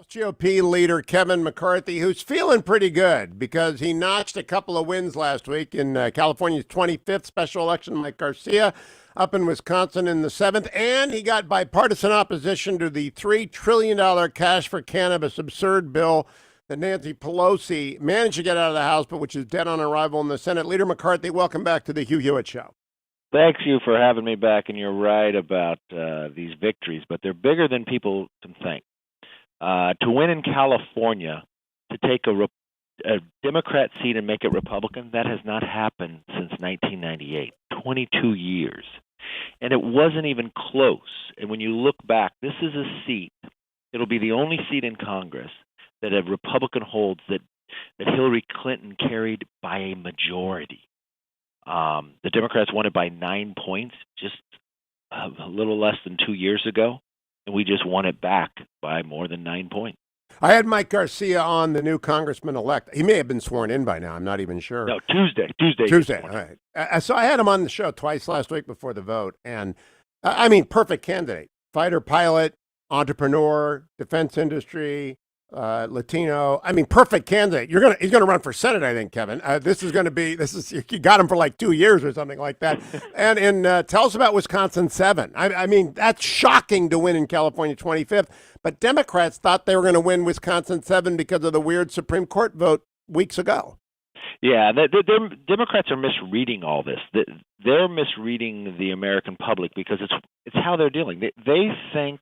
GOP leader Kevin McCarthy, who's feeling pretty good because he notched a couple of wins last week in California's 25th special election, Mike Garcia, up in Wisconsin in the 7th, and he got bipartisan opposition to the $3 trillion cash for cannabis absurd bill that Nancy Pelosi managed to get out of the House, but which is dead on arrival in the Senate. Leader McCarthy, welcome back to the Hugh Hewitt Show. Thanks, you, for having me back, and you're right about these victories, but they're bigger than people can think. To win in California, to take a Democrat seat and make it Republican, that has not happened since 1998, 22 years. And it wasn't even close. And when you look back, this is a seat, it'll be the only seat in Congress that a Republican holds that Hillary Clinton carried by a majority. The Democrats won it by 9 points just a little less than 2 years ago, and we just won it back by more than 9 points. I had Mike Garcia on, the new congressman-elect. He may have been sworn in by now. I'm not even sure. No, Tuesday. All right. So I had him on the show twice last week before the vote, and I mean, perfect candidate. Fighter pilot, entrepreneur, defense industry, Latino. I mean, perfect candidate. He's gonna run for Senate, I think, Kevin. You got him for like 2 years or something like that. And tell us about Wisconsin 7. I mean, that's shocking to win in California 25th. But Democrats thought they were going to win Wisconsin 7 because of the weird Supreme Court vote weeks ago. Yeah, the Democrats are misreading all this. They're misreading the American public because it's how they're dealing. They think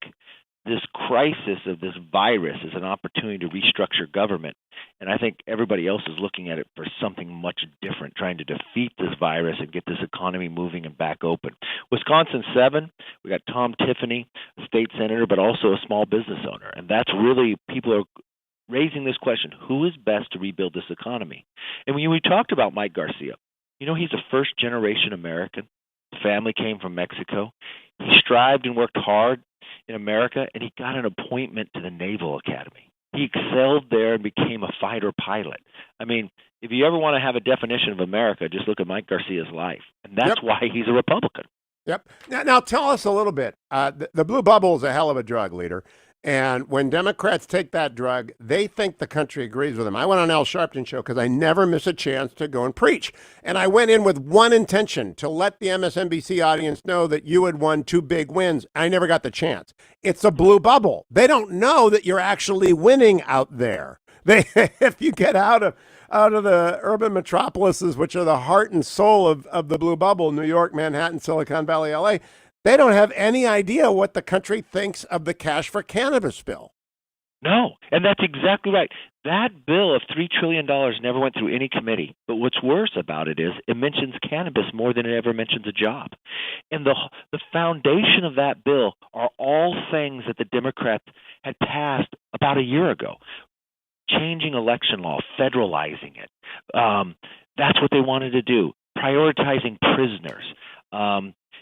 this crisis of this virus is an opportunity to restructure government. And I think everybody else is looking at it for something much different, trying to defeat this virus and get this economy moving and back open. Wisconsin 7, we got Tom Tiffany, a state senator, but also a small business owner. And that's really, people are raising this question, who is best to rebuild this economy? And when we talked about Mike Garcia, he's a first-generation American. His family came from Mexico. He strived and worked hard in America, and he got an appointment to the Naval Academy. He excelled there and became a fighter pilot. I mean, if you ever want to have a definition of America, just look at Mike Garcia's life. And that's why he's a Republican. Yep. Now tell us a little bit. The blue bubble is a hell of a drug, leader. And when Democrats take that drug, they think the country agrees with them. I went on Al Sharpton's show because I never miss a chance to go and preach. And I went in with one intention, to let the MSNBC audience know that you had won 2 big wins. I never got the chance. It's a blue bubble. They don't know that you're actually winning out there. If you get out of the urban metropolises, which are the heart and soul of the blue bubble, New York, Manhattan, Silicon Valley, LA, they don't have any idea what the country thinks of the cash for cannabis bill. No, and that's exactly right. That bill of $3 trillion never went through any committee. But what's worse about it is it mentions cannabis more than it ever mentions a job. And the foundation of that bill are all things that the Democrats had passed about a year ago. Changing election law, federalizing it. That's what they wanted to do. Prioritizing prisoners.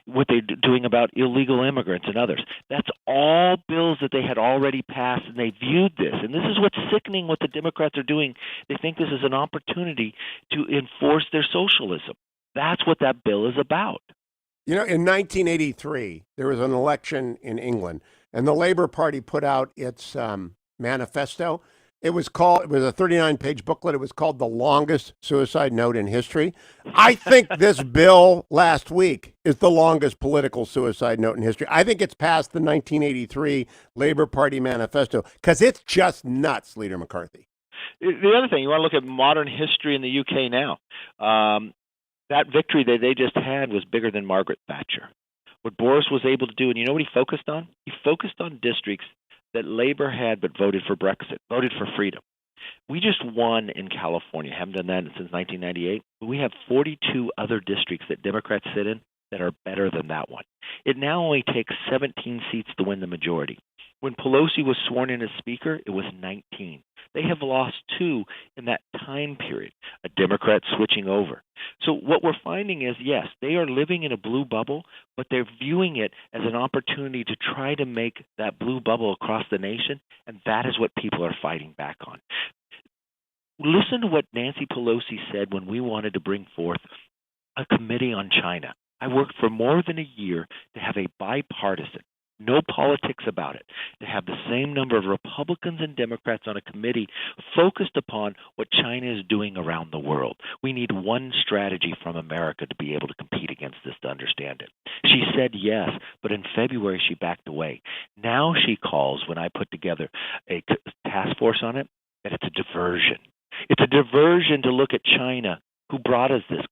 What they're doing about illegal immigrants and others. That's all bills that they had already passed, and they viewed this. And this is what's sickening what the Democrats are doing. They think this is an opportunity to enforce their socialism. That's what that bill is about. In 1983, there was an election in England, and the Labour Party put out its manifesto. It was a 39-page booklet. It was called The Longest Suicide Note in History. I think this bill last week is the longest political suicide note in history. I think it's past the 1983 Labour Party manifesto because it's just nuts, Leader McCarthy. The other thing, you want to look at modern history in the UK now. That victory that they just had was bigger than Margaret Thatcher. What Boris was able to do, and you know what he focused on? He focused on districts that Labor had but voted for Brexit, voted for freedom. We just won in California. Haven't done that since 1998. But we have 42 other districts that Democrats sit in that are better than that one. It now only takes 17 seats to win the majority. When Pelosi was sworn in as Speaker, it was 19. They have lost 2 in that time period, a Democrat switching over. So what we're finding is, yes, they are living in a blue bubble, but they're viewing it as an opportunity to try to make that blue bubble across the nation, and that is what people are fighting back on. Listen to what Nancy Pelosi said when we wanted to bring forth a committee on China. I worked for more than a year to have a bipartisan No politics about it. To have the same number of Republicans and Democrats on a committee focused upon what China is doing around the world. We need one strategy from America to be able to compete against this, to understand it. She said yes, but in February she backed away. Now she calls, when I put together a task force on it, that it's a diversion. It's a diversion to look at China, who brought us this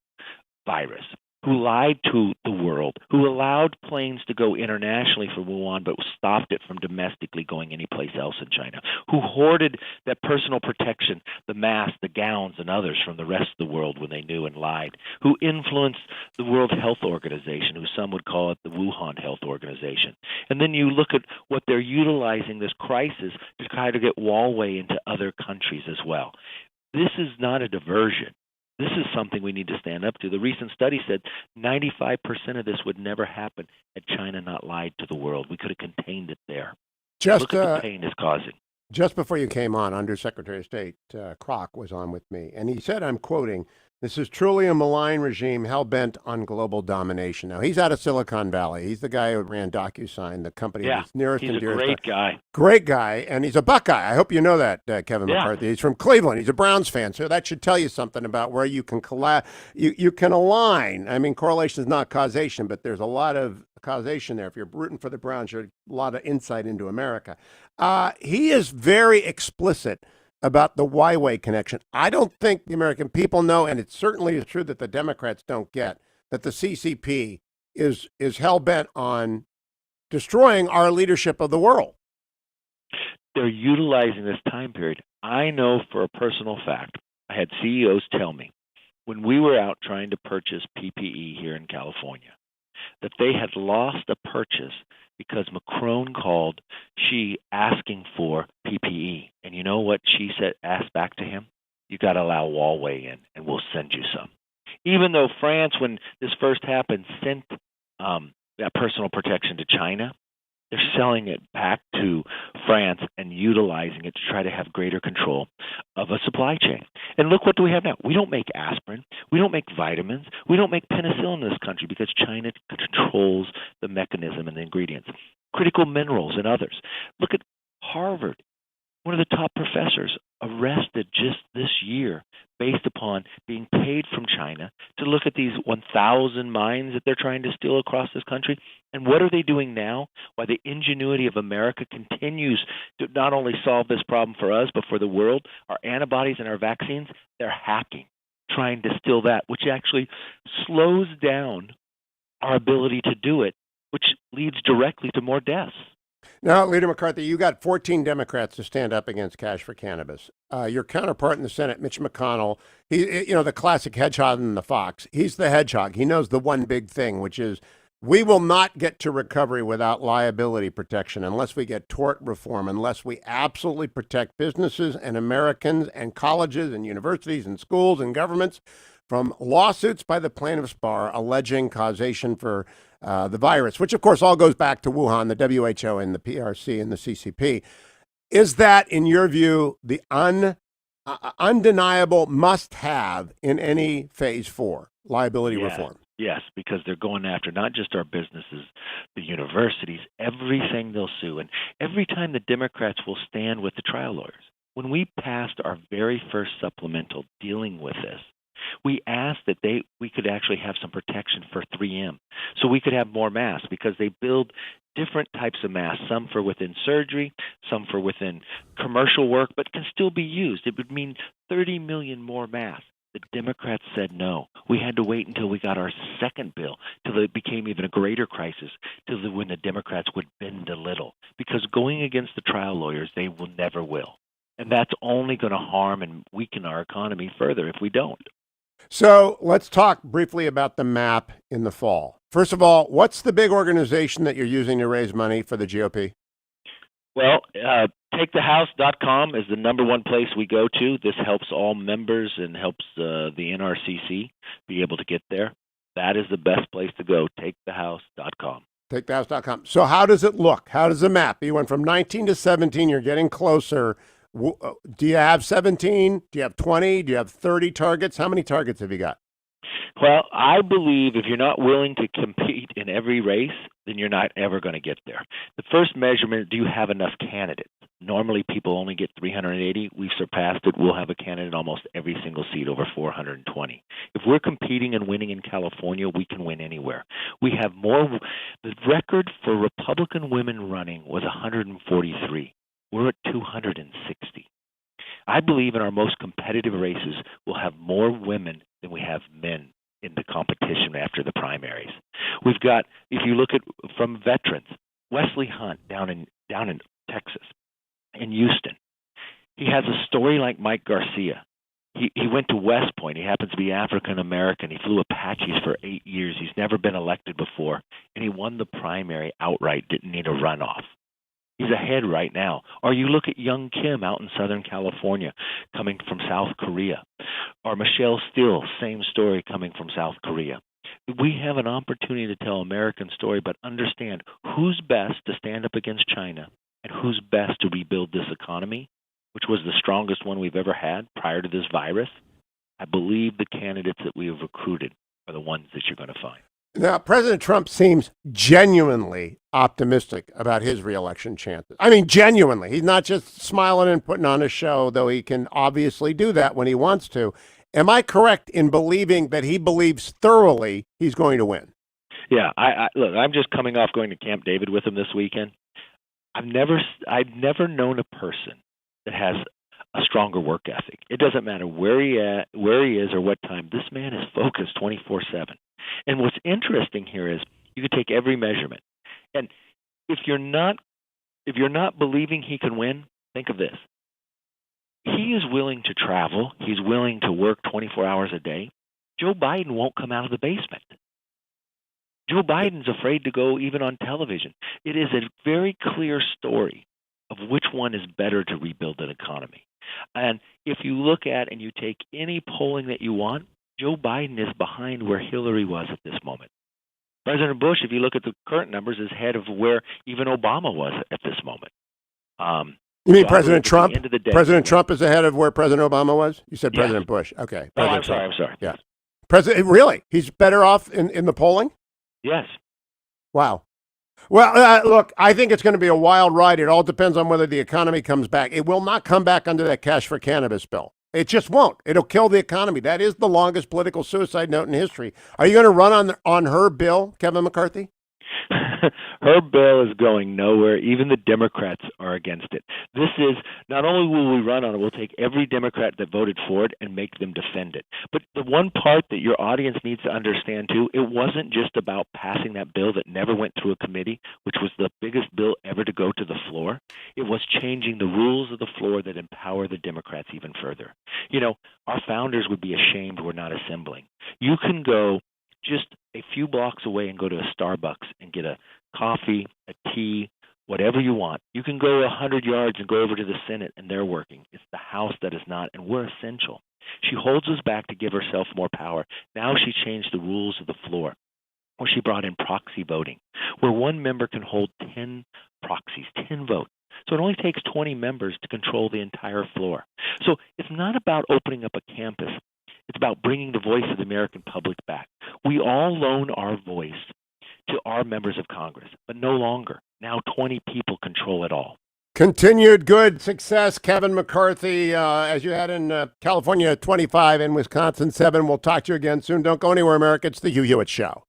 virus, who lied to the world, who allowed planes to go internationally for Wuhan but stopped it from domestically going anyplace else in China, who hoarded that personal protection, the masks, the gowns, and others from the rest of the world when they knew and lied, who influenced the World Health Organization, who some would call it the Wuhan Health Organization. And then you look at what they're utilizing this crisis to try to get Huawei into other countries as well. This is not a diversion. This is something we need to stand up to. The recent study said 95% of this would never happen had China not lied to the world. We could have contained it there. Look at the pain it's causing. Just before you came on, Undersecretary of State Krach was on with me, and he said, I'm quoting, "This is truly a malign regime hell-bent on global domination." Now, he's out of Silicon Valley. He's the guy who ran DocuSign, the company that's nearest and dearest. He's a great guy. Great guy, and he's a Buckeye. I hope you know that, Kevin McCarthy. He's from Cleveland. He's a Browns fan, so that should tell you something about where you can you can align. I mean, correlation is not causation, but there's a lot of causation there. If you're rooting for the Browns, you're a lot of insight into America. He is very explicit about the Huawei connection. I don't think the American people know, and it certainly is true that the Democrats don't get, that the CCP is hell-bent on destroying our leadership of the world. They're utilizing this time period. I know for a personal fact, I had CEOs tell me, when we were out trying to purchase PPE here in California, that they had lost a purchase because Macron called Xi asking for PPE. And you know what Xi asked back to him? You got to allow Huawei in, and we'll send you some. Even though France, when this first happened, sent that personal protection to China, they're selling it back to France and utilizing it to try to have greater control of a supply chain. And look, what do we have now? We don't make aspirin. We don't make vitamins. We don't make penicillin in this country because China controls the mechanism and the ingredients. Critical minerals and others. Look at Harvard. One of the top professors arrested just this year based upon being paid from China to look at these 1,000 mines that they're trying to steal across this country. And what are they doing now? Why the ingenuity of America continues to not only solve this problem for us, but for the world, our antibodies and our vaccines, they're hacking, trying to steal that, which actually slows down our ability to do it, which leads directly to more deaths. Now, Leader McCarthy, you got 14 Democrats to stand up against cash for cannabis. Your counterpart in the Senate, Mitch McConnell, the classic hedgehog and the fox. He's the hedgehog. He knows the one big thing, which is we will not get to recovery without liability protection unless we get tort reform, unless we absolutely protect businesses and Americans and colleges and universities and schools and governments from lawsuits by the plaintiffs' bar alleging causation for the virus, which, of course, all goes back to Wuhan, the WHO, and the PRC and the CCP. Is that, in your view, the undeniable must-have in any phase 4 liability reform? Yes, because they're going after not just our businesses, the universities, everything they'll sue. And every time the Democrats will stand with the trial lawyers. When we passed our very first supplemental dealing with this, we asked that we could actually have some protection for 3M, so we could have more masks, because they build different types of masks, some for within surgery, some for within commercial work, but can still be used. It would mean 30 million more masks. The Democrats said no. We had to wait until we got our second bill, till it became even a greater crisis, till when the Democrats would bend a little, because going against the trial lawyers, they will never will. And that's only going to harm and weaken our economy further if we don't. So let's talk briefly about the map in the fall. First of all, what's the big organization that you're using to raise money for the GOP? Well, takethehouse.com is the number one place we go to. This helps all members and helps the NRCC be able to get there. That is the best place to go, takethehouse.com. Takethehouse.com. So how does it look? How does the map? You went from 19 to 17. You're getting closer. Do you have 17? Do you have 20? Do you have 30 targets? How many targets have you got? Well, I believe if you're not willing to compete in every race, then you're not ever going to get there. The first measurement, do you have enough candidates? Normally, people only get 380. We've surpassed it. We'll have a candidate in almost every single seat, over 420. If we're competing and winning in California, we can win anywhere. We have more. The record for Republican women running was 143. We're at 260. I believe in our most competitive races, we'll have more women than we have men in the competition after the primaries. We've got, if you look at from veterans, Wesley Hunt down in Texas, in Houston, he has a story like Mike Garcia. He went to West Point. He happens to be African American. He flew Apaches for 8 years. He's never been elected before, and he won the primary outright. Didn't need a runoff. He's ahead right now. Or you look at Young Kim out in Southern California, coming from South Korea. Or Michelle Steele, same story, coming from South Korea. We have an opportunity to tell American story, but understand who's best to stand up against China and who's best to rebuild this economy, which was the strongest one we've ever had prior to this virus. I believe the candidates that we have recruited are the ones that you're going to find. Now, President Trump seems genuinely optimistic about his reelection chances. I mean, genuinely. He's not just smiling and putting on a show, though he can obviously do that when he wants to. Am I correct in believing that he believes thoroughly he's going to win? Yeah, look, I'm just coming off going to Camp David with him this weekend. I've never known a person that has a stronger work ethic. It doesn't matter where he is or what time. This man is focused 24/7. And what's interesting here is you can take every measurement, and if you're not believing he can win, think of this: he is willing to travel. He's willing to work 24 hours a day. Joe Biden won't come out of the basement. Joe Biden's afraid to go even on television. It is a very clear story of which one is better to rebuild an economy. And if you look at and you take any polling that you want, Joe Biden is behind where Hillary was at this moment. President Bush, if you look at the current numbers, is ahead of where even Obama was at this moment. You mean President Trump? President Trump is ahead of where President Obama was? You said President Bush. Okay. I'm sorry. Yeah. President, really? He's better off in the polling? Yes. Wow. Well, look, I think it's going to be a wild ride. It all depends on whether the economy comes back. It will not come back under that cash for cannabis bill. It just won't. It'll kill the economy. That is the longest political suicide note in history. Are you going to run on her bill, Kevin McCarthy? Her bill is going nowhere. Even the Democrats are against it. This is, not only will we run on it, we'll take every Democrat that voted for it and make them defend it. But the one part that your audience needs to understand, too, it wasn't just about passing that bill that never went through a committee, which was the biggest bill ever to go to the floor. It was changing the rules of the floor that empower the Democrats even further. You know, our founders would be ashamed we're not assembling. You can go just a few blocks away and go to a Starbucks and get a coffee, a tea, whatever you want. You can go 100 yards and go over to the Senate, and they're working. It's the House that is not, and we're essential. She holds us back to give herself more power. Now she changed the rules of the floor, where she brought in proxy voting, where one member can hold 10 proxies, 10 votes. So it only takes 20 members to control the entire floor. So it's not about opening up a campus. It's about bringing the voice of the American public back. We all loan our voice to our members of Congress, but no longer. Now 20 people control it all. Continued good success, Kevin McCarthy, as you had in California 25 and Wisconsin 7. We'll talk to you again soon. Don't go anywhere, America. It's the Hugh Hewitt Show.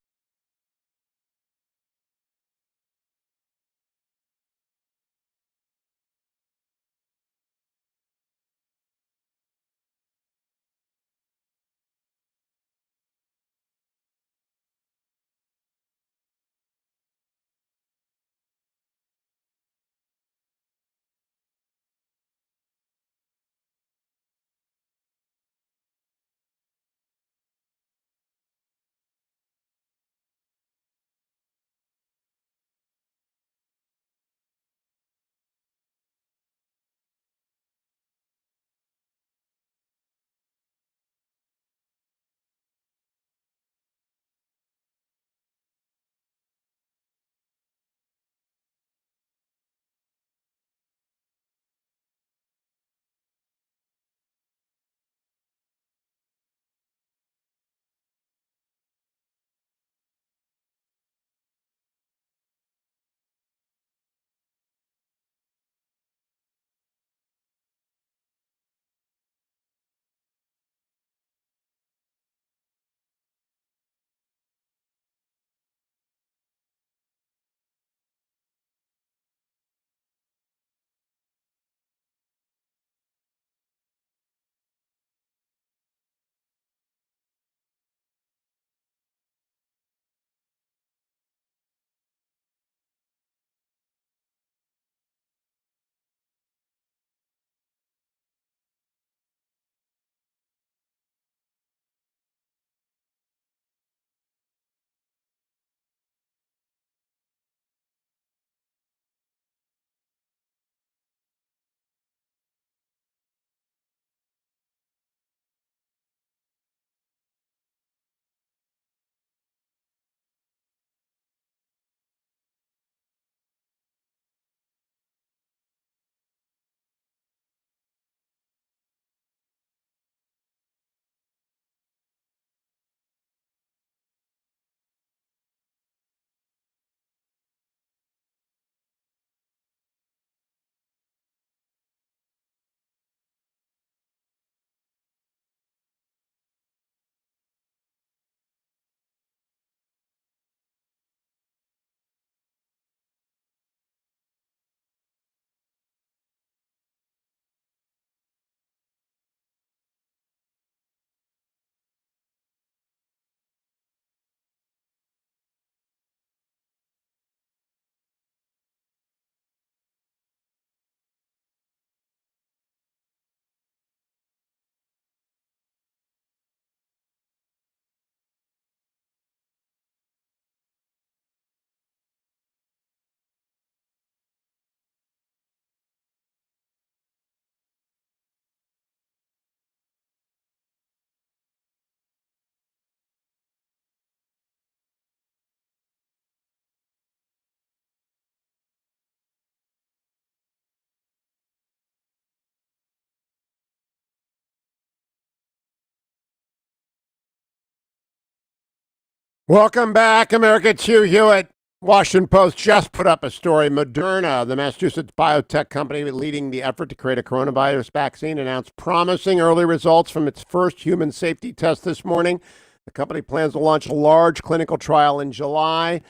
Welcome back, America. It's Hugh Hewitt. Washington Post just put up a story. Moderna, the Massachusetts biotech company leading the effort to create a coronavirus vaccine, announced promising early results from its first human safety test this morning. The company plans to launch a large clinical trial in July.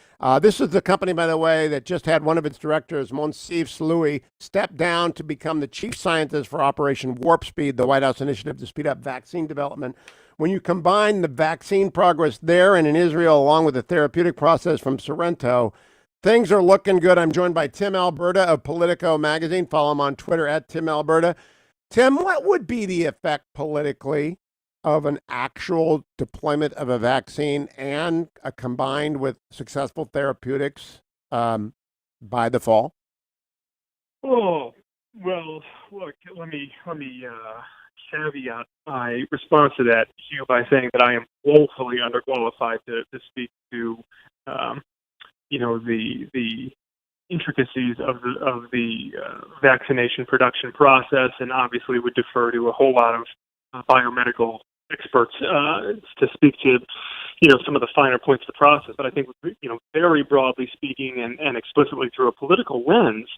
This is the company, by the way, that just had one of its directors, Monsif Louis, step down to become the chief scientist for Operation Warp Speed, the White House initiative to speed up vaccine development. When you combine the vaccine progress there and in Israel, along with the therapeutic process from Sorrento, things are looking good. I'm joined by Tim Alberta of Politico Magazine. Follow him on Twitter at Tim Alberta. Tim, what would be the effect politically of an actual deployment of a vaccine and combined with successful therapeutics by the fall? Oh, well, look, let me caveat my response to that, Hugh, by saying that I am woefully underqualified to speak to, the intricacies of the vaccination production process, and obviously would defer to a whole lot of biomedical experts to speak to, some of the finer points of the process. But I think, very broadly speaking and explicitly through a political lens,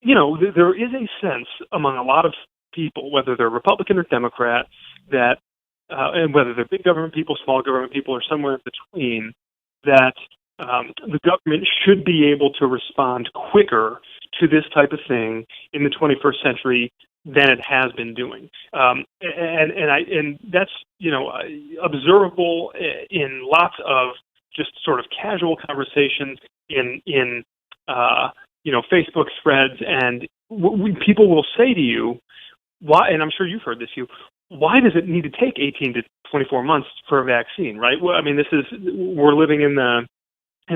there is a sense among a lot of people, whether they're Republican or Democrat, that, and whether they're big government people, small government people, or somewhere in between, that the government should be able to respond quicker to this type of thing in the 21st century than it has been doing. And that's, observable in lots of just sort of casual conversations in Facebook threads, and people will say to you, why, and I'm sure you've heard this, why does it need to take 18 to 24 months for a vaccine, right? Well, I mean, we're living in the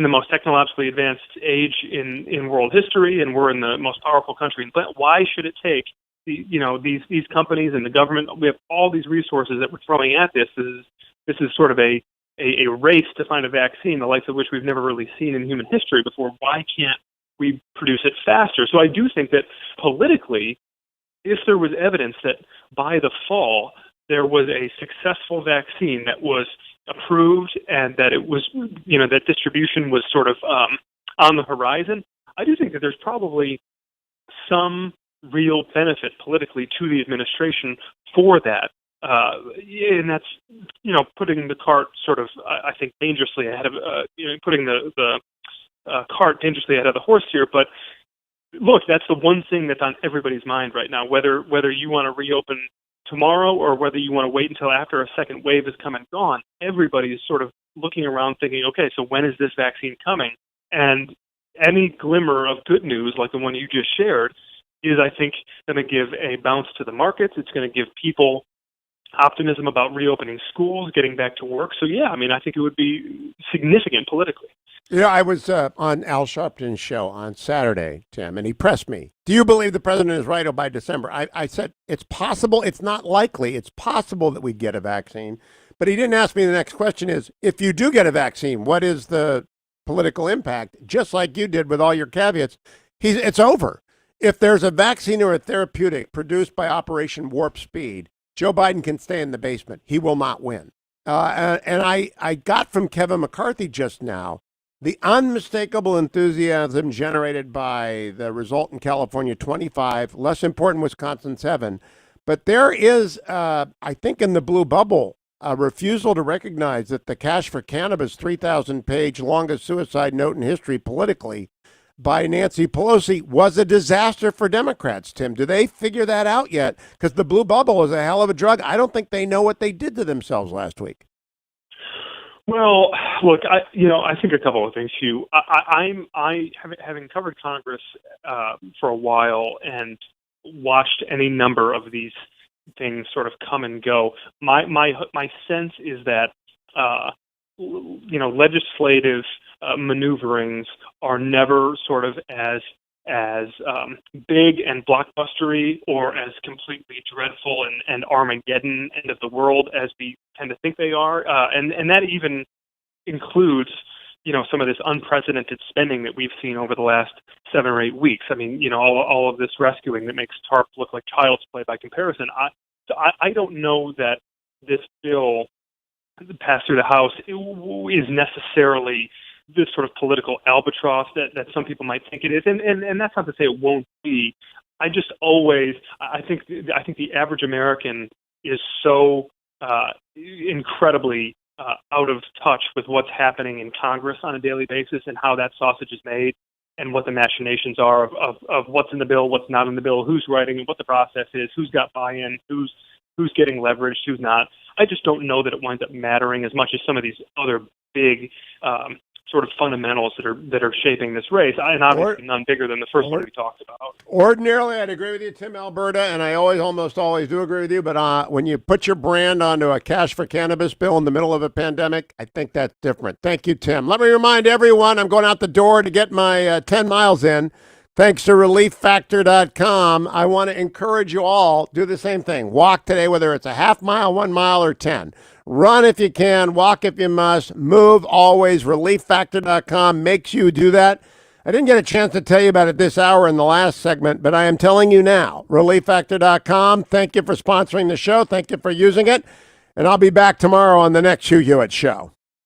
most technologically advanced age in world history, and we're in the most powerful country in the planet. Why should it take these companies and the government? We have all these resources that we're throwing at this. This is sort of a race to find a vaccine, the likes of which we've never really seen in human history before. Why can't we produce it faster? So I do think that politically, if there was evidence that by the fall there was a successful vaccine that was approved and that it was, that distribution was sort of on the horizon, I do think that there's probably some real benefit politically to the administration for that. And that's, putting the cart sort of, I think, dangerously ahead of, putting the cart dangerously ahead of the horse here. But look, that's the one thing that's on everybody's mind right now, whether you want to reopen tomorrow or whether you want to wait until after a second wave has come and gone. Everybody is sort of looking around thinking, okay, so when is this vaccine coming? And any glimmer of good news, like the one you just shared, is, I think, going to give a bounce to the markets. It's going to give people optimism about reopening schools, getting back to work. So, yeah, I mean, I think it would be significant politically. I was on Al Sharpton's show on Saturday, Tim, and he pressed me. Do you believe the president is right by December? I said, it's possible. It's not likely. It's possible that we get a vaccine. But he didn't ask me the next question is, if you do get a vaccine, what is the political impact? Just like you did with all your caveats, it's over. If there's a vaccine or a therapeutic produced by Operation Warp Speed, Joe Biden can stay in the basement. He will not win. And I got from Kevin McCarthy just now the unmistakable enthusiasm generated by the result in California 25, less important Wisconsin 7. But there is, I think in the blue bubble, a refusal to recognize that the Cash for Cannabis 3,000-page longest suicide note in history politically by Nancy Pelosi was a disaster for Democrats, Tim. Do they figure that out yet? Because the blue bubble is a hell of a drug. I don't think they know what they did to themselves last week. Well, look, I think a couple of things, Hugh. Having covered Congress for a while and watched any number of these things sort of come and go, my sense is that legislative maneuverings are never sort of as big and blockbustery or as completely dreadful and Armageddon end of the world as we tend to think they are. And that even includes, some of this unprecedented spending that we've seen over the last 7 or 8 weeks. I mean, all of this rescuing that makes TARP look like child's play by comparison. I don't know that this bill passed through the House is necessarily this sort of political albatross that some people might think it is, and that's not to say it won't be. I think the average American is so incredibly out of touch with what's happening in Congress on a daily basis and how that sausage is made and what the machinations are of what's in the bill, what's not in the bill, who's writing it, what the process is, who's got buy-in, who's getting leveraged, who's not. I just don't know that it winds up mattering as much as some of these other big sort of fundamentals that are shaping this race, and obviously none bigger than the first one we talked about. Ordinarily, I'd agree with you, Tim, Alberta, and I almost always do agree with you, but when you put your brand onto a cash for cannabis bill in the middle of a pandemic, I think that's different. Thank you, Tim. Let me remind everyone, I'm going out the door to get my 10 miles in. Thanks to ReliefFactor.com. I want to encourage you all, do the same thing. Walk today, whether it's a half mile, 1 mile, or 10. Run if you can, walk if you must, move always. ReliefFactor.com makes you do that. I didn't get a chance to tell you about it this hour in the last segment, but I am telling you now. ReliefFactor.com. Thank you for sponsoring the show. Thank you for using it. And I'll be back tomorrow on the next Hugh Hewitt Show.